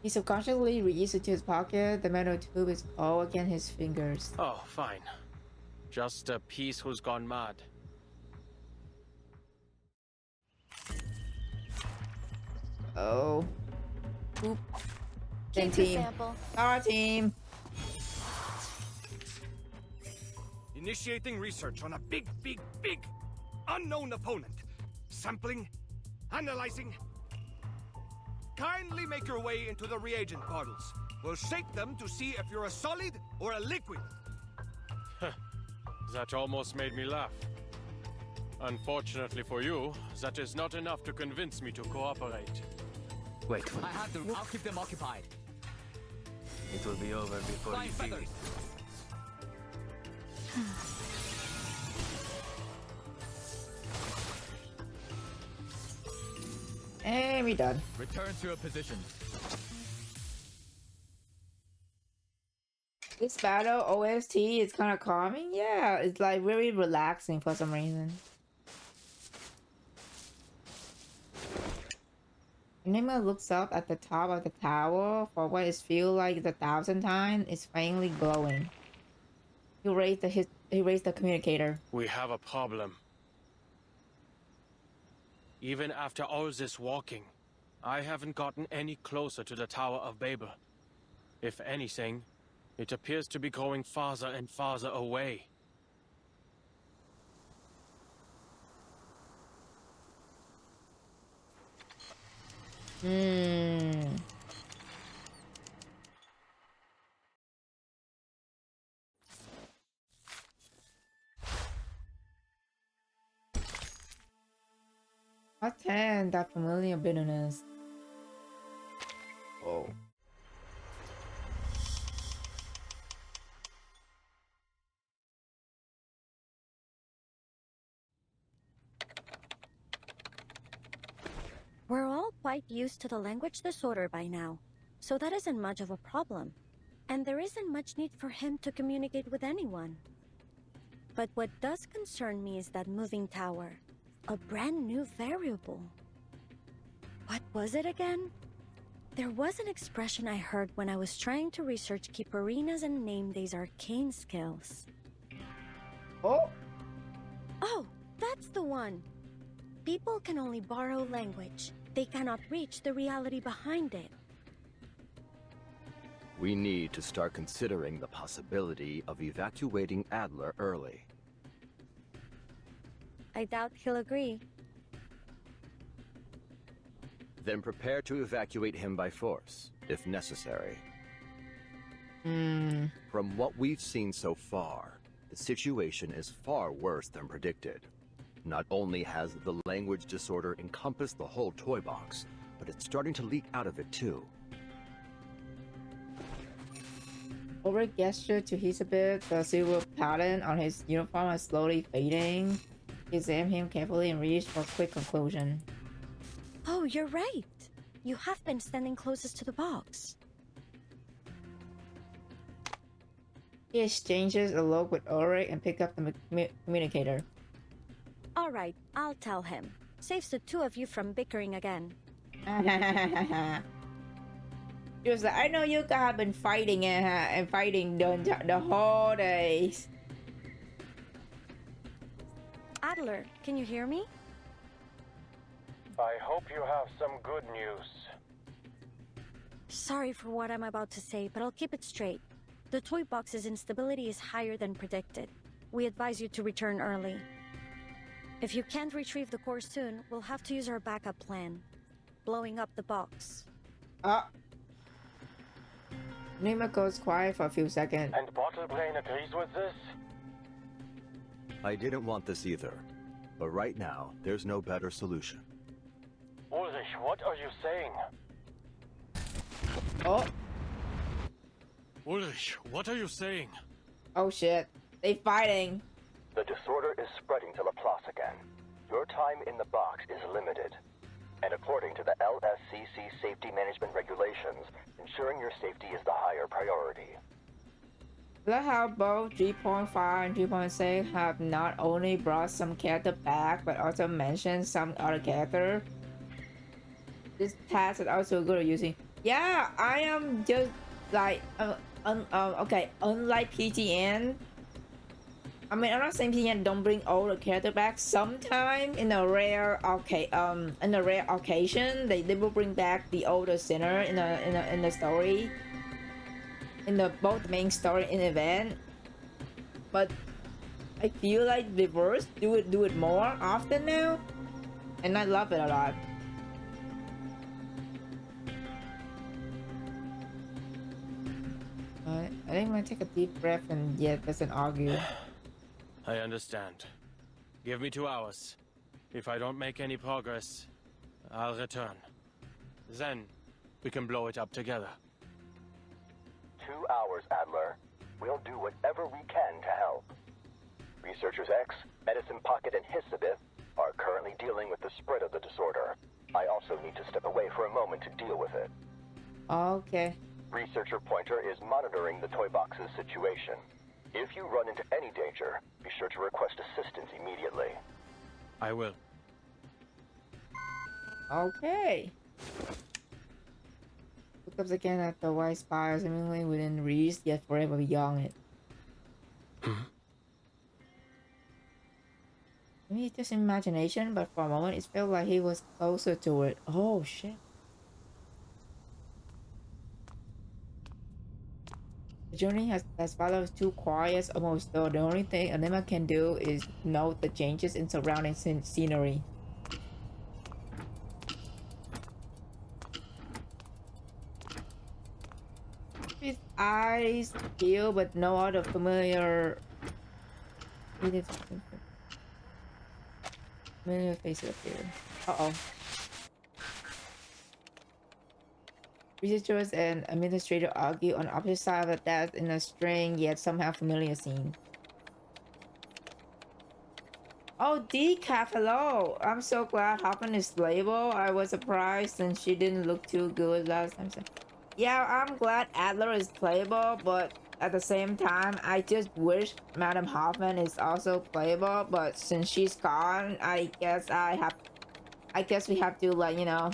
He subconsciously reaches into his pocket. The metal tube is all against his fingers. Oh, fine. Just a piece who's gone mad. Oh. Oop. Keep the sample. Our team. Initiating research on a big, big, big unknown opponent. Sampling, analyzing, kindly make your way into the reagent bottles. We'll shake them to see if you're a solid or a liquid. That almost made me laugh. Unfortunately for you, that is not enough to convince me to cooperate. Wait. I have them. I'll keep them occupied. It will be over before Flying you feel feathers. it. And we done. Return to your position. This battle OST is kind of calming. Yeah, it's like very relaxing for some reason. Nima looks up at the top of the tower for what is feel like the 1,000th time. Is faintly glowing. He raised the communicator. We have a problem. Even after all this walking, I haven't gotten any closer to the Tower of Babel. If anything, it appears to be growing farther and farther away. Attend that familiar bitterness. Oh. We're all quite used to the language disorder by now, so that isn't much of a problem. And there isn't much need for him to communicate with anyone. But what does concern me is that moving tower. A brand new variable. What was it again? There was an expression I heard when I was trying to research Keeperinas and Namedays arcane skills. Oh! Oh, that's the one! People can only borrow language. They cannot reach the reality behind it. We need to start considering the possibility of evacuating Adler early. I doubt he'll agree. Then prepare to evacuate him by force, if necessary. From what we've seen so far, the situation is far worse than predicted. Not only has the language disorder encompassed the whole toy box, but it's starting to leak out of it too. Ulrich gestured to Hisabit. The silver pattern on his uniform is slowly fading. He examined him carefully and reached for a quick conclusion. Oh, you're right. You have been standing closest to the box. He exchanges a look with Ulrich and picked up the communicator. All right, I'll tell him. Saves the two of you from bickering again. He was like, I know you guys have been fighting and fighting the whole days. Adler, can you hear me? I hope you have some good news. Sorry for what I'm about to say, but I'll keep it straight. The toy box's instability is higher than predicted. We advise you to return early. If you can't retrieve the core soon, we'll have to use our backup plan. Blowing up the box. Nima goes quiet for a few seconds. And Bottle Brain agrees with this? I didn't want this either, but right now, there's no better solution. Ulrich, what are you saying? Oh. Ulrich, what are you saying? Oh shit. They fighting. The disorder is spreading to Laplace again. Your time in the box is limited. And according to the LSCC safety management regulations, ensuring your safety is the higher priority. Look how both 3.5 and 3.6 have not only brought some character back, but also mentioned some other character. This task is also good at using. Yeah, I am just like, okay, unlike PTN. I mean, I'm not saying PTN don't bring all the character back. Sometime in a rare occasion, they will bring back the older sinner in the story. In the both main story and event, but I feel like reverse do it more often now, and I love it a lot. I think I'm gonna take a deep breath and doesn't argue. I understand. Give me 2 hours. If I don't make any progress, I'll return. Then, we can blow it up together. 2 hours, Adler. We'll do whatever we can to help. Researchers X, Medicine Pocket, and Hissabith are currently dealing with the spread of the disorder. I also need to step away for a moment to deal with it. Okay. Researcher Pointer is monitoring the toy box's situation. If you run into any danger, be sure to request assistance immediately. I will. Okay. Look up again at the white spire seemingly within reach, yet forever beyond it. Maybe it's just imagination, but for a moment it felt like he was closer to it. Oh shit. The journey has followed too quiet, almost though the only thing Anima can do is note the changes in surrounding scenery. His eyes feel, but no other familiar faces appear. Uh-oh. Researchers and administrators argue on opposite sides of the desk in a strange yet somehow familiar scene. Oh, Decaf, hello! I'm so glad Hoppin is label. I was surprised since she didn't look too good last time. So. Yeah, I'm glad Adler is playable, but at the same time, I just wish Madam Hoffman is also playable. But since she's gone, I guess we have to, like, you know.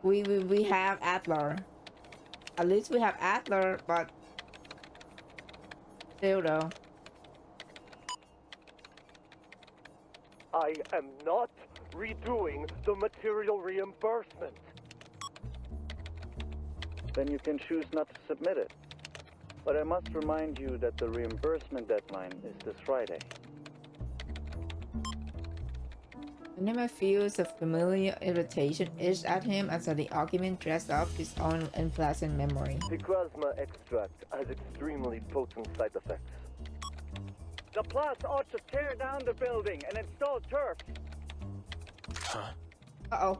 We have Adler. At least we have Adler, but still though. I am not redoing the material reimbursement. Then you can choose not to submit it. But I must remind you that the reimbursement deadline is this Friday. Anima feels a familiar irritation itch at him as the argument dressed up his own unpleasant memory. The plasma extract has extremely potent side effects. The Plus ought to tear down the building and install turf. Huh? Uh-oh.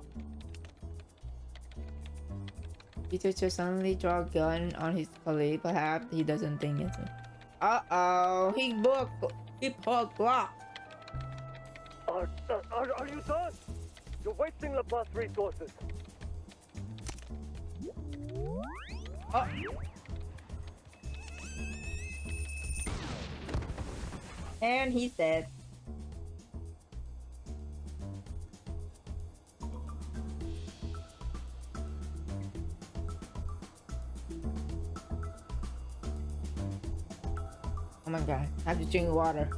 Peter just suddenly draw a gun on his colleague. Perhaps he doesn't think it's it. Uh-oh. He pulled Glock. Are you done? You're wasting Laplace resources. Oh. And he's dead. Oh my god, I have to drink water.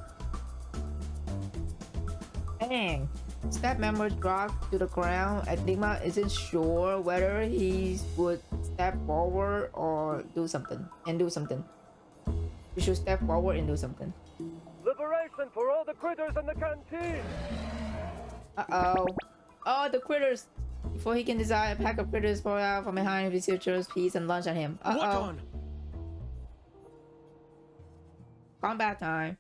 Dang. Step member dropped to the ground. Enigma isn't sure whether he would step forward or do something. We should step forward and do something. Liberation for all the critters in the canteen! Uh-oh. Oh, the critters! Before he can decide, a pack of critters pour out from behind researchers' piece and lunge at him. Uh-oh. Combat time.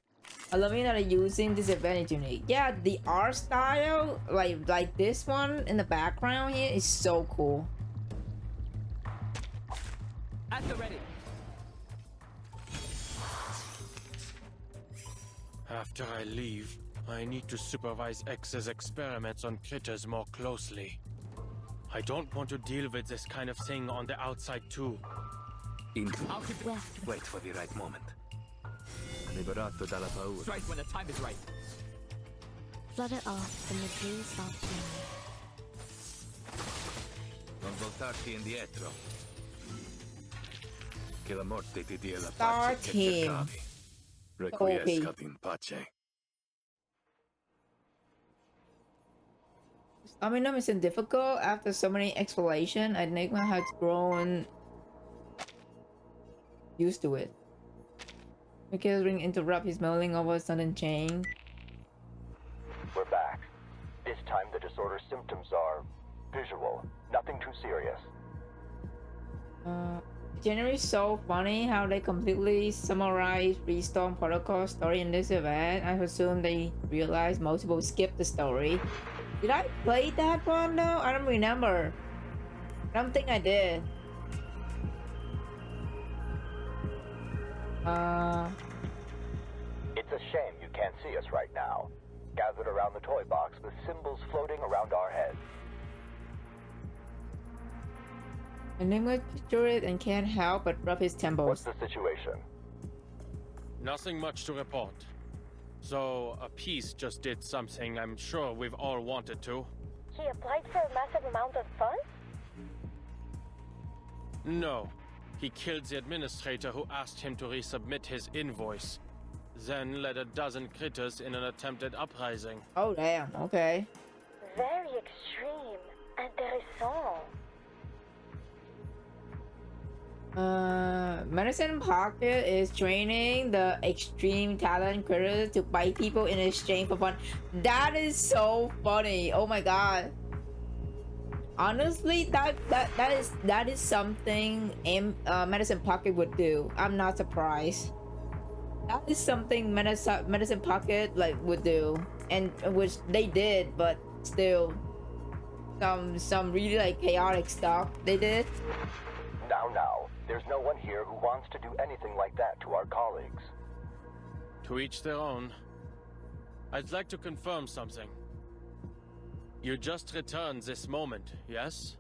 I love that they're using this advantage unique. Yeah, the art style, like this one in the background here, is so cool. At the ready. After I leave, I need to supervise X's experiments on critters more closely. I don't want to deal with this kind of thing on the outside too. Wait for the right moment. Liberato dalla paura. Strike when the time is right. Flood it off and the trees stop Non voltarti indietro. Che la morte ti dia la Start pace che him. cercavi. Requiescat in pace. Stamina isn't difficult. After so many exploration, Enigma has grown used to it. Mikhail's ring interrupt his mulling over a sudden chain. We're back. This time the disorder symptoms are visual, nothing too serious. Generally so funny how they completely summarize Restorm Protocol story in this event. I assume they realized most people skipped the story. Did I play that one though? I don't remember. I don't think I did. It's a shame you can't see us right now. Gathered around the toy box with symbols floating around our heads. Enigma picture it and can't help but rub his temples. What's the situation? Nothing much to report. So, a piece just did something I'm sure we've all wanted to. He applied for a massive amount of funds? No. He killed the administrator who asked him to resubmit his invoice. Then led a dozen critters in an attempted uprising. Oh damn, okay. Very extreme. Intéressant. Medicine Pocket is training the extreme talent critters to bite people in exchange for fun. That is so funny. Oh my god. Honestly, that is something Medicine Pocket would do. I'm not surprised. That is something Medicine Pocket would do, and which they did, but still, some really chaotic stuff they did. Now, there's no one here who wants to do anything like that to our colleagues. To each their own. I'd like to confirm something. You just returned this moment, yes?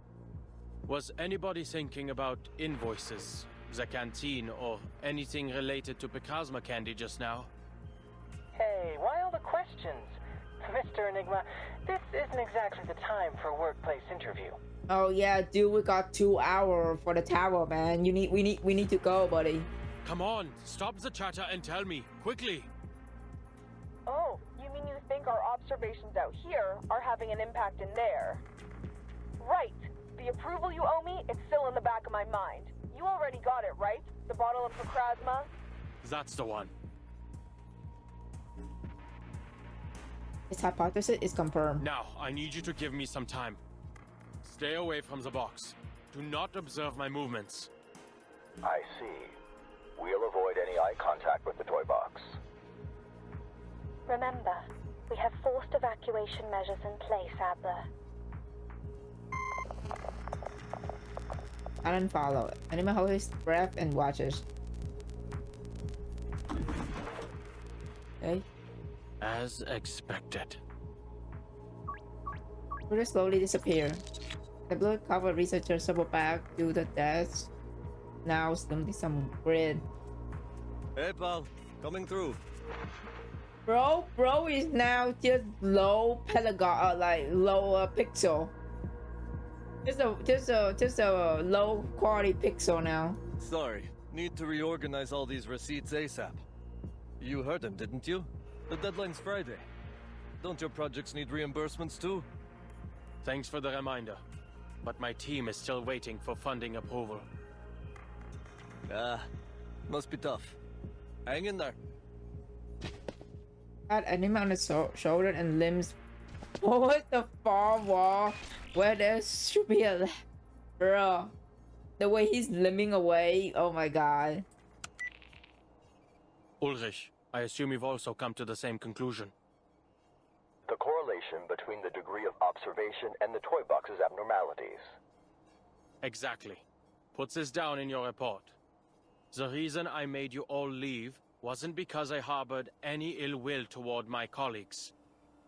Was anybody thinking about invoices, the canteen, or anything related to Picasma candy just now? Hey, why all the questions? Mr. Enigma, this isn't exactly the time for a workplace interview. Oh yeah, dude, we got 2 hours for the tower, man. We need to go, buddy. Come on, stop the chatter and tell me, quickly. Oh, you mean you think our observations out here are having an impact in there? Right. The approval you owe me, it's still in the back of my mind. You already got it, right? The bottle of Picasma? That's the one. His hypothesis is confirmed. Now, I need you to give me some time. Stay away from the box. Do not observe my movements. I see. We'll avoid any eye contact with the toy box. Remember, we have forced evacuation measures in place, Adler. I don't follow it. Anima holds his breath and watches. Okay. As expected. Critters slowly disappear. The blood-covered researchers stumble back to the desk. Now slumping some grid. Hey pal, coming through. Bro is now just low polygon, low pixel. Just a low quality pixel now. Sorry, need to reorganize all these receipts ASAP. You heard him, didn't you? The deadline's Friday. Don't your projects need reimbursements too? Thanks for the reminder. But my team is still waiting for funding approval. Must be tough. Hang in there. Got Anima on the shoulder and limbs forward the far wall where there should be a... Bro. The way he's limbing away, oh my god. Ulrich, I assume you've also come to the same conclusion. The correlation between the degree of observation and the toy box's abnormalities. Exactly. Put this down in your report. The reason I made you all leave wasn't because I harbored any ill will toward my colleagues.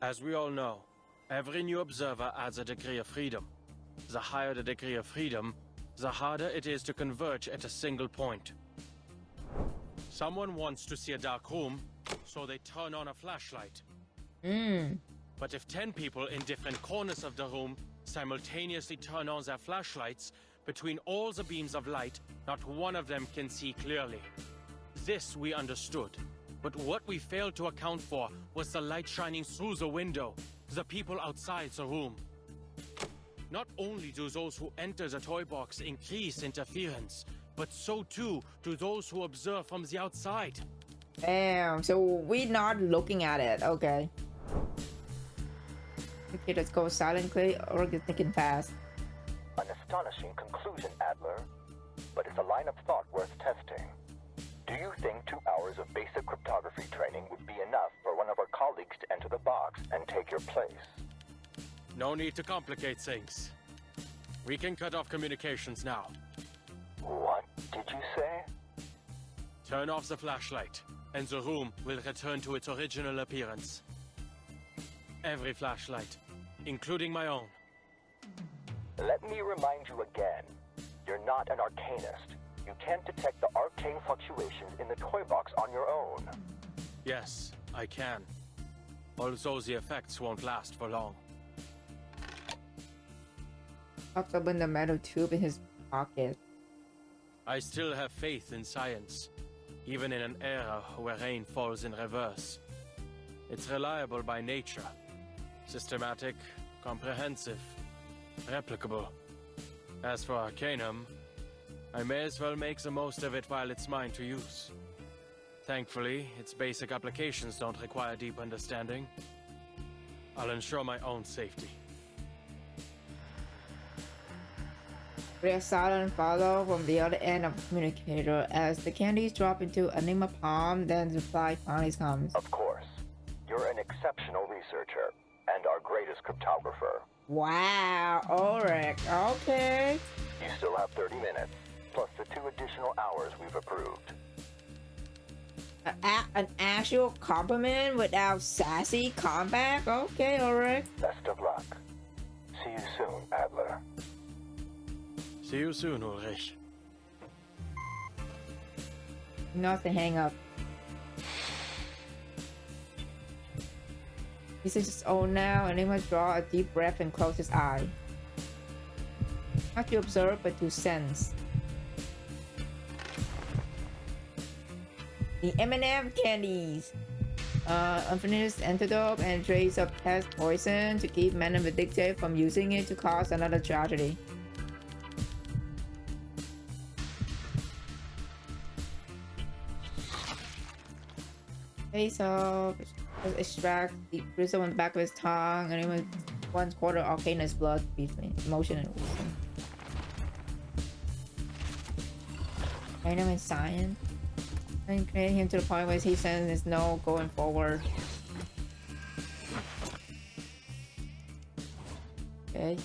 As we all know, every new observer adds a degree of freedom. The higher the degree of freedom, the harder it is to converge at a single point. Someone wants to see a dark room, so they turn on a flashlight. But if 10 people in different corners of the room simultaneously turn on their flashlights, between all the beams of light, not one of them can see clearly. This we understood, but what we failed to account for was the light shining through the window, the people outside the room. Not only do those who enter the toy box increase interference, but so too do those who observe from the outside. Damn, so we're not looking at it, okay. Okay, let's go silently or get thinking fast. An astonishing conclusion, Adler. but it's a line of thought worth testing. Do you think 2 hours of basic cryptography training would be enough for one of our colleagues to enter the box and take your place? No need to complicate things. We can cut off communications now. What did you say? Turn off the flashlight, and the room will return to its original appearance. Every flashlight, including my own. Let me remind you again. You're not an arcanist. You can't detect the arcane fluctuations in the toy box on your own. Yes, I can. Although the effects won't last for long. Pops open the metal tube in his pocket. I still have faith in science, even in an era where rain falls in reverse. It's reliable by nature. Systematic, comprehensive, replicable. As for Arcanum, I may as well make the most of it while it's mine to use. Thankfully, its basic applications don't require deep understanding. I'll ensure my own safety. There's a silent follow from the other end of the communicator as the candies drop into Enigma palm, then the reply finally comes. Of course. You're an exceptional researcher, and our greatest cryptographer. Wow, Ulrich, okay. You still have 30 minutes, plus the 2 additional hours we've approved. An actual compliment without sassy comeback? Okay, Ulrich. Best of luck. See you soon, Adler. See you soon, Ulrich. Not to hang up. He says his own now, and he must draw a deep breath and close his eye. Not to observe, but to sense. The M&M candies. Unfinished antidote and trace of pest poison to keep men addicted from using it to cause another tragedy. Face off. Extract the bristle on the back of his tongue, and it was 1/4 arcanist blood between emotion and wisdom. Train him in science. And create him to the point where he says there's no going forward. Okay.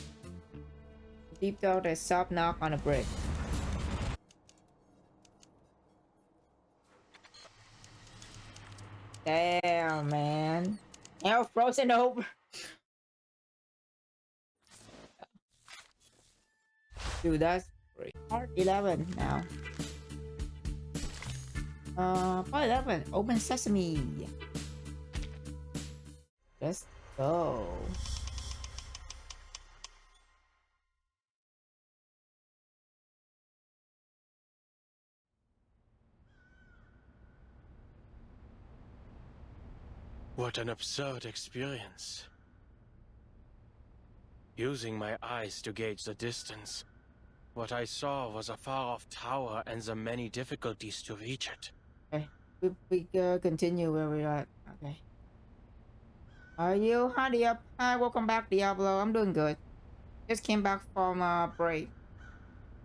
Deep dog, a soft knock on a brick. Damn, man. Hell, frozen over. Dude, that's great. Part 11 now. Part 11. Open sesame. Let's go. What an absurd experience. Using my eyes to gauge the distance, what I saw was a far-off tower and the many difficulties to reach it. Okay, we continue where we're at. Okay. Are you? Hi, welcome back, Diablo. I'm doing good. Just came back from break.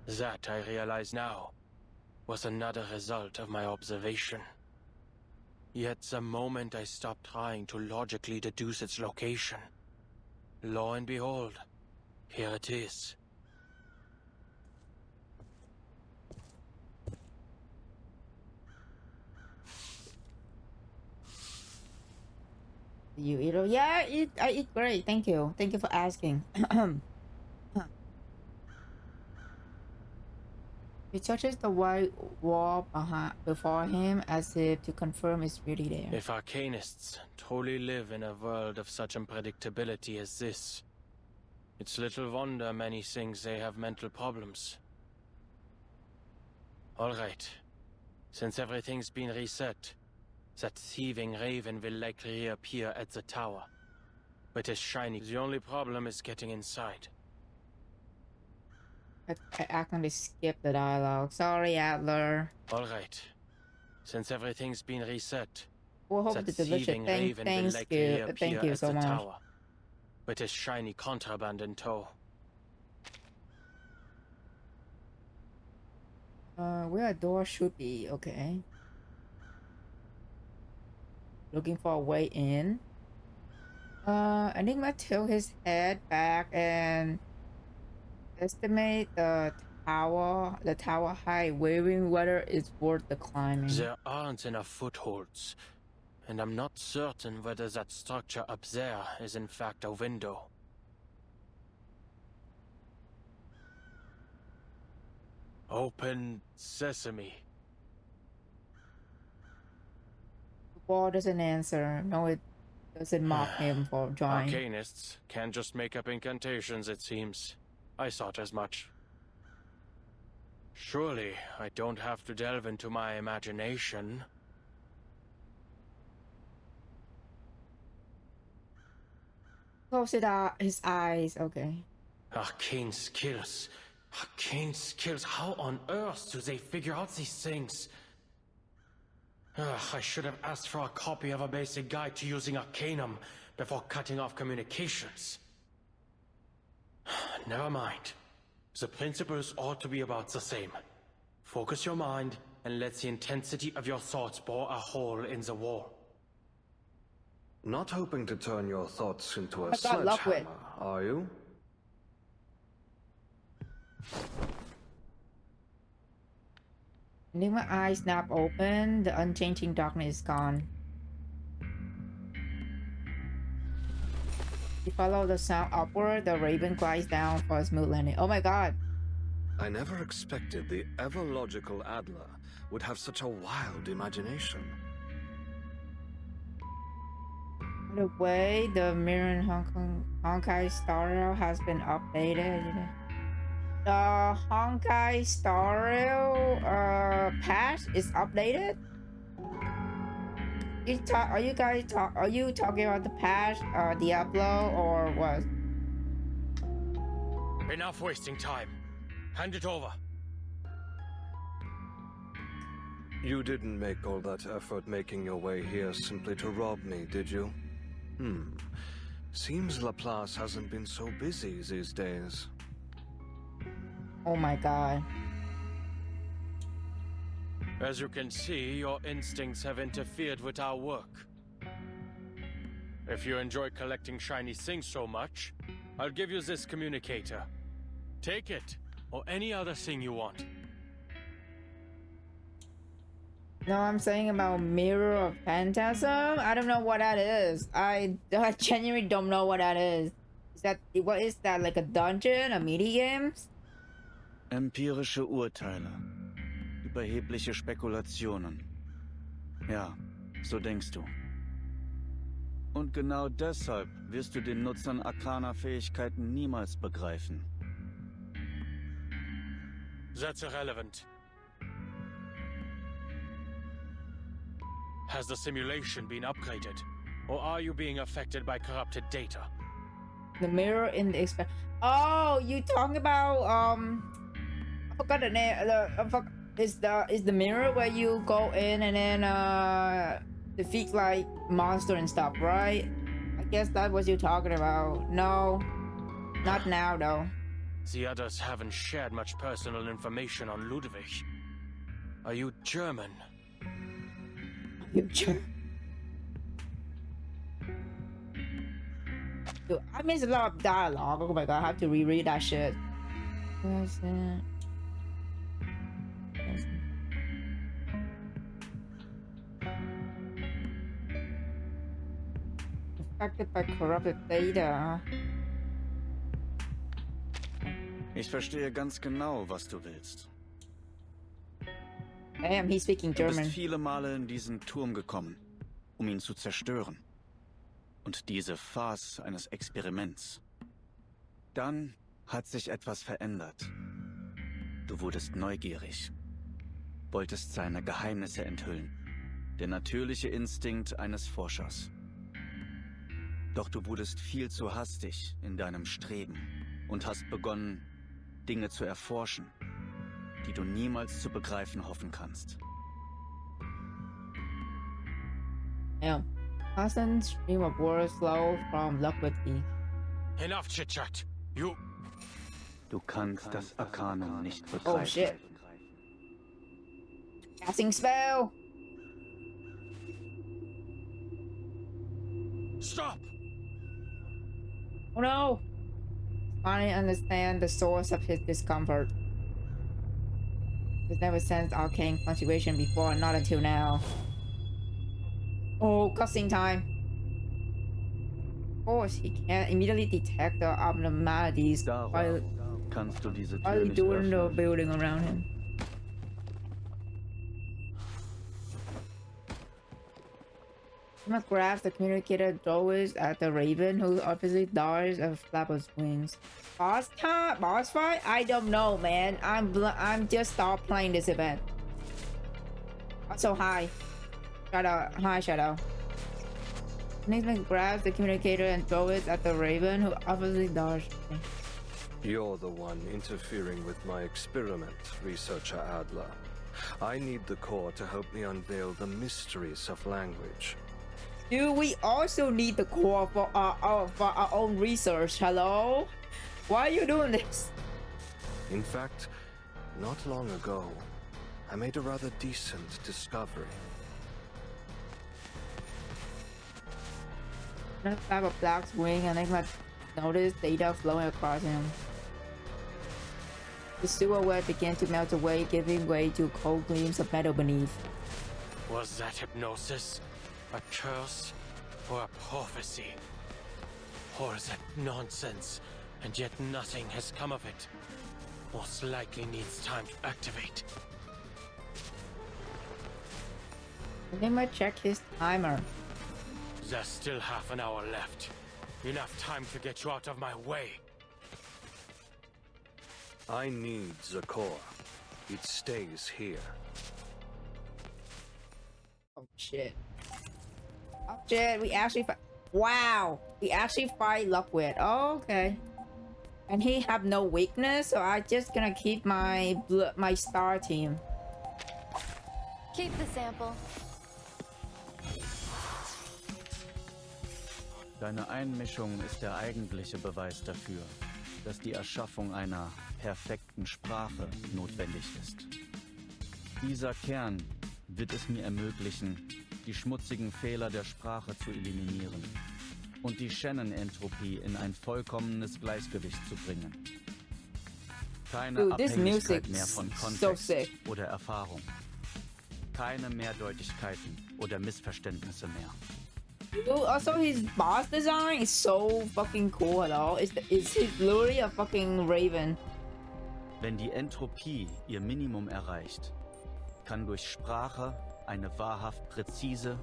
That, I realize now, was another result of my observation. Yet the moment I stopped trying to logically deduce its location, lo and behold, here it is. You eat? Yeah, I eat great. Thank you. Thank you for asking. He touches the white wall before him as if to confirm it's really there. If arcanists truly live in a world of such unpredictability as this, it's little wonder many think they have mental problems. All right. Since everything's been reset, that thieving raven will likely reappear at the tower. But his shiny... The only problem is getting inside. I accidentally skipped the dialogue. Sorry, Adler. All right. Since everything's been reset, we'll hope that it's delicious. thieving raven will likely reappear Thank you at so the much. tower. With his shiny contraband in tow. Where a door should be, okay. Looking for a way in. I think I'll tilt his head back and estimate the tower height, wavering whether it's worth the climbing. There aren't enough footholds, and I'm not certain whether that structure up there is in fact a window. Open sesame. The wall doesn't answer. No, it doesn't mock him for drawing. Arcanists can't just make up incantations, it seems. I thought as much. Surely, I don't have to delve into my imagination. Close his eyes, okay. Arcane skills. Arcane skills. How on earth do they figure out these things? I should have asked for a copy of a basic guide to using Arcanum before cutting off communications. Never mind. The principles ought to be about the same. Focus your mind and let the intensity of your thoughts bore a hole in the wall. Not hoping to turn your thoughts into a got luck with. sledgehammer, are you? I think my eyes snap open, the unchanging darkness is gone. You follow the sound upward, the raven glides down for a smooth landing. Oh my god! I never expected the ever-logical Adler would have such a wild imagination. By the way, the mirror in Honkai Star Rail has been updated. The Honkai Star Rail patch is updated. Are you talking about the patch, Diablo, or what? Enough wasting time. Hand it over. You didn't make all that effort making your way here simply to rob me, did you? Seems Laplace hasn't been so busy these days. Oh my god. As you can see, your instincts have interfered with our work. If you enjoy collecting shiny things so much, I'll give you this communicator. Take it, or any other thing you want. No, I'm saying about Mirror of Phantasm. I don't know what that is. I genuinely don't know what that is. What is that, like a dungeon, a mini-games? Empirische Urteile. Überhebliche Spekulationen. Ja, so denkst du. Und genau deshalb wirst du den Nutzern arkaner Fähigkeiten niemals begreifen. That's irrelevant. Has the simulation been upgraded? Or are you being affected by corrupted data? The mirror in the Oh, you talking about I forgot the name. Is the mirror where you go in and then defeat like monster and stuff, right? I guess that's what you're talking about. No, not now though. The others haven't shared much personal information on Ludwig. Are you German? Dude, I missed a lot of dialogue. Oh my god, I have to reread that shit. Where's that? Affected by corrupted data. Ich verstehe ganz genau, was du willst. Damn, he's speaking German. Du bist viele Male in diesen Turm gekommen, um ihn zu zerstören. Und diese Farce eines Experiments. Dann hat sich etwas verändert. Du wurdest neugierig. Wolltest seine Geheimnisse enthüllen. Der natürliche Instinkt eines Forschers. Doch du wurdest viel zu hastig in deinem Streben und hast begonnen, Dinge zu erforschen, die du niemals zu begreifen hoffen kannst. Yeah. Constant stream of words flow from Bluesky. Enough chit-chat. You... Du kannst das Arkanum nicht begreifen. Oh shit. Casting spell. Stop! Oh no! Finally understand the source of his discomfort. He's never sensed arcane fluctuation before, not until now. Oh, cutscene time. Of course, he can't immediately detect the abnormalities while doing the building around him. Emma grabs the communicator doorways at the Raven, who obviously dies of flap of wings. Boss time? Boss fight? I don't know, man. I'm just start playing this event. Also, hi. Shadow. Hi, Shadow. Enigma grabs the communicator and throws it at the Raven, who obviously dies. You're the one interfering with my experiment, Researcher Adler. I need the core to help me unveil the mysteries of language. Dude, we also need the core for our own research. Hello? Why are you doing this? In fact, not long ago, I made a rather decent discovery. When I have a black wing, and I can notice data flowing across him. The sewer web began to melt away, giving way to cold gleams of metal beneath. Was that hypnosis? A curse? Or a prophecy? Or is it nonsense, and yet nothing has come of it? Most likely needs time to activate. Enigma check his timer. There's still half an hour left. Enough time to get you out of my way. I need the core. It stays here. Oh shit. Oh shit, we actually wow! We actually fight Lockwood. Oh, okay. And he have no weakness, so I just gonna keep my star team. Keep the sample. Deine Einmischung ist der eigentliche Beweis dafür, dass die Erschaffung einer perfekten Sprache notwendig ist. Dieser Kern wird es mir ermöglichen, die schmutzigen Fehler der Sprache zu eliminieren und die Shannon-Entropie in ein vollkommenes Gleichgewicht zu bringen. Keine Abhängigkeit mehr von Kontext oder Erfahrung. Keine Mehrdeutigkeiten oder Missverständnisse mehr. Dude, also his boss design is so fucking cool, hello. He's literally a fucking Raven. Wenn die Entropie ihr Minimum erreicht, kann durch Sprache eine wahrhaft präzise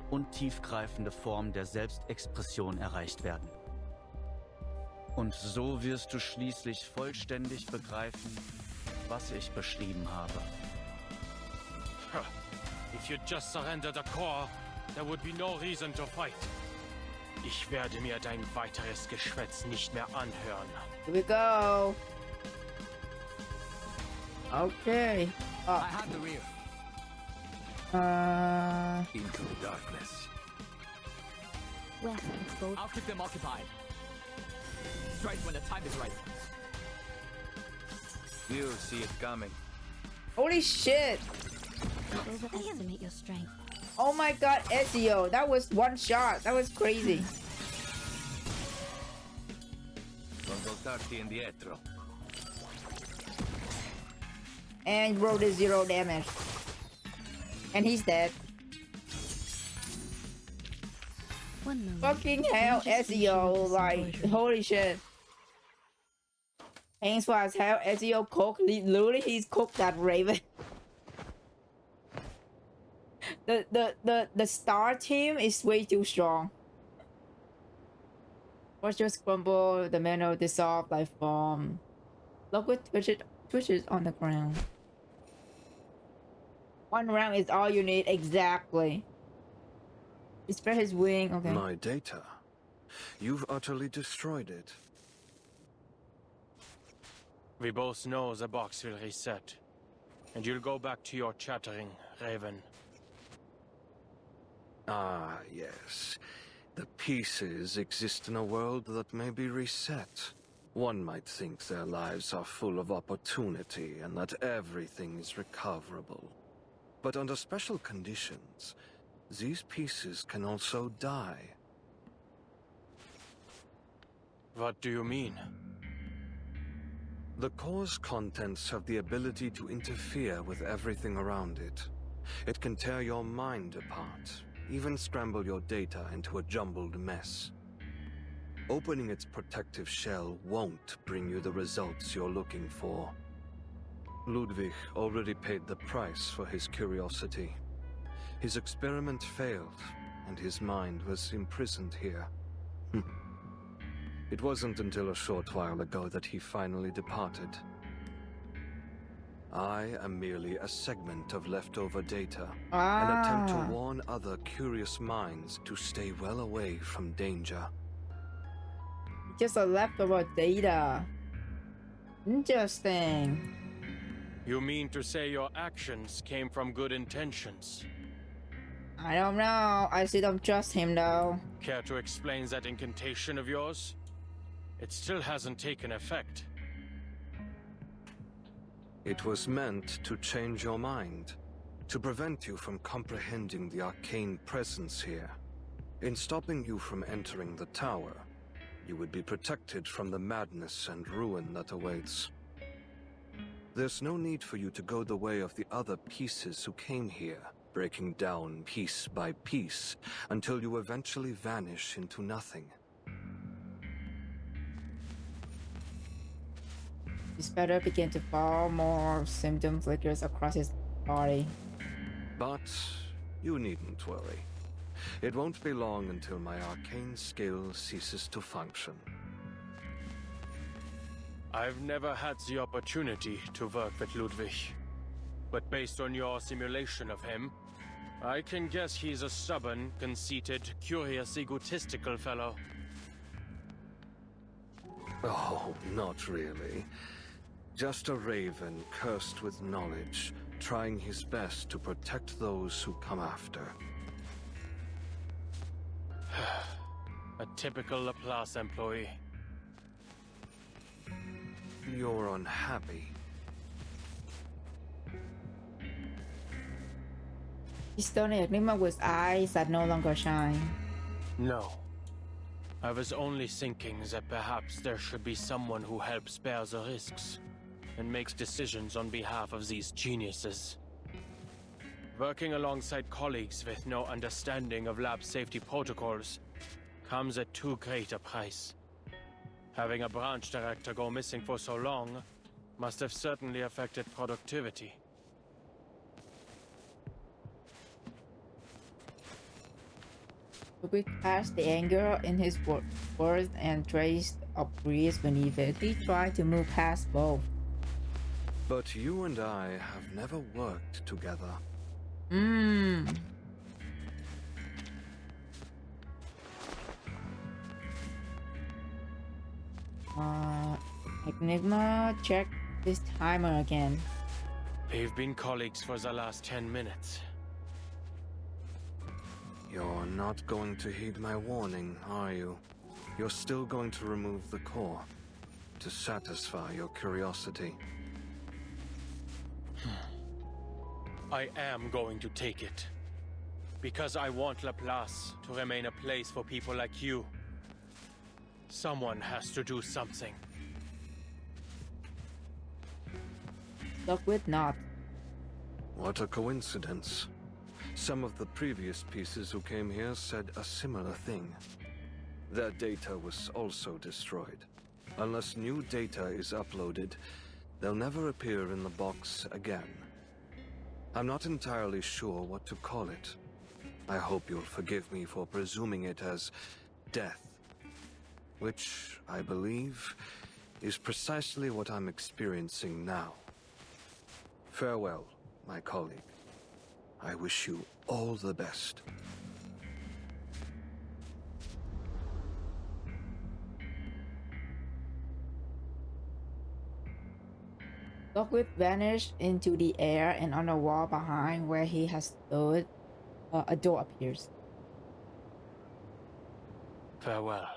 und tiefgreifende Form der Selbstexpression erreicht werden. Und so wirst du schließlich vollständig begreifen, was ich beschrieben habe. If you just surrender the core, there would be no reason to fight. Ich werde mir dein weiteres Geschwätz nicht mehr anhören. Here we go. Okay. I have the rear. Into the darkness. I'll keep them occupied. Strike when the time is right. You see it coming. Holy shit. Overestimate your strength. Oh my god, Ezio, that was one shot. That was crazy. Non voltarti indietro. And rolled a 0 damage. And he's dead. Fucking hell, Ezio, like, holy shit. Painful as hell, Ezio cooked, literally he's cooked that Raven. The star team is way too strong. Watch just crumble, the mineral dissolved like foam. Lockwood twitches on the ground. One round is all you need, exactly. He spread his wing, okay. My data. You've utterly destroyed it. We both know the box will reset. And you'll go back to your chattering, Raven. Ah, yes. The pieces exist in a world that may be reset. One might think their lives are full of opportunity and that everything is recoverable. But under special conditions, these pieces can also die. What do you mean? The core's contents have the ability to interfere with everything around it. It can tear your mind apart, even scramble your data into a jumbled mess. Opening its protective shell won't bring you the results you're looking for. Ludwig already paid the price for his curiosity. His experiment failed, and his mind was imprisoned here. It wasn't until a short while ago that he finally departed. I am merely a segment of leftover data, an attempt to warn other curious minds to stay well away from danger. Just a leftover data. Interesting. You mean to say your actions came from good intentions? I don't know. I still don't trust him though. Care to explain that incantation of yours? It still hasn't taken effect. It was meant to change your mind, to prevent you from comprehending the arcane presence here. In stopping you from entering the tower, you would be protected from the madness and ruin that awaits. There's no need for you to go the way of the other pieces who came here, breaking down piece by piece, until you eventually vanish into nothing. His better begin to fall, more symptom flickers across his body. But you needn't worry. It won't be long until my arcane skill ceases to function. I've never had the opportunity to work with Ludwig. But based on your simulation of him, I can guess he's a stubborn, conceited, curious, egotistical fellow. Oh, not really. Just a raven cursed with knowledge, trying his best to protect those who come after. A typical Laplace employee. You're unhappy. He stared at Enigma with eyes that no longer shine. No. I was only thinking that perhaps there should be someone who helps bear the risks and makes decisions on behalf of these geniuses. Working alongside colleagues with no understanding of lab safety protocols comes at too great a price. Having a branch director go missing for so long must have certainly affected productivity. Ludwig passed the anger in his words and traced a breeze beneath it. He tried to move past both. But you and I have never worked together. Enigma, check this timer again. We've been colleagues for the last 10 minutes. You're not going to heed my warning, are you? You're still going to remove the core to satisfy your curiosity. I am going to take it. Because I want Laplace to remain a place for people like you. Someone has to do something. Lockwood not. What a coincidence. Some of the previous pieces who came here said a similar thing. Their data was also destroyed. Unless new data is uploaded, they'll never appear in the box again. I'm not entirely sure what to call it. I hope you'll forgive me for presuming it as death, which I believe is precisely what I'm experiencing now. Farewell, my colleague. I wish you all the best. Lockwood vanished into the air, and on the wall behind where he has stood, a door appears. Farewell.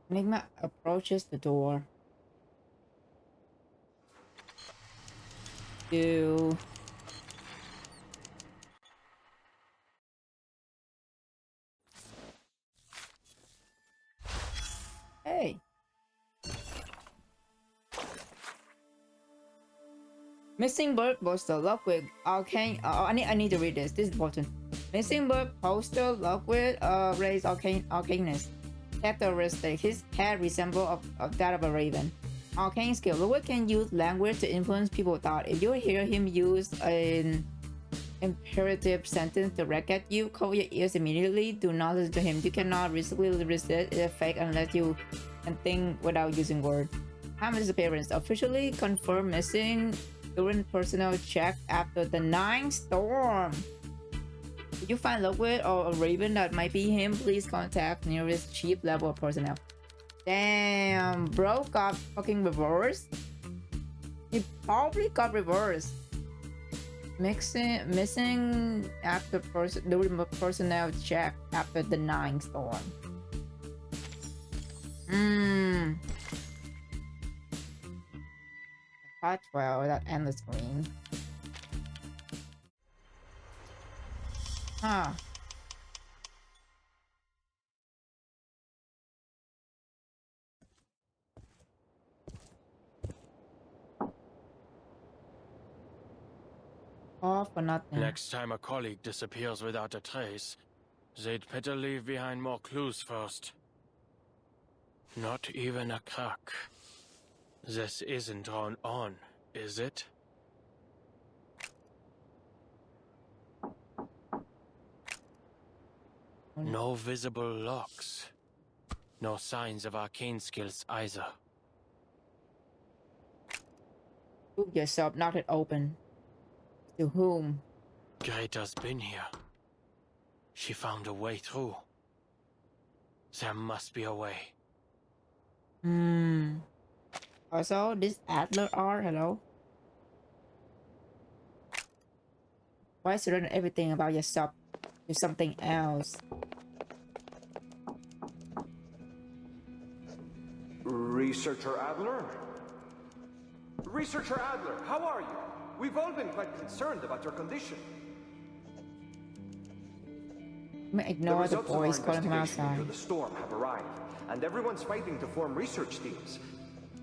Enigma approaches the door. to... Hey. Missing bird poster luck with arcane. I need to read this. This is important. Missing bird poster luck with raised arcaneness. Characteristic: his head resembles of that of a raven. Arcane skill: Lord can use language to influence people's thought. If you hear him use an imperative sentence direct at you, cover your ears immediately. Do not listen to him. You cannot reasonably resist its effect unless you can think without using words. Time of disappearance: officially confirmed missing during personnel check after the 9th storm. If you find Lockwood or a Raven that might be him, please contact nearest chief level of personnel. Damn, bro got fucking reversed. He probably got reversed. Missing after during personnel check after the 9th storm. Part 12, that endless green. Huh. All for nothing. Next time a colleague disappears without a trace, they'd better leave behind more clues first. Not even a crack. This isn't drawn on, is it? No visible locks. No signs of arcane skills either. Prove yourself, not it open. To whom? Greta's been here. She found a way through. There must be a way. Also, this Adler R, hello? Why surrender everything about yourself to something else? Researcher Adler? Researcher Adler, how are you? We've all been quite concerned about your condition. Ignore the boys calling him outside. The storm have arrived, and everyone's fighting to form research teams.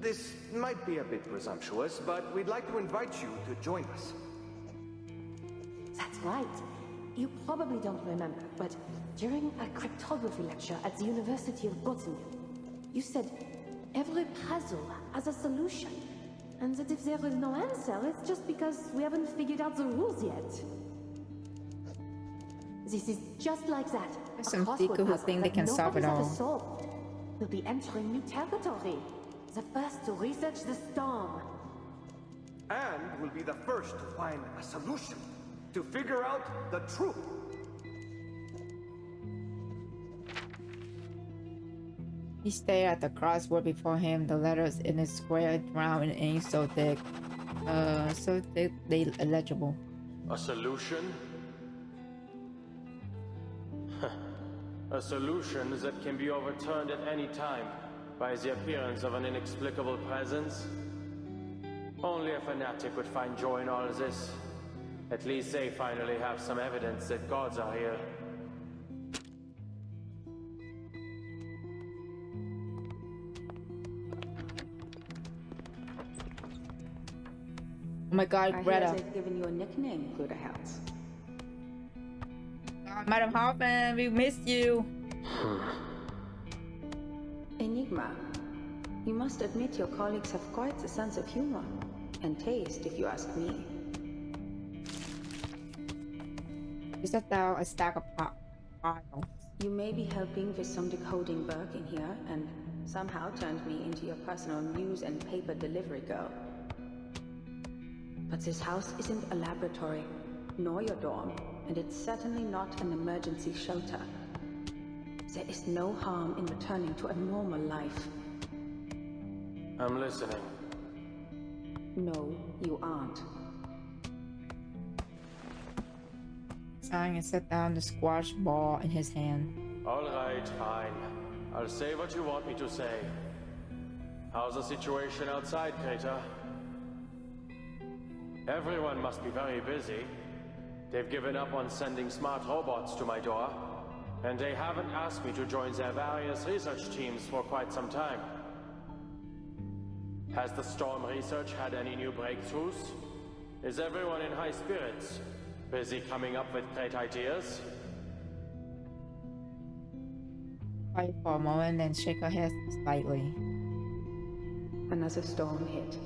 This might be a bit presumptuous, but we'd like to invite you to join us. That's right. You probably don't remember, but during a cryptography lecture at the University of Göttingen, you said every puzzle has a solution, and that if there is no answer, it's just because we haven't figured out the rules yet. This is just like that. There's some people who think they can solve it all. Solved. We'll be entering new territory. The first to research the storm. And we'll be the first to find a solution. To figure out the truth. He stared at the crossword before him, the letters in a square drowned in ink so thick they illegible. A solution? A solution that can be overturned at any time by the appearance of an inexplicable presence? Only a fanatic would find joy in all this. At least they finally have some evidence that gods are here. Oh my god, Greta. I hear they've given you a nickname, Pluderhouse. Madam Hoffman, we missed you. Enigma. You must admit your colleagues have quite a sense of humor. And taste, if you ask me. You set down a stack of files. You may be helping with some decoding work in here, and somehow turned me into your personal news and paper delivery girl. But this house isn't a laboratory, nor your dorm, and it's certainly not an emergency shelter. There is no harm in returning to a normal life. I'm listening. No, you aren't. Sighing and set down the squash ball in his hand. All right, fine. I'll say what you want me to say. How's the situation outside, Greta? Everyone must be very busy. They've given up on sending smart robots to my door, and they haven't asked me to join their various research teams for quite some time. Has the Storm research had any new breakthroughs? Is everyone in high spirits? Busy coming up with great ideas? Quiet for a moment, then shake her head slightly. Another storm hit.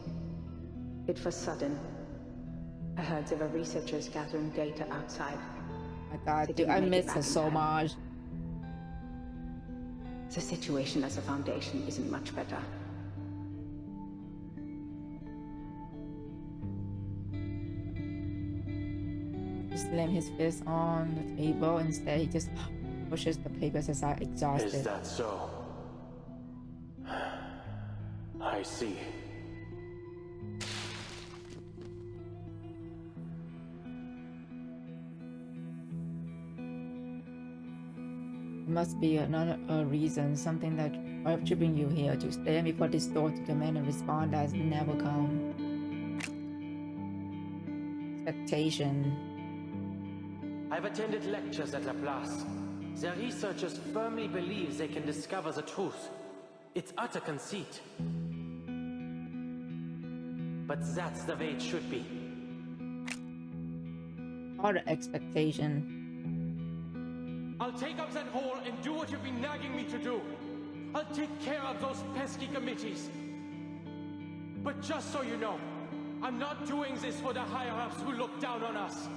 It was sudden. I heard there were researchers gathering data outside. My God, dude, I miss her so much. The situation as a foundation isn't much better. He slammed his fist on the table. Instead, he just pushes the papers aside, exhausted. Is that so? I see. Must be another reason, something that to bring you here, to stand before this door to demand a response that has never come. Expectation. I've attended lectures at Laplace. Their researchers firmly believe they can discover the truth. It's utter conceit. But that's the way it should be. Or expectation. I'll take up that hole and do what you've been nagging me to do. I'll take care of those pesky committees. But just so you know, I'm not doing this for the higher-ups who look down on us,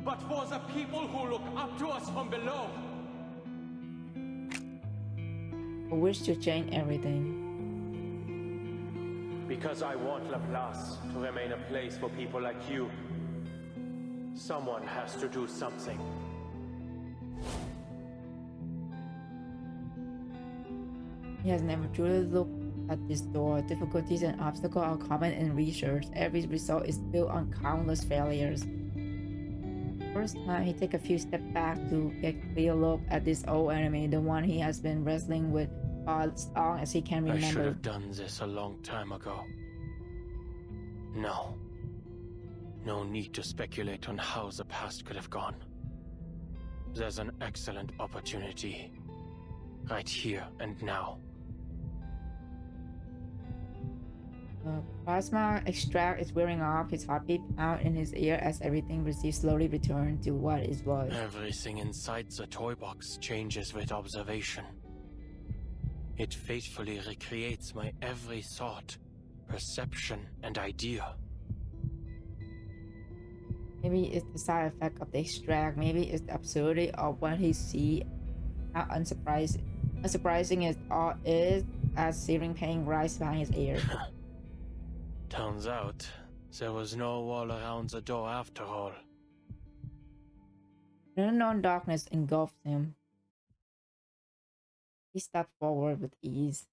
but for the people who look up to us from below. I wish to change everything. Because I want Laplace to remain a place for people like you. Someone has to do something. He has never truly looked at this door. Difficulties and obstacles are common in research. Every result is built on countless failures. First time, he takes a few steps back to get a clear look at this old enemy, the one he has been wrestling with as long as he can remember. I should have done this a long time ago. No. No need to speculate on how the past could have gone. There's an excellent opportunity. Right here and now. Plasma extract is wearing off. His heartbeat out in his ear as everything receives slowly return to what it was. Everything inside the toy box changes with observation. It faithfully recreates my every thought, perception, and idea. Maybe it's the side effect of the extract. Maybe it's the absurdity of what he sees. How unsurprising it all is as searing pain rises behind his ear. Turns out, there was no wall around the door after all. An unknown darkness engulfed him. He stepped forward with ease.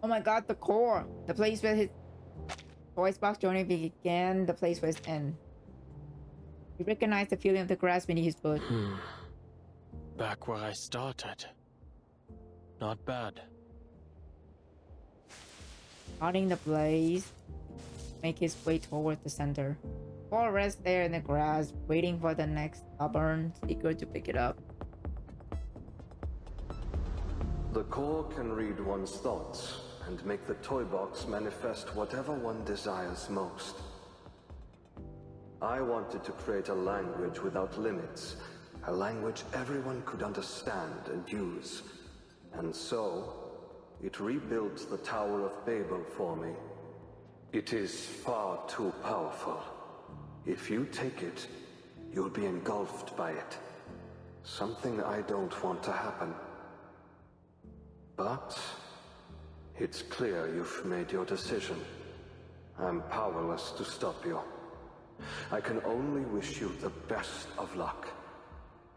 Oh my God, the core! The place where his voice box journey began, the place where it ends. He recognized the feeling of the grass beneath his foot. Back where I started. Not bad. Starting the blaze, make his way toward the center. Paul rests there in the grass, waiting for the next stubborn seeker to pick it up. The core can read one's thoughts and make the toy box manifest whatever one desires most. I wanted to create a language without limits, a language everyone could understand and use. And so, it rebuilt the Tower of Babel for me. It is far too powerful. If you take it, you'll be engulfed by it. Something I don't want to happen. But it's clear you've made your decision. I'm powerless to stop you. I can only wish you the best of luck,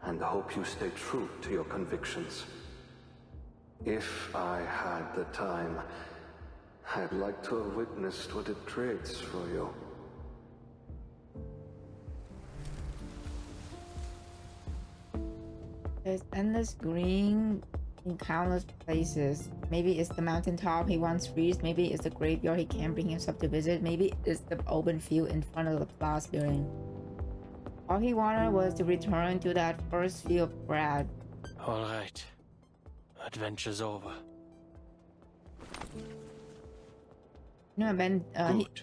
and hope you stay true to your convictions. If I had the time, I'd like to have witnessed what it creates for you. There's endless green in countless places. Maybe it's the mountaintop he once reached. Maybe it's the graveyard he can't bring himself to visit. Maybe it's the open field in front of the Plaza building. All he wanted was to return to that first field of Brad. All right. Adventure's over. No, Ben.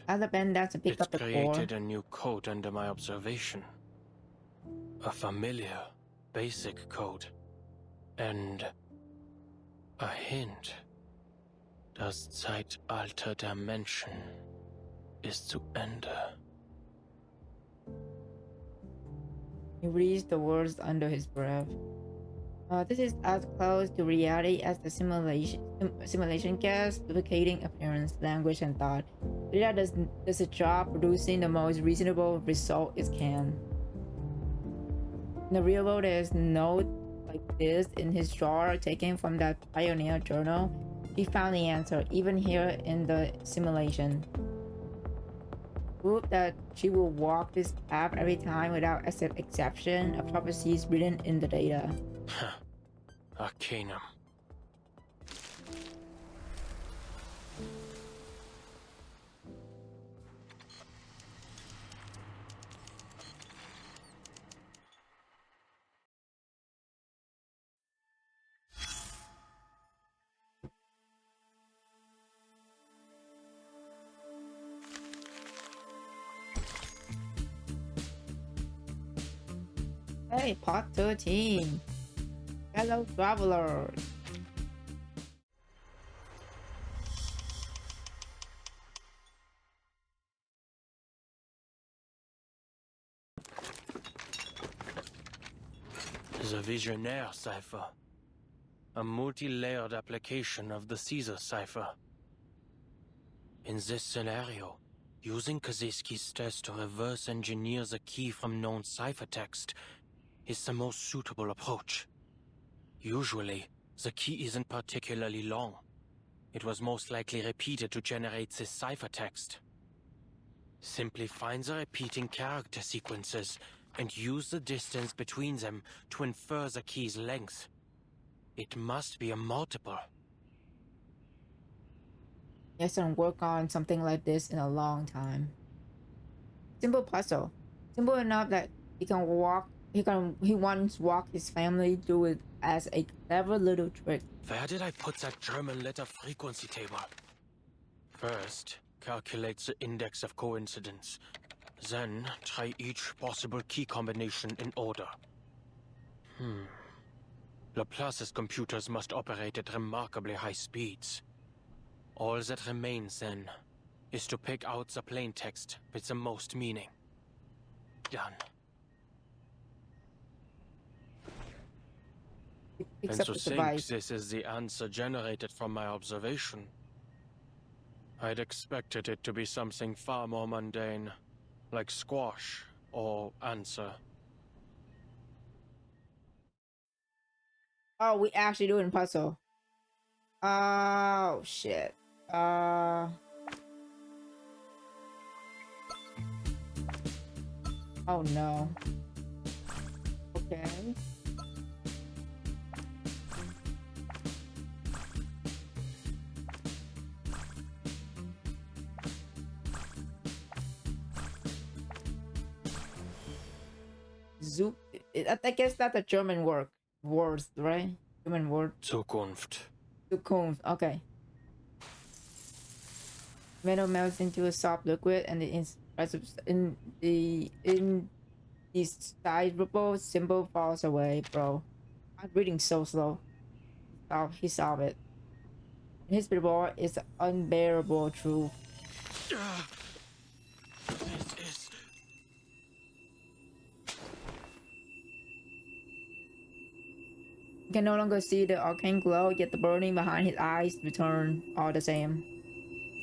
Other Ben, that's to pick up the core. It's created a new code under my observation. A familiar, basic code. And a hint. Das Zeitalter der Menschen ist zu Ende. He reads the words under his breath. This is as close to reality as the simulation gets, duplicating appearance, language, and thought. Rita does a job producing the most reasonable result it can. In the real world, there's note like this in his drawer taken from that pioneer journal. He found the answer, even here in the simulation. Proof that she will walk this path every time without exception, a prophecy is written in the data. Arcanum. Hey, part 13. Hello, traveler. The Visionaire cipher. A multi-layered application of the Caesar cipher. In this scenario, using Kaczynski's test to reverse engineer the key from known ciphertext is the most suitable approach. Usually, the key isn't particularly long. It was most likely repeated to generate this ciphertext. Simply find the repeating character sequences and use the distance between them to infer the key's length. It must be a multiple. He hasn't worked on something like this in a long time. Simple puzzle. Simple enough that he once walked his family through it as a clever little trick. Where did I put that German letter frequency table? First, calculate the index of coincidence. Then, try each possible key combination in order. Laplace's computers must operate at remarkably high speeds. All that remains, then, is to pick out the plain text with the most meaning. Done. And to think this is the answer generated from my observation. I'd expected it to be something far more mundane, like squash or answer. Oh, we actually doing puzzle. Oh shit. Oh no. Okay. I guess that's a German words, right? German word. Zukunft. Zukunft. Okay. Metal melts into a soft liquid, and the indecipherable symbol falls away. Bro, I'm reading so slow. Oh, he solved it. His reward is unbearable truth. He can no longer see the arcane glow, yet the burning behind his eyes return all the same.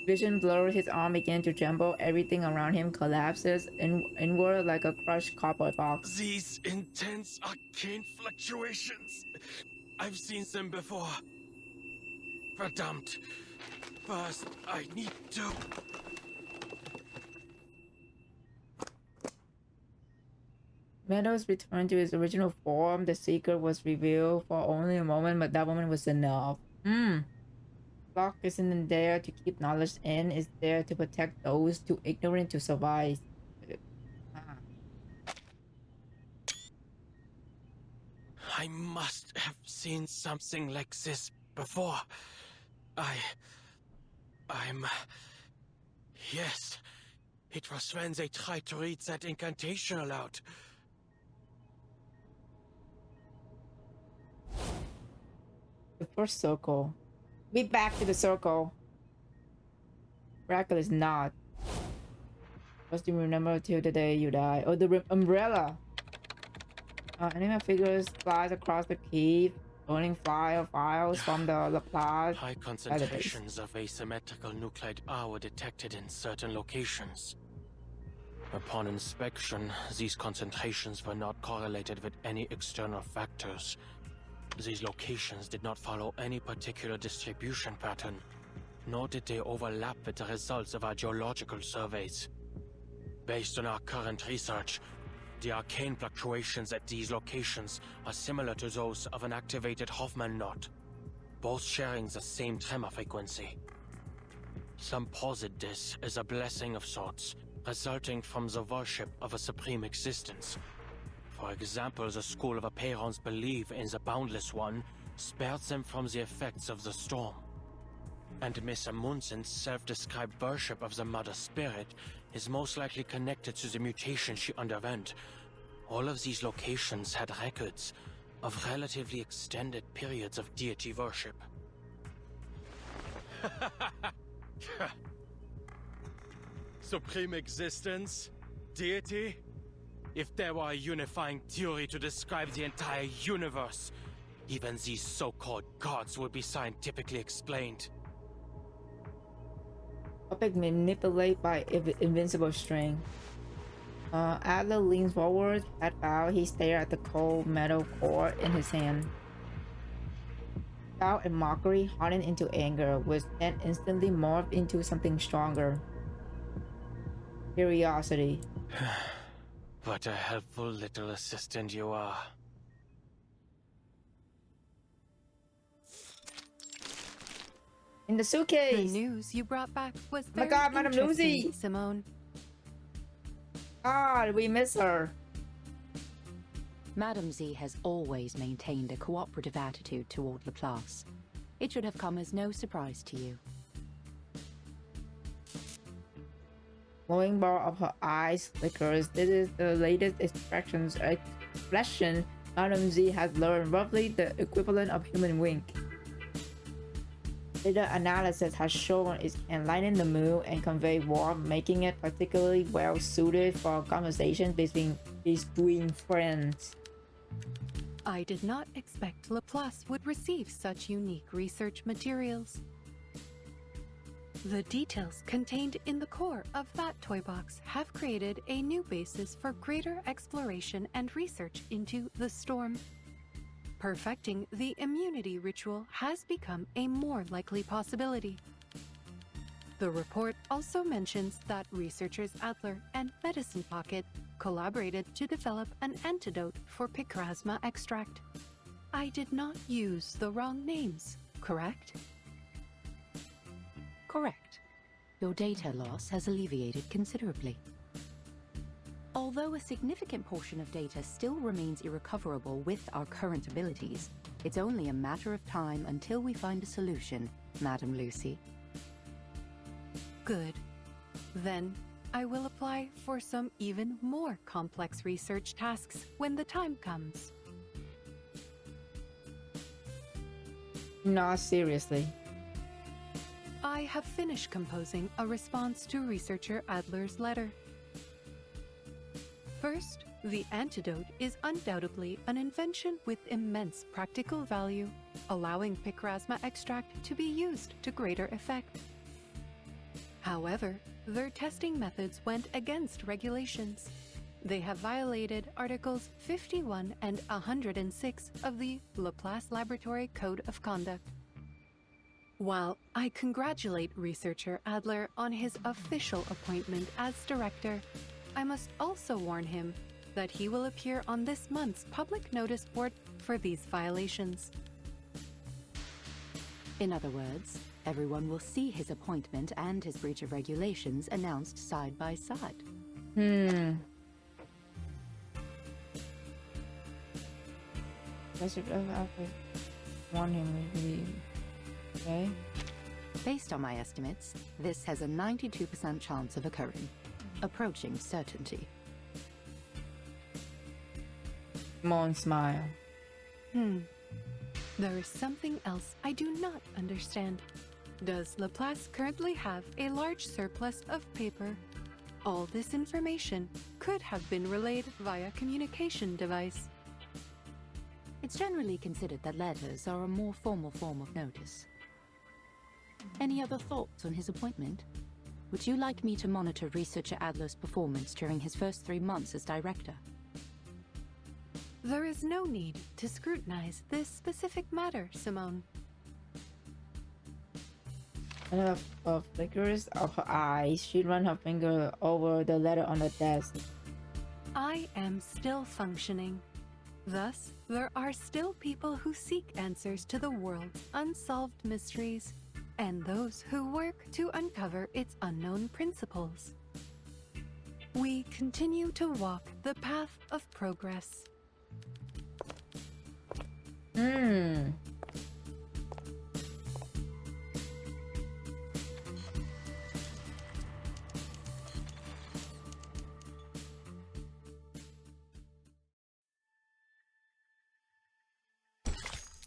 Vision blurs, his arm begins to tremble, everything around him collapses inward like a crushed cardboard box. These intense arcane fluctuations. I've seen them before. Verdammt. First, I need to... Meadows returned to his original form. The secret was revealed for only a moment, but that moment was enough. Locke isn't there to keep knowledge in, it's there to protect those too ignorant to survive. I must have seen something like this before. Yes. It was when they tried to read that incantation aloud. The first circle. Be back to the circle. Miraculous not. Just you remember till the day you die. Oh, the umbrella. Anima figures flies across the cave, burning files from the Laplace. High concentrations of asymmetrical nuclide R were detected in certain locations. Upon inspection, these concentrations were not correlated with any external factors. These locations did not follow any particular distribution pattern, nor did they overlap with the results of our geological surveys. Based on our current research, the arcane fluctuations at these locations are similar to those of an activated Hoffman knot, both sharing the same tremor frequency. Some posit this as a blessing of sorts, resulting from the worship of a supreme existence. For example, the School of Aperons believe in the Boundless One spared them from the effects of the storm. And Miss Amundsen's self-described worship of the Mother Spirit is most likely connected to the mutation she underwent. All of these locations had records of relatively extended periods of deity worship. Supreme existence? Deity? If there were a unifying theory to describe the entire universe, even these so-called gods would be scientifically explained. Topic manipulated by invincible string. Adler leans forward, head bowed. He stared at the cold metal core in his hand. Doubt and mockery hardened into anger, which then instantly morphed into something stronger. Curiosity. What a helpful little assistant you are. In the suitcase! The news you brought back was Oh my very god, Madame interesting, Lucy! Simone. God, we miss her. Madame Z has always maintained a cooperative attitude toward Laplace. It should have come as no surprise to you. Glowing bar of her eyes flickers. This is the latest expression Madame Z has learned, roughly the equivalent of human wink. Data analysis has shown it can lighten the mood and convey warmth, making it particularly well suited for conversations between friends. I did not expect Laplace would receive such unique research materials. The details contained in the core of that toy box have created a new basis for greater exploration and research into the storm. Perfecting the immunity ritual has become a more likely possibility. The report also mentions that researchers Adler and Medicine Pocket collaborated to develop an antidote for picrasma extract. I did not use the wrong names, correct? Correct. Your data loss has alleviated considerably. Although a significant portion of data still remains irrecoverable with our current abilities, it's only a matter of time until we find a solution, Madame Lucy. Good. Then, I will apply for some even more complex research tasks when the time comes. No, seriously. I have finished composing a response to researcher Adler's letter. First, the antidote is undoubtedly an invention with immense practical value, allowing picrasma extract to be used to greater effect. However, their testing methods went against regulations. They have violated Articles 51 and 106 of the Laplace Laboratory Code of Conduct. While I congratulate researcher Adler on his official appointment as director, I must also warn him that he will appear on this month's public notice board for these violations. In other words, everyone will see his appointment and his breach of regulations announced side by side. That's want him to leave. Okay. Based on my estimates, this has a 92% chance of occurring, approaching certainty. Come on, smile. There is something else I do not understand. Does Laplace currently have a large surplus of paper? All this information could have been relayed via communication device. It's generally considered that letters are a more formal form of notice. Any other thoughts on his appointment? Would you like me to monitor researcher Adler's performance during his first 3 months as director? There is no need to scrutinize this specific matter, Simone. And of flickers of her eyes, she ran her finger over the letter on the desk. I am still functioning. Thus, there are still people who seek answers to the world's unsolved mysteries, and those who work to uncover its unknown principles. We continue to walk the path of progress.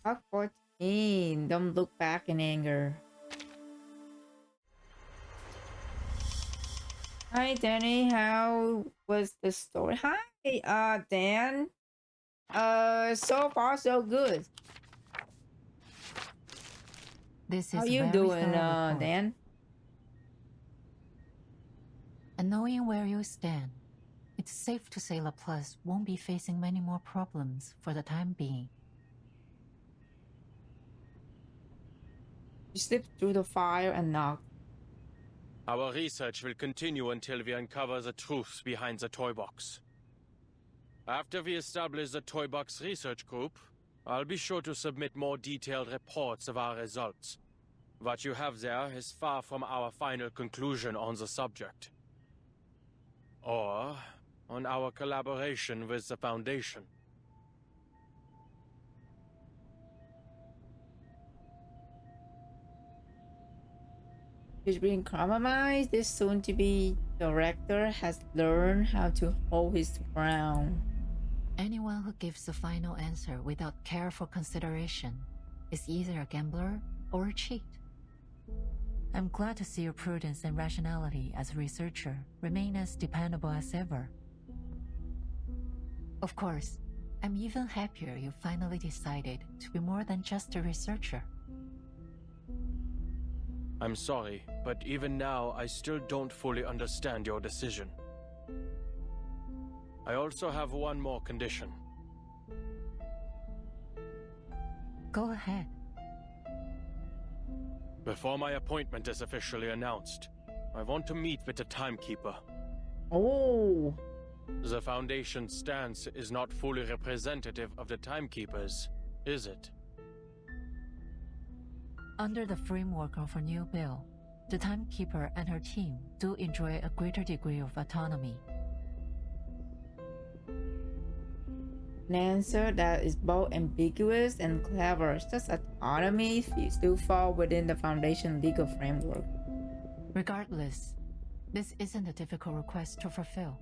Part 14. Don't look back in anger. Hi, Danny. How was the story? Hi, Dan. So far so good. This is How you very doing, thorough report. Dan? And knowing where you stand, it's safe to say Laplace won't be facing many more problems for the time being. You slipped through the fire and knocked. Our research will continue until we uncover the truth behind the toy box. After we establish the toy box research group, I'll be sure to submit more detailed reports of our results. What you have there is far from our final conclusion on the subject. Or on our collaboration with the Foundation. She's being compromised. This soon-to-be director has learned how to hold his ground. Anyone who gives the final answer without careful consideration is either a gambler or a cheat. I'm glad to see your prudence and rationality as a researcher remain as dependable as ever. Of course, I'm even happier you finally decided to be more than just a researcher. I'm sorry, but even now I still don't fully understand your decision. I also have one more condition. Go ahead. Before my appointment is officially announced, I want to meet with the Timekeeper. Oh. The Foundation's stance is not fully representative of the Timekeepers, is it? Under the framework of a new bill, the Timekeeper and her team do enjoy a greater degree of autonomy. An answer that is both ambiguous and clever. Such autonomy still fall within the Foundation legal framework. Regardless, this isn't a difficult request to fulfill.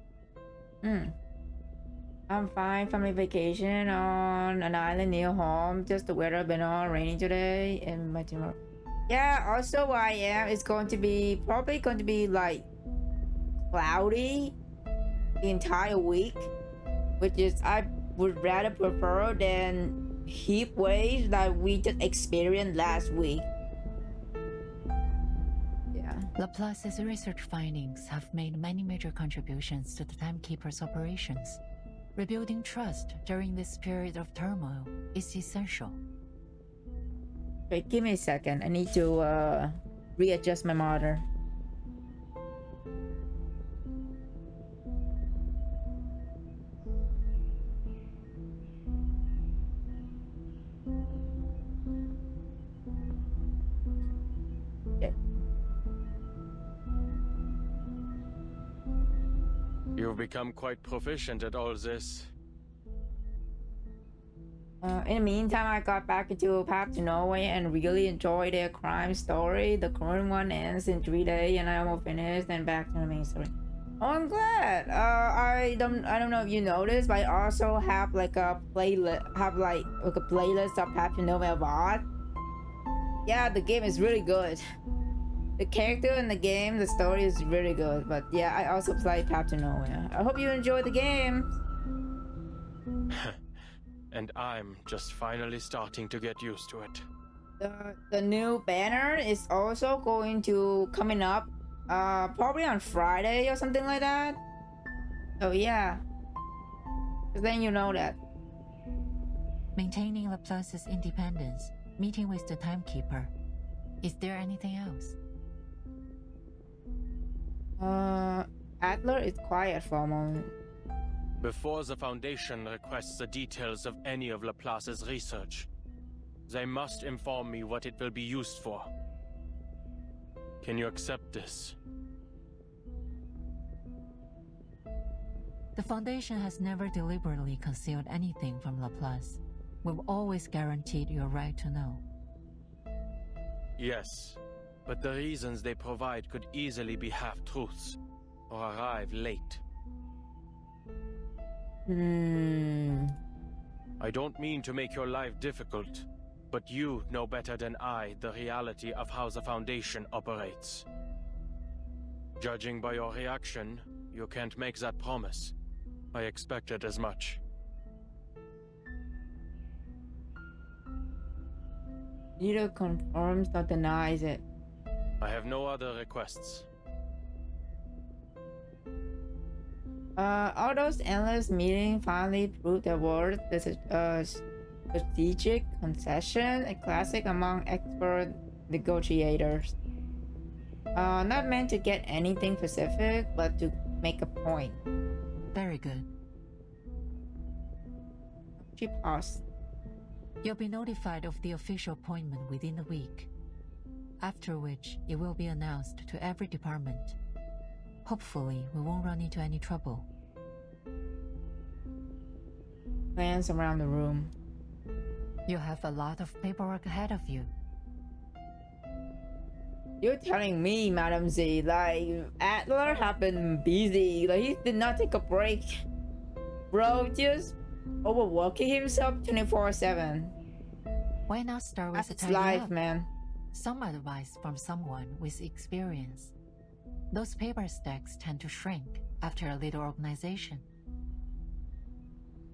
I'm fine. Family vacation on an island near home. Just the weather been all rainy today and my tomorrow. Yeah, also I am. It's going to be probably going to be like cloudy the entire week, which is I would rather prefer than heat waves that we just experienced last week. Yeah. Laplace's research findings have made many major contributions to the Timekeeper's operations. Rebuilding trust during this period of turmoil is essential. Wait, give me a second. I need to readjust my monitor. You've become quite proficient at all this. In the meantime, I got back into Path to Norway and really enjoyed their crime story. The current one ends in 3 days, and I almost finished. And back to the main story. Oh, I'm glad. I don't know if you noticed, but I also have like a playlist. Like a playlist of Path to Norway VOD. Yeah, the game is really good. The character in the game, the story is really good. But yeah, I also play Path to Nowhere. I hope you enjoy the game. And I'm just finally starting to get used to it. The new banner is also going to coming up probably on Friday or something like that. So yeah. Because then you know that. Maintaining Laplace's independence, meeting with the timekeeper. Is there anything else? Adler is quiet for a moment. Before the Foundation requests the details of any of Laplace's research, they must inform me what it will be used for. Can you accept this? The Foundation has never deliberately concealed anything from Laplace. We've always guaranteed your right to know. Yes, but the reasons they provide could easily be half-truths, or arrive late. I don't mean to make your life difficult, but you know better than I the reality of how the Foundation operates. Judging by your reaction, you can't make that promise. I expected as much. Neither confirms nor denies it. I have no other requests. All those endless meetings finally proved their worth. This is a strategic concession, a classic among expert negotiators. Not meant to get anything specific, but to make a point. Very good. She paused. You'll be notified of the official appointment within a week, after which it will be announced to every department. Hopefully, we won't run into any trouble. Glance around the room. You have a lot of paperwork ahead of you. You're telling me, Madam Z, like, Adler have been busy. Like, he did not take a break. Bro, just overworking himself 24/7. Why not start with That's a tidy life, up? man. Some advice from someone with experience. Those paper stacks tend to shrink after a little organization.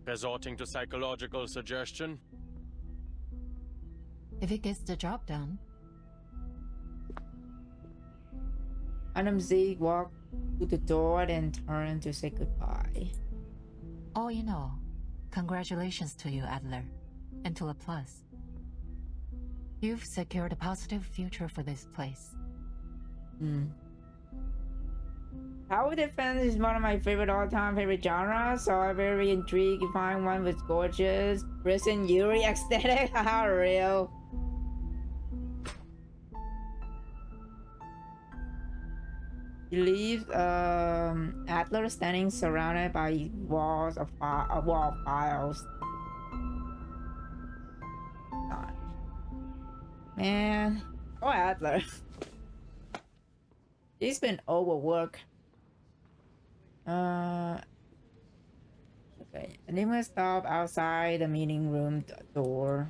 Resorting to psychological suggestion? If it gets the job done. Madam Z walked to the door and turned to say goodbye. All in all, congratulations to you, Adler, and to Laplace. You've secured a positive future for this place. Tower defense is one of my all-time favorite genres, so I'm very intrigued to find one with gorgeous prison Yuri aesthetic. How real. He leaves Adler standing surrounded by walls of wall files. God. Man, oh Adler. He's been overworked. Okay, and they must stop outside the meeting room door.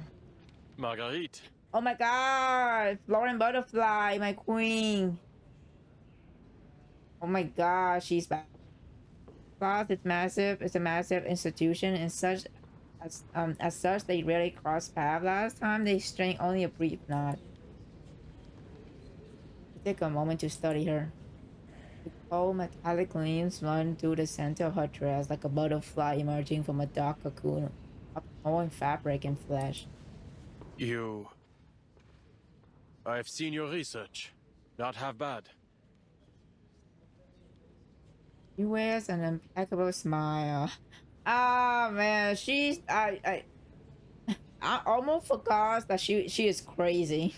Marguerite. Oh my god! Florent Butterfly, my queen. Oh my god, she's back. Class is massive. It's a massive institution, and as such, they rarely crossed paths. Last time, they strained only a brief nod. Take a moment to study her. The cold metallic gleams run through the center of her dress like a butterfly emerging from a dark cocoon of torn fabric and flesh. I've seen your research. Not half bad. She wears an impeccable smile. Ah man, I almost forgot that she is crazy.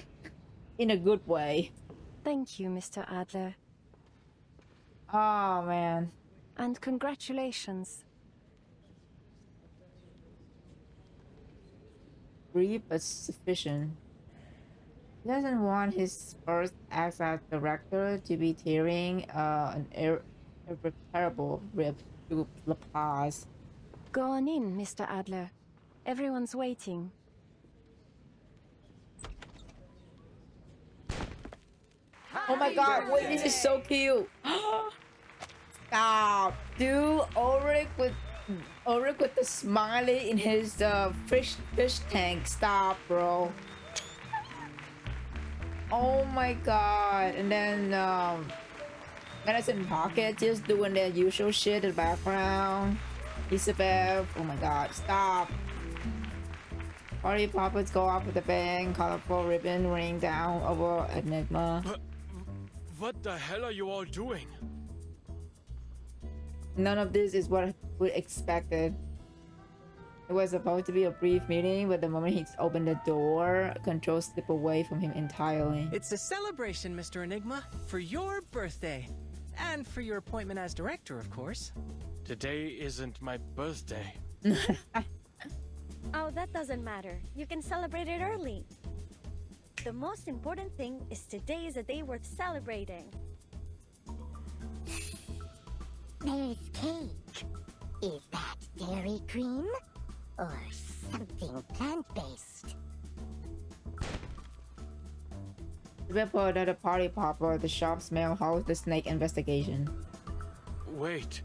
In a good way. Thank you, Mr. Adler. Oh man. And congratulations. Brief but sufficient. He doesn't want his first act as director to be tearing an irreparable rip to Laplace. Go on in, Mr. Adler. Everyone's waiting. Oh my god, wait, this is so cute. Stop. Dude, Ulrich with the smiley in his fish tank. Stop, bro. Oh my god. And then Medicine Pocket just doing their usual shit in the background. Isabel. Oh my god, stop. Party poppers go off with a bang, colorful ribbon raining down over Enigma. What the hell are you all doing? None of this is what we expected. It was supposed to be a brief meeting, but the moment he opened the door, control slipped away from him entirely. It's a celebration, Mr. Enigma, for your birthday. And for your appointment as director, of course. Today isn't my birthday. Oh, that doesn't matter. You can celebrate it early. The most important thing is today is a day worth celebrating. There's cake. Is that dairy cream? Or something plant-based? Report at a party popper, the shop smell hosts the snake investigation. Wait.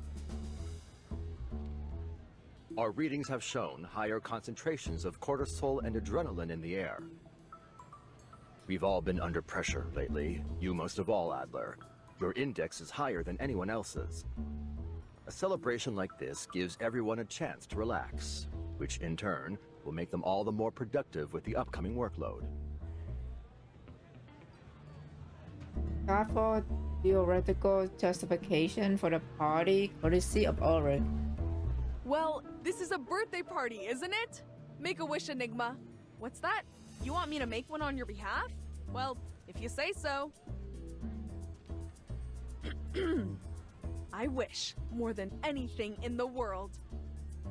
Our readings have shown higher concentrations of cortisol and adrenaline in the air. We've all been under pressure lately, you most of all, Adler. Your index is higher than anyone else's. A celebration like this gives everyone a chance to relax, which in turn will make them all the more productive with the upcoming workload. Thoughtful theoretical justification for the party, courtesy of Ulrich. Well, this is a birthday party, isn't it? Make a wish, Enigma. What's that? You want me to make one on your behalf? Well, if you say so. I wish, more than anything in the world,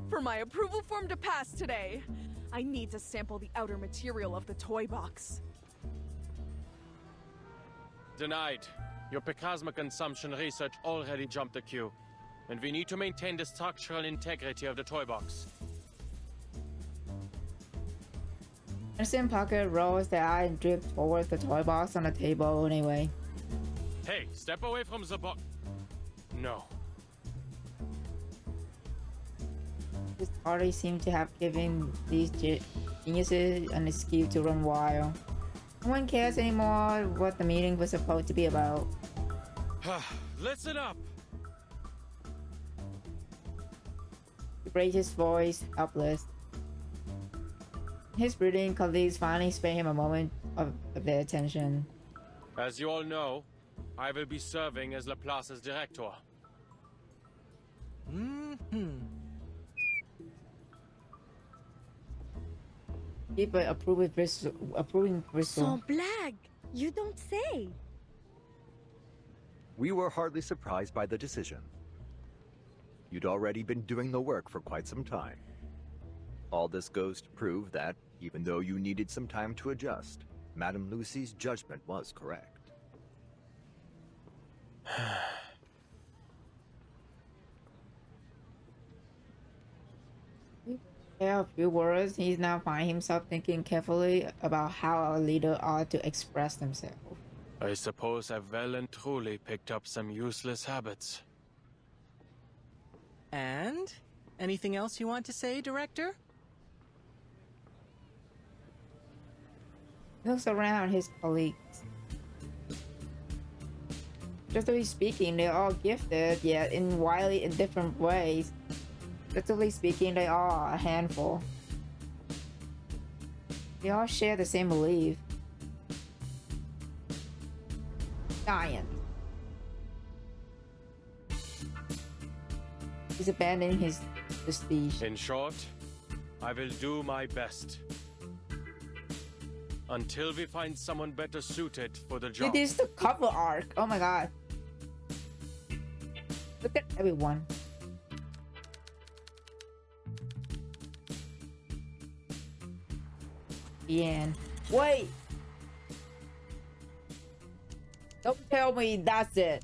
for my approval form to pass today. I need to sample the outer material of the toy box. Denied. Your plasma consumption research already jumped the queue. And we need to maintain the structural integrity of the toy box. Medicine Pocket rolls their eye and drips towards the toy box on the table anyway. Hey, step away from the box. No. This party seems to have given these geniuses an excuse to run wild. No one cares anymore what the meeting was supposed to be about. Listen up! He raised his voice, helpless. His brilliant colleagues finally spared him a moment of their attention. As you all know, I will be serving as Laplace's director. Keep an approving whistle. Sans blague! You don't say! We were hardly surprised by the decision. You'd already been doing the work for quite some time. All this goes to prove that, even though you needed some time to adjust, Madame Lucy's judgment was correct. Yeah, a few words, he's now finding himself thinking carefully about how a leader ought to express themselves. I suppose I've well and truly picked up some useless habits. And? Anything else you want to say, Director? He looks around his colleagues. Justly speaking, they're all gifted, yet in wildly different ways. Statistically speaking, they are a handful. They all share the same belief. Giant. He's abandoning his prestige. In short, I will do my best. Until we find someone better suited for the job. It is the cover arc. Oh my god. Look at everyone. Ian. Wait! Don't tell me that's it.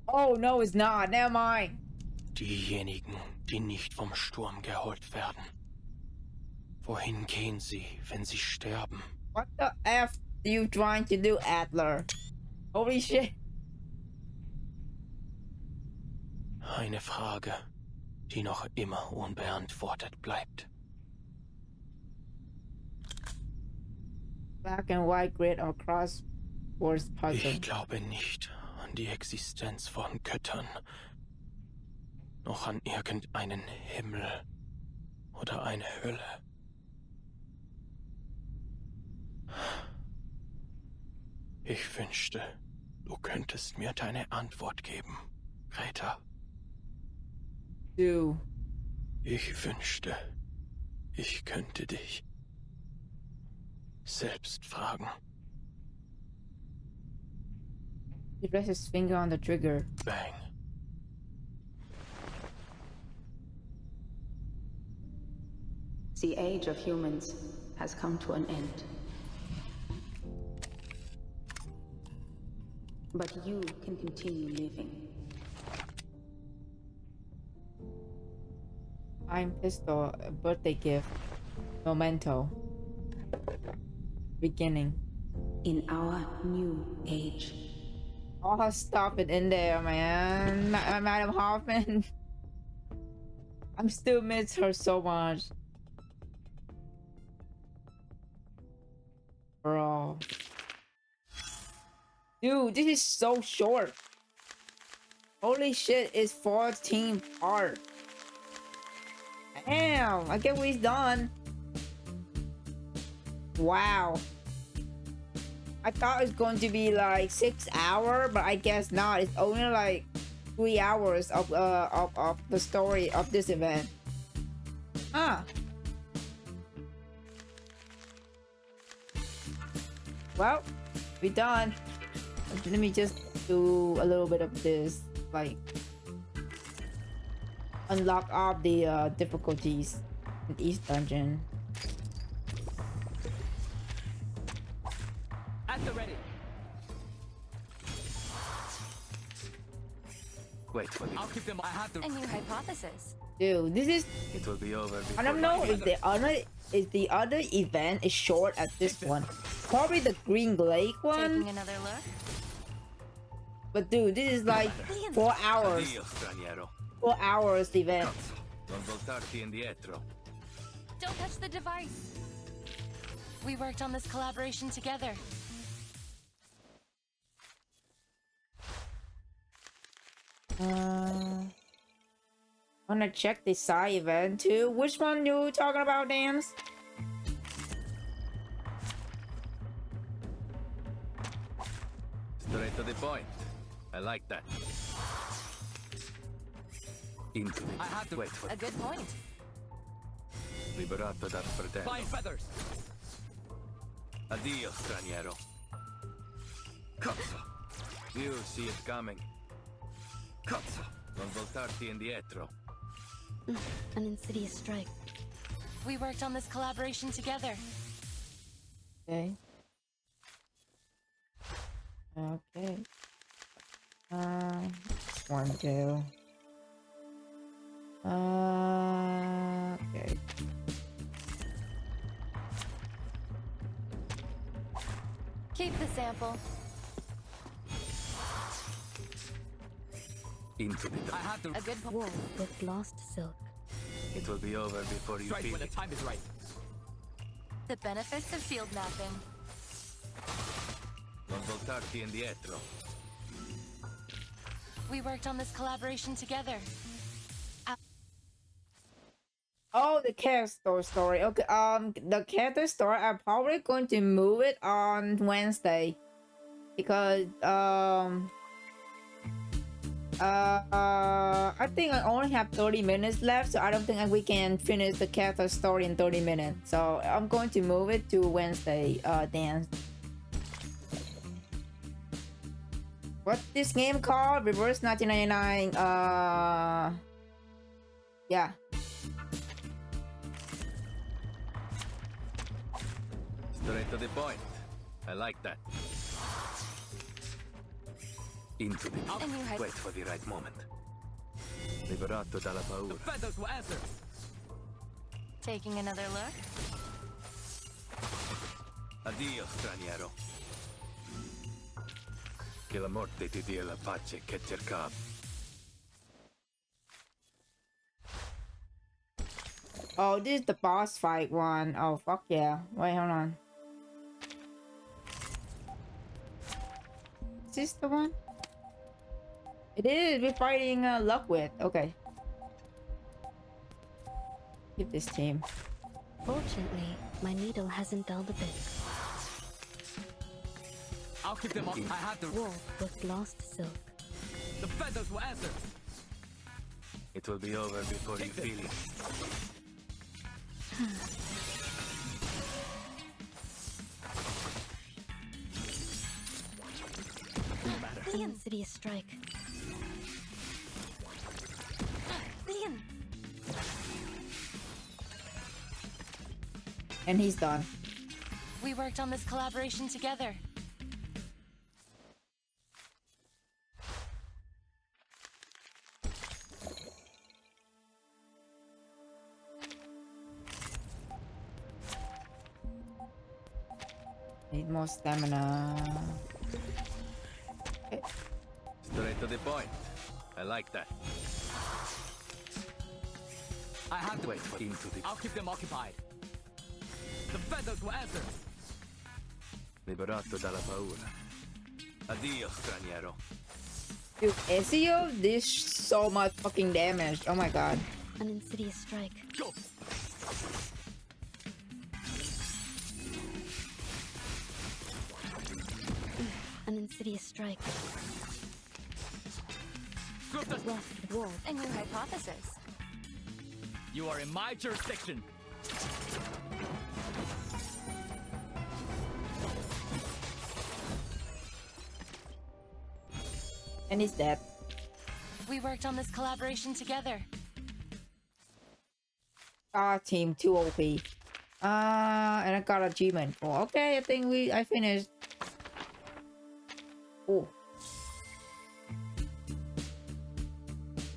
Oh no, it's not. Never mind. Diejenigen, die nicht vom Sturm geholt werden. Wohin gehen sie, wenn sie sterben? What the F are you trying to do, Adler? Holy shit. Eine Frage, die noch immer unbeantwortet bleibt. Black and white grid or crosswords puzzle. Ich glaube nicht an die Existenz von Göttern, noch an irgendeinen Himmel oder eine Hölle. Ich wünschte, du könntest mir deine Antwort geben, Greta. Du. Ich wünschte, ich könnte dich selbst fragen. He pressed his finger on the trigger. Bang. The age of humans has come to an end. But you can continue living. I'm pistol, a birthday gift. Memento. Beginning. In our new age. Oh, stop it in there, man. Madam Hoffman. I'm still miss her so much. Bro. Dude, this is so short. Holy shit, it's 14 parts. Damn, I guess we're done. Wow. I thought it was going to be like 6 hours, but I guess not. It's only like 3 hours of the story of this event. Huh. Well, we're done. Let me just do a little bit of this, like unlock all the difficulties in each dungeon. At the ready. Wait for me. I'll keep them. I have the. A new hypothesis. Dude, this is. It will be over before I don't know if the other event is short as this one. Probably the Green Lake one. Taking another look. But dude, this is like 4 hours. Addio, straniero. 4 hours event. Non voltarti indietro. Don't touch the device. We worked on this collaboration together. I'm gonna check the side event too. Which one you talking about, Dams? Straight to the point. I like that. Into the... I have to. Wait for A good point. Liberato dal fratello. Fine feathers. Addio, straniero. Cazzo. You see it coming. Cazzo. Non voltarti indietro. An insidious strike. We worked on this collaboration together. Okay. Okay. This one too. Okay. Keep the sample. Into the... I have to. A good point. Wool with lost silk. It will be over before you Strike feel when the it. time is right. The benefits of field mapping. Non voltarti indietro. We worked on this collaboration together. Oh, the character story. Okay, the character story, I'm probably going to move it on Wednesday because I think I only have 30 minutes left, so I don't think we can finish the character story in 30 minutes. So I'm going to move it to Wednesday, Dan. What's this game called? Reverse 1999. Yeah. Straight to the point. I like that. Into the... Wait for the right moment. Liberato dalla paura. The feathers will answer. Taking another look? Addio, straniero. Che la morte ti dia la pace che cercavi. Oh, this is the boss fight one. Oh, fuck yeah. Wait, hold on. Is this the one? It is. We're fighting Luckwit. Okay. Give this team. Fortunately, my needle hasn't dulled a bit. I'll keep them up. I have the Wolf with lost silk. The feathers will answer. It will be over before you feel it. An insidious strike. Leon! And he's done. We worked on this collaboration together. Need more stamina. Okay. Straight to the point. I like that. I have to wait for into the... I'll keep them occupied. The feathers will answer. Liberato dalla paura. Addio, straniero. Dude, SEO did so much fucking damage. Oh my god. An insidious strike. Go. An insidious strike. Left wolf. A new hypothesis. You are in my jurisdiction. And he's dead. We worked on this collaboration together. Team 2 OP. And I got achievement for. Okay, I think I finished. Oh,